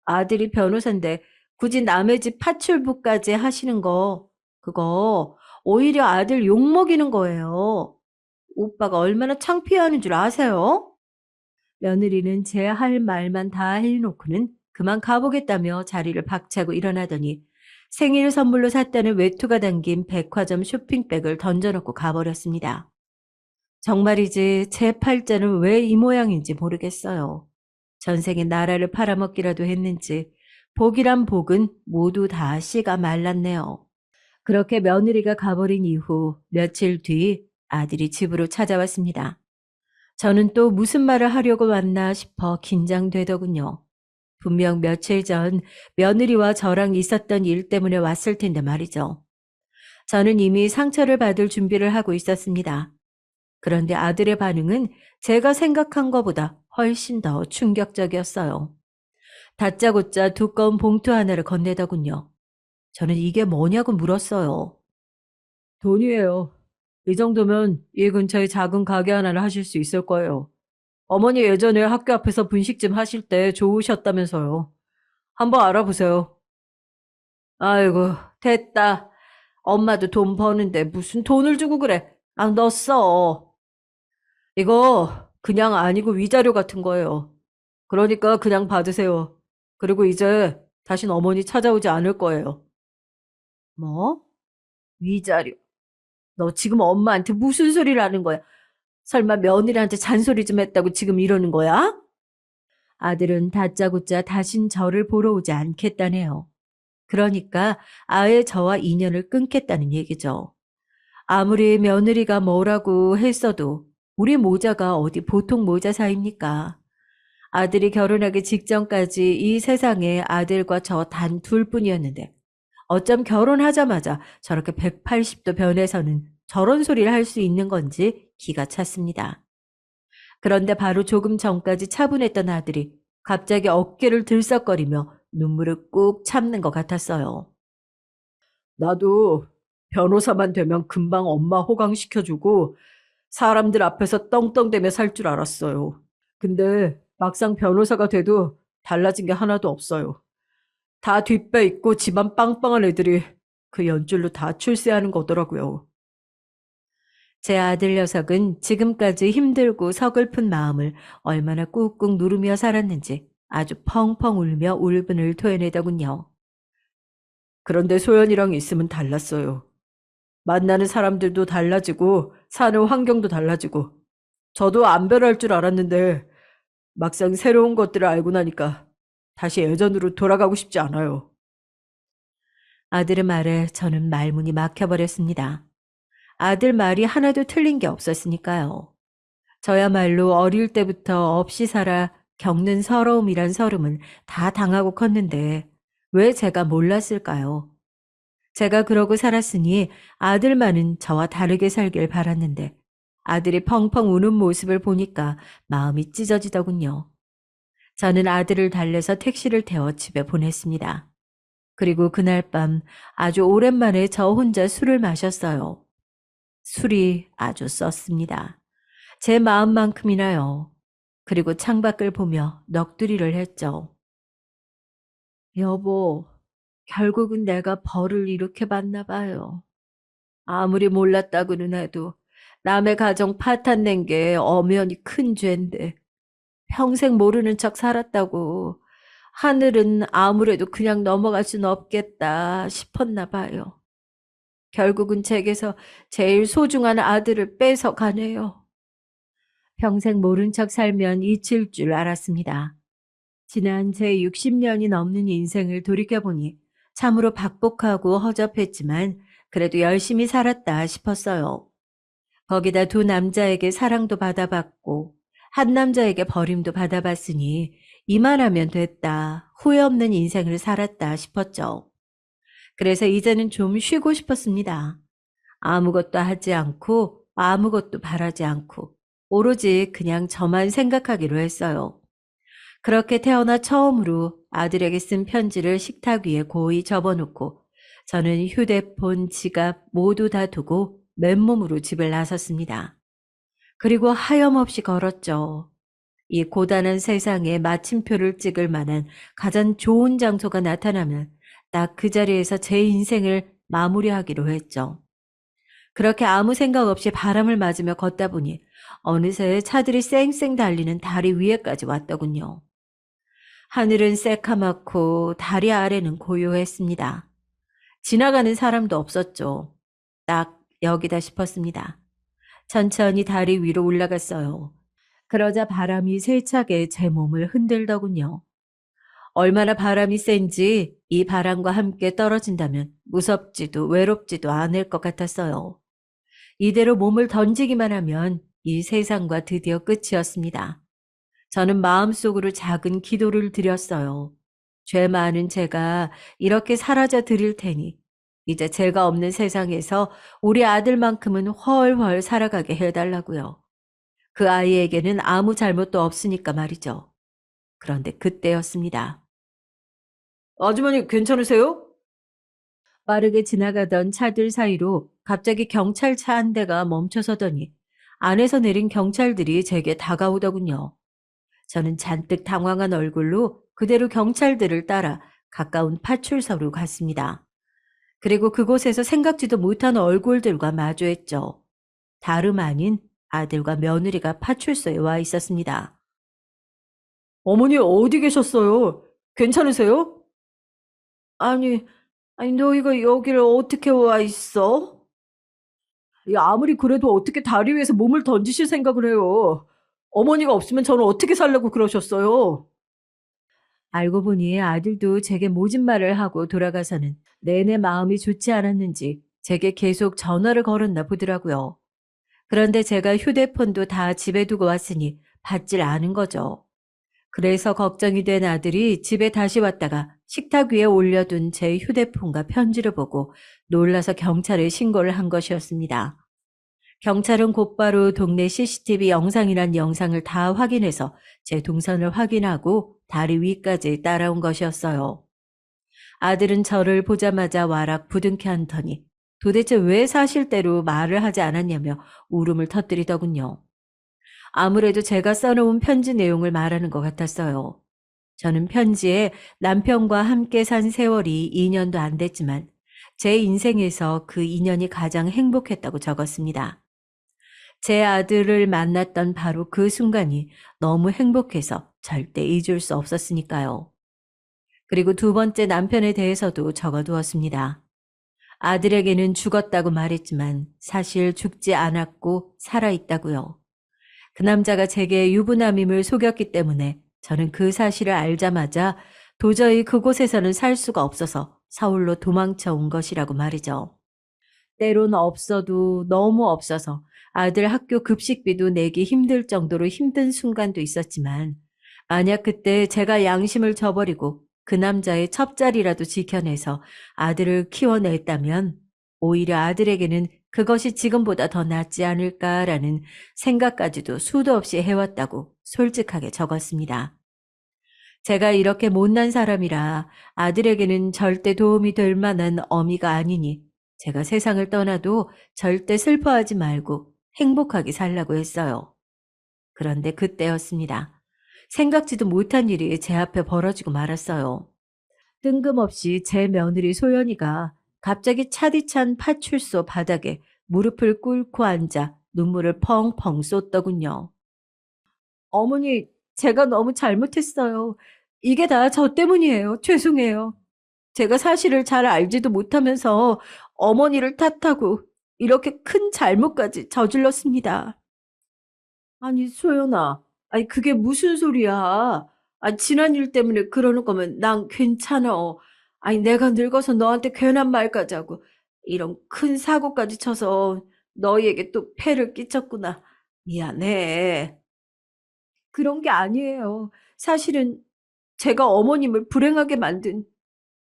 아들이 변호사인데 굳이 남의 집 파출부까지 하시는 거, 그거 오히려 아들 욕먹이는 거예요. 오빠가 얼마나 창피해하는 줄 아세요? 며느리는 제 할 말만 다 해놓고는 그만 가보겠다며 자리를 박차고 일어나더니 생일 선물로 샀다는 외투가 담긴 백화점 쇼핑백을 던져놓고 가버렸습니다. 정말이지 제 팔자는 왜 이 모양인지 모르겠어요. 전생에 나라를 팔아먹기라도 했는지 복이란 복은 모두 다 씨가 말랐네요. 그렇게 며느리가 가버린 이후 며칠 뒤 아들이 집으로 찾아왔습니다. 저는 또 무슨 말을 하려고 왔나 싶어 긴장되더군요. 분명 며칠 전 며느리와 저랑 있었던 일 때문에 왔을 텐데 말이죠. 저는 이미 상처를 받을 준비를 하고 있었습니다. 그런데 아들의 반응은 제가 생각한 것보다 훨씬 더 충격적이었어요. 다짜고짜 두꺼운 봉투 하나를 건네더군요. 저는 이게 뭐냐고 물었어요. 돈이에요. 이 정도면 이 근처에 작은 가게 하나를 하실 수 있을 거예요. 어머니 예전에 학교 앞에서 분식집 하실 때 좋으셨다면서요. 한번 알아보세요. 아이고, 됐다. 엄마도 돈 버는데 무슨 돈을 주고 그래. 아, 너 써. 이거 그냥 아니고 위자료 같은 거예요. 그러니까 그냥 받으세요. 그리고 이제 다신 어머니 찾아오지 않을 거예요. 뭐? 위자료. 너 지금 엄마한테 무슨 소리를 하는 거야? 설마 며느리한테 잔소리 좀 했다고 지금 이러는 거야? 아들은 다짜고짜 다신 저를 보러 오지 않겠다네요. 그러니까 아예 저와 인연을 끊겠다는 얘기죠. 아무리 며느리가 뭐라고 했어도 우리 모자가 어디 보통 모자 사이입니까? 아들이 결혼하기 직전까지 이 세상에 아들과 저 단 둘뿐이었는데 어쩜 결혼하자마자 저렇게 180도 변해서는 저런 소리를 할 수 있는 건지 기가 찼습니다. 그런데 바로 조금 전까지 차분했던 아들이 갑자기 어깨를 들썩거리며 눈물을 꾹 참는 것 같았어요. 나도 변호사만 되면 금방 엄마 호강시켜주고 사람들 앞에서 떵떵대며 살 줄 알았어요. 근데 막상 변호사가 돼도 달라진 게 하나도 없어요. 다 뒷배 있고 집안 빵빵한 애들이 그 연줄로 다 출세하는 거더라고요. 제 아들 녀석은 지금까지 힘들고 서글픈 마음을 얼마나 꾹꾹 누르며 살았는지 아주 펑펑 울며 울분을 토해내더군요. 그런데 소연이랑 있으면 달랐어요. 만나는 사람들도 달라지고 사는 환경도 달라지고 저도 안 변할 줄 알았는데 막상 새로운 것들을 알고 나니까 다시 예전으로 돌아가고 싶지 않아요. 아들의 말에 저는 말문이 막혀버렸습니다. 아들 말이 하나도 틀린 게 없었으니까요. 저야말로 어릴 때부터 없이 살아 겪는 서러움이란 서름은 다 당하고 컸는데 왜 제가 몰랐을까요? 제가 그러고 살았으니 아들만은 저와 다르게 살길 바랐는데 아들이 펑펑 우는 모습을 보니까 마음이 찢어지더군요. 저는 아들을 달래서 택시를 태워 집에 보냈습니다. 그리고 그날 밤 아주 오랜만에 저 혼자 술을 마셨어요. 술이 아주 썼습니다. 제 마음만큼이나요. 그리고 창밖을 보며 넋두리를 했죠. 여보, 결국은 내가 벌을 이렇게 받나 봐요. 아무리 몰랐다고는 해도 남의 가정 파탄낸 게 엄연히 큰 죄인데 평생 모르는 척 살았다고. 하늘은 아무래도 그냥 넘어갈 순 없겠다 싶었나 봐요. 결국은 제게서 제일 소중한 아들을 뺏어 가네요. 평생 모른 척 살면 잊힐 줄 알았습니다. 지난 제 60년이 넘는 인생을 돌이켜보니 참으로 박복하고 허접했지만 그래도 열심히 살았다 싶었어요. 거기다 두 남자에게 사랑도 받아봤고 한 남자에게 버림도 받아봤으니 이만하면 됐다. 후회 없는 인생을 살았다 싶었죠. 그래서 이제는 좀 쉬고 싶었습니다. 아무것도 하지 않고 아무것도 바라지 않고 오로지 그냥 저만 생각하기로 했어요. 그렇게 태어나 처음으로 아들에게 쓴 편지를 식탁 위에 고이 접어놓고 저는 휴대폰, 지갑 모두 다 두고 맨몸으로 집을 나섰습니다. 그리고 하염없이 걸었죠. 이 고단한 세상에 마침표를 찍을 만한 가장 좋은 장소가 나타나면 딱 그 자리에서 제 인생을 마무리하기로 했죠. 그렇게 아무 생각 없이 바람을 맞으며 걷다 보니 어느새 차들이 쌩쌩 달리는 다리 위에까지 왔더군요. 하늘은 새카맣고 다리 아래는 고요했습니다. 지나가는 사람도 없었죠. 딱 여기다 싶었습니다. 천천히 다리 위로 올라갔어요. 그러자 바람이 세차게 제 몸을 흔들더군요. 얼마나 바람이 센지 이 바람과 함께 떨어진다면 무섭지도 외롭지도 않을 것 같았어요. 이대로 몸을 던지기만 하면 이 세상과 드디어 끝이었습니다. 저는 마음속으로 작은 기도를 드렸어요. 죄 많은 제가 이렇게 사라져 드릴 테니 이제 죄가 없는 세상에서 우리 아들만큼은 훨훨 살아가게 해달라고요. 그 아이에게는 아무 잘못도 없으니까 말이죠. 그런데 그때였습니다. 아주머니 괜찮으세요? 빠르게 지나가던 차들 사이로 갑자기 경찰차 한 대가 멈춰서더니 안에서 내린 경찰들이 제게 다가오더군요. 저는 잔뜩 당황한 얼굴로 그대로 경찰들을 따라 가까운 파출소로 갔습니다. 그리고 그곳에서 생각지도 못한 얼굴들과 마주했죠. 다름 아닌 아들과 며느리가 파출소에 와 있었습니다. 어머니 어디 계셨어요? 괜찮으세요? 아니, 너희가 여기를 어떻게 와 있어? 아무리 그래도 어떻게 다리 위에서 몸을 던지실 생각을 해요? 어머니가 없으면 저는 어떻게 살려고 그러셨어요? 알고 보니 아들도 제게 모진 말을 하고 돌아가서는 내내 마음이 좋지 않았는지 제게 계속 전화를 걸었나 보더라고요. 그런데 제가 휴대폰도 다 집에 두고 왔으니 받질 않은 거죠. 그래서 걱정이 된 아들이 집에 다시 왔다가 식탁 위에 올려둔 제 휴대폰과 편지를 보고 놀라서 경찰에 신고를 한 것이었습니다. 경찰은 곧바로 동네 CCTV 영상이란 영상을 다 확인해서 제 동선을 확인하고 다리 위까지 따라온 것이었어요. 아들은 저를 보자마자 와락 부둥켜 앉더니 도대체 왜 사실대로 말을 하지 않았냐며 울음을 터뜨리더군요. 아무래도 제가 써놓은 편지 내용을 말하는 것 같았어요. 저는 편지에 남편과 함께 산 세월이 2년도 안 됐지만 제 인생에서 그 2년이 가장 행복했다고 적었습니다. 제 아들을 만났던 바로 그 순간이 너무 행복해서 절대 잊을 수 없었으니까요. 그리고 두 번째 남편에 대해서도 적어두었습니다. 아들에게는 죽었다고 말했지만 사실 죽지 않았고 살아있다고요. 그 남자가 제게 유부남임을 속였기 때문에 저는 그 사실을 알자마자 도저히 그곳에서는 살 수가 없어서 서울로 도망쳐 온 것이라고 말이죠. 때론 없어도 너무 없어서 아들 학교 급식비도 내기 힘들 정도로 힘든 순간도 있었지만 만약 그때 제가 양심을 저버리고 그 남자의 첩자리라도 지켜내서 아들을 키워냈다면 오히려 아들에게는 그것이 지금보다 더 낫지 않을까라는 생각까지도 수도 없이 해왔다고 솔직하게 적었습니다. 제가 이렇게 못난 사람이라 아들에게는 절대 도움이 될 만한 어미가 아니니 제가 세상을 떠나도 절대 슬퍼하지 말고 행복하게 살라고 했어요. 그런데 그때였습니다. 생각지도 못한 일이 제 앞에 벌어지고 말았어요. 뜬금없이 제 며느리 소연이가 갑자기 차디찬 파출소 바닥에 무릎을 꿇고 앉아 눈물을 펑펑 쏟더군요. 어머니, 제가 너무 잘못했어요. 이게 다 저 때문이에요. 죄송해요. 제가 사실을 잘 알지도 못하면서 어머니를 탓하고 이렇게 큰 잘못까지 저질렀습니다. 아니, 소연아. 아니, 그게 무슨 소리야. 아, 지난 일 때문에 그러는 거면 난 괜찮아. 아니, 내가 늙어서 너한테 괜한 말까지 하고 이런 큰 사고까지 쳐서 너희에게 또 폐를 끼쳤구나. 미안해. 그런 게 아니에요. 사실은 제가 어머님을 불행하게 만든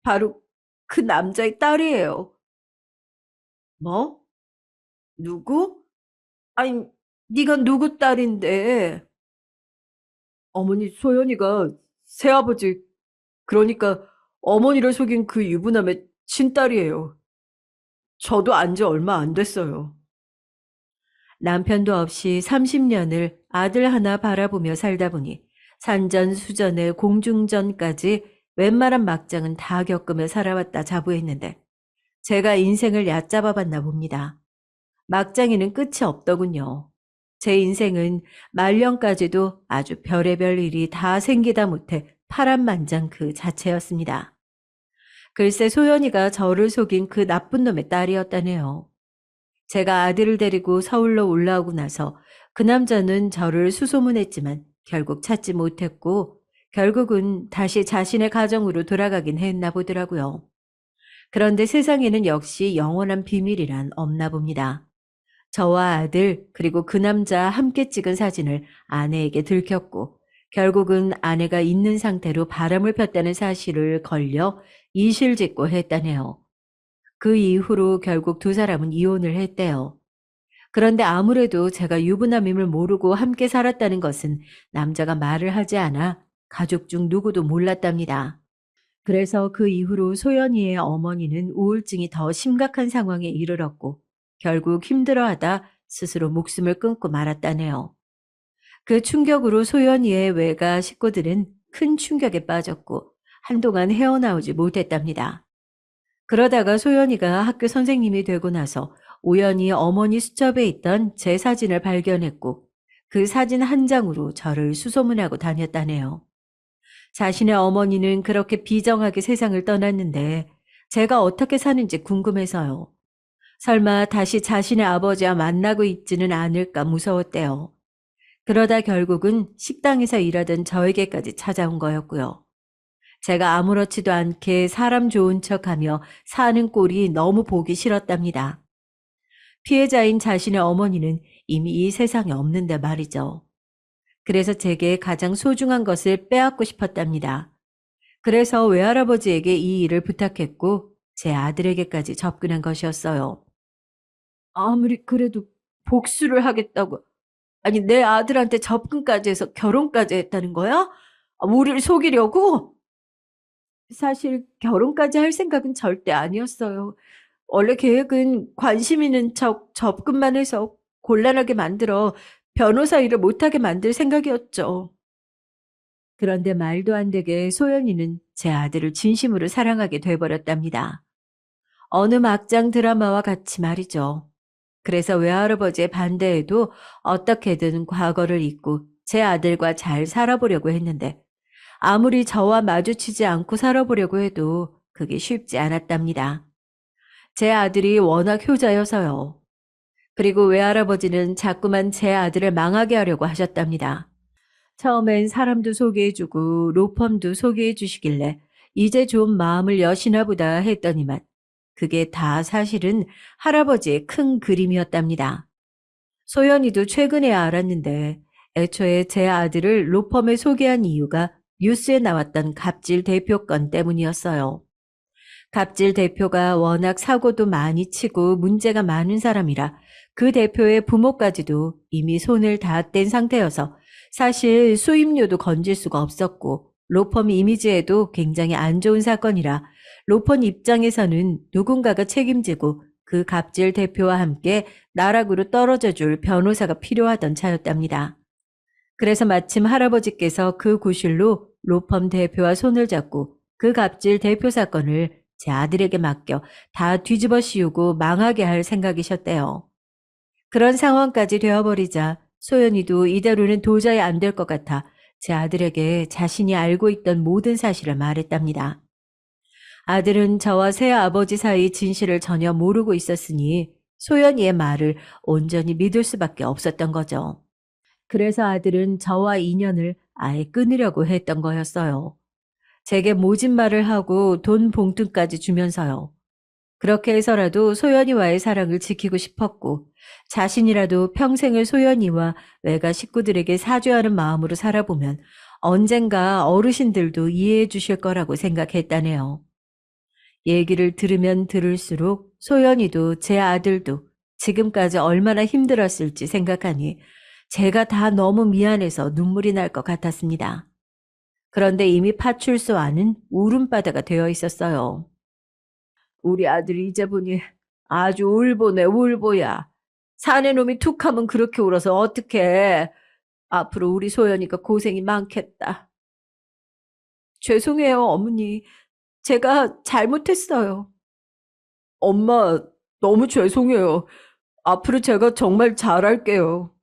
바로 그 남자의 딸이에요. 뭐? 누구? 아니, 네가 누구 딸인데? 어머니 소연이가 새아버지, 그러니까 어머니를 속인 그 유부남의 친딸이에요. 저도 안지 얼마 안 됐어요. 남편도 없이 30년을 아들 하나 바라보며 살다 보니 산전수전에 공중전까지 웬만한 막장은 다 겪으며 살아왔다 자부했는데 제가 인생을 얕잡아 봤나 봅니다. 막장에는 끝이 없더군요. 제 인생은 말년까지도 아주 별의별 일이 다 생기다 못해 파란만장 그 자체였습니다. 글쎄 소연이가 저를 속인 그 나쁜 놈의 딸이었다네요. 제가 아들을 데리고 서울로 올라오고 나서 그 남자는 저를 수소문했지만 결국 찾지 못했고 결국은 다시 자신의 가정으로 돌아가긴 했나 보더라고요. 그런데 세상에는 역시 영원한 비밀이란 없나 봅니다. 저와 아들 그리고 그 남자 함께 찍은 사진을 아내에게 들켰고 결국은 아내가 있는 상태로 바람을 폈다는 사실을 걸려 이실직고 했다네요. 그 이후로 결국 두 사람은 이혼을 했대요. 그런데 아무래도 제가 유부남임을 모르고 함께 살았다는 것은 남자가 말을 하지 않아 가족 중 누구도 몰랐답니다. 그래서 그 이후로 소연이의 어머니는 우울증이 더 심각한 상황에 이르렀고 결국 힘들어하다 스스로 목숨을 끊고 말았다네요. 그 충격으로 소연이의 외가 식구들은 큰 충격에 빠졌고 한동안 헤어나오지 못했답니다. 그러다가 소연이가 학교 선생님이 되고 나서 우연히 어머니 수첩에 있던 제 사진을 발견했고 그 사진 한 장으로 저를 수소문하고 다녔다네요. 자신의 어머니는 그렇게 비정하게 세상을 떠났는데 제가 어떻게 사는지 궁금해서요. 설마 다시 자신의 아버지와 만나고 있지는 않을까 무서웠대요. 그러다 결국은 식당에서 일하던 저에게까지 찾아온 거였고요. 제가 아무렇지도 않게 사람 좋은 척하며 사는 꼴이 너무 보기 싫었답니다. 피해자인 자신의 어머니는 이미 이 세상에 없는데 말이죠. 그래서 제게 가장 소중한 것을 빼앗고 싶었답니다. 그래서 외할아버지에게 이 일을 부탁했고 제 아들에게까지 접근한 것이었어요. 아무리 그래도 복수를 하겠다고. 아니, 내 아들한테 접근까지 해서 결혼까지 했다는 거야? 우리를 속이려고? 사실 결혼까지 할 생각은 절대 아니었어요. 원래 계획은 관심 있는 척 접근만 해서 곤란하게 만들어 변호사 일을 못하게 만들 생각이었죠. 그런데 말도 안 되게 소연이는 제 아들을 진심으로 사랑하게 돼버렸답니다. 어느 막장 드라마와 같이 말이죠. 그래서 외할아버지의 반대에도 어떻게든 과거를 잊고 제 아들과 잘 살아보려고 했는데 아무리 저와 마주치지 않고 살아보려고 해도 그게 쉽지 않았답니다. 제 아들이 워낙 효자여서요. 그리고 외할아버지는 자꾸만 제 아들을 망하게 하려고 하셨답니다. 처음엔 사람도 소개해주고 로펌도 소개해주시길래 이제 좀 마음을 여시나 보다 했더니만 그게 다 사실은 할아버지의 큰 그림이었답니다. 소연이도 최근에 알았는데 애초에 제 아들을 로펌에 소개한 이유가 뉴스에 나왔던 갑질 대표 건 때문이었어요. 갑질 대표가 워낙 사고도 많이 치고 문제가 많은 사람이라 그 대표의 부모까지도 이미 손을 다 뗀 상태여서 사실 수임료도 건질 수가 없었고 로펌 이미지에도 굉장히 안 좋은 사건이라 로펌 입장에서는 누군가가 책임지고 그 갑질 대표와 함께 나락으로 떨어져 줄 변호사가 필요하던 차였답니다. 그래서 마침 할아버지께서 그 구실로 로펌 대표와 손을 잡고 그 갑질 대표 사건을 제 아들에게 맡겨 다 뒤집어 씌우고 망하게 할 생각이셨대요. 그런 상황까지 되어버리자 소연이도 이대로는 도저히 안 될 것 같아 제 아들에게 자신이 알고 있던 모든 사실을 말했답니다. 아들은 저와 새 아버지 사이 진실을 전혀 모르고 있었으니 소연이의 말을 온전히 믿을 수밖에 없었던 거죠. 그래서 아들은 저와 인연을 아예 끊으려고 했던 거였어요. 제게 모진 말을 하고 돈 봉투까지 주면서요. 그렇게 해서라도 소연이와의 사랑을 지키고 싶었고 자신이라도 평생을 소연이와 외가 식구들에게 사죄하는 마음으로 살아보면 언젠가 어르신들도 이해해 주실 거라고 생각했다네요. 얘기를 들으면 들을수록 소연이도 제 아들도 지금까지 얼마나 힘들었을지 생각하니 제가 다 너무 미안해서 눈물이 날 것 같았습니다. 그런데 이미 파출소 안은 울음바다가 되어 있었어요. 우리 아들이 이제 보니 아주 울보네, 울보야. 사내 놈이 툭 하면 그렇게 울어서 어떡해. 앞으로 우리 소연이가 고생이 많겠다. 죄송해요, 어머니. 제가 잘못했어요. 엄마, 너무 죄송해요. 앞으로 제가 정말 잘할게요.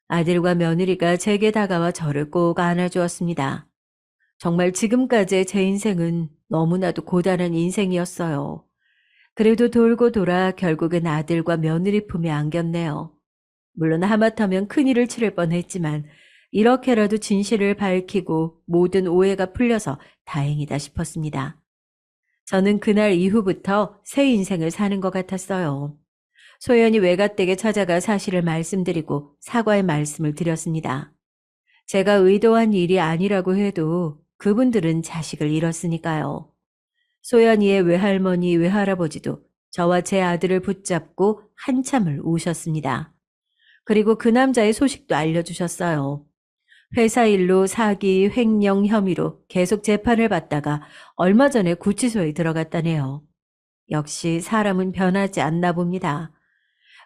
아들과 며느리가 제게 다가와 저를 꼭 안아주었습니다. 정말 지금까지의 제 인생은 너무나도 고단한 인생이었어요. 그래도 돌고 돌아 결국은 아들과 며느리 품에 안겼네요. 물론 하마터면 큰일을 치를 뻔했지만 이렇게라도 진실을 밝히고 모든 오해가 풀려서 다행이다 싶었습니다. 저는 그날 이후부터 새 인생을 사는 것 같았어요. 소연이 외가댁에 찾아가 사실을 말씀드리고 사과의 말씀을 드렸습니다. 제가 의도한 일이 아니라고 해도 그분들은 자식을 잃었으니까요. 소연이의 외할머니, 외할아버지도 저와 제 아들을 붙잡고 한참을 우셨습니다. 그리고 그 남자의 소식도 알려주셨어요. 회사 일로 사기, 횡령 혐의로 계속 재판을 받다가 얼마 전에 구치소에 들어갔다네요. 역시 사람은 변하지 않나 봅니다.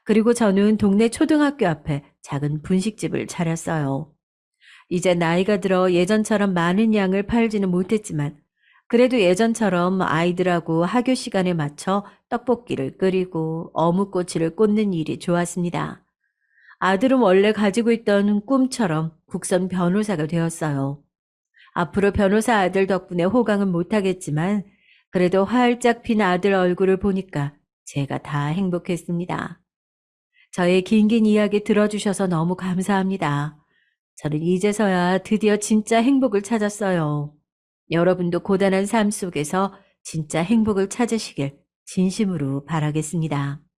그리고 저는 동네 초등학교 앞에 작은 분식집을 차렸어요. 이제 나이가 들어 예전처럼 많은 양을 팔지는 못했지만 그래도 예전처럼 아이들하고 학교 시간에 맞춰 떡볶이를 끓이고 어묵꼬치를 꽂는 일이 좋았습니다. 아들은 원래 가지고 있던 꿈처럼 국선 변호사가 되었어요. 앞으로 변호사 아들 덕분에 호강은 못하겠지만 그래도 활짝 핀 아들 얼굴을 보니까 제가 다 행복했습니다. 저의 긴긴 이야기 들어주셔서 너무 감사합니다. 저는 이제서야 드디어 진짜 행복을 찾았어요. 여러분도 고단한 삶 속에서 진짜 행복을 찾으시길 진심으로 바라겠습니다.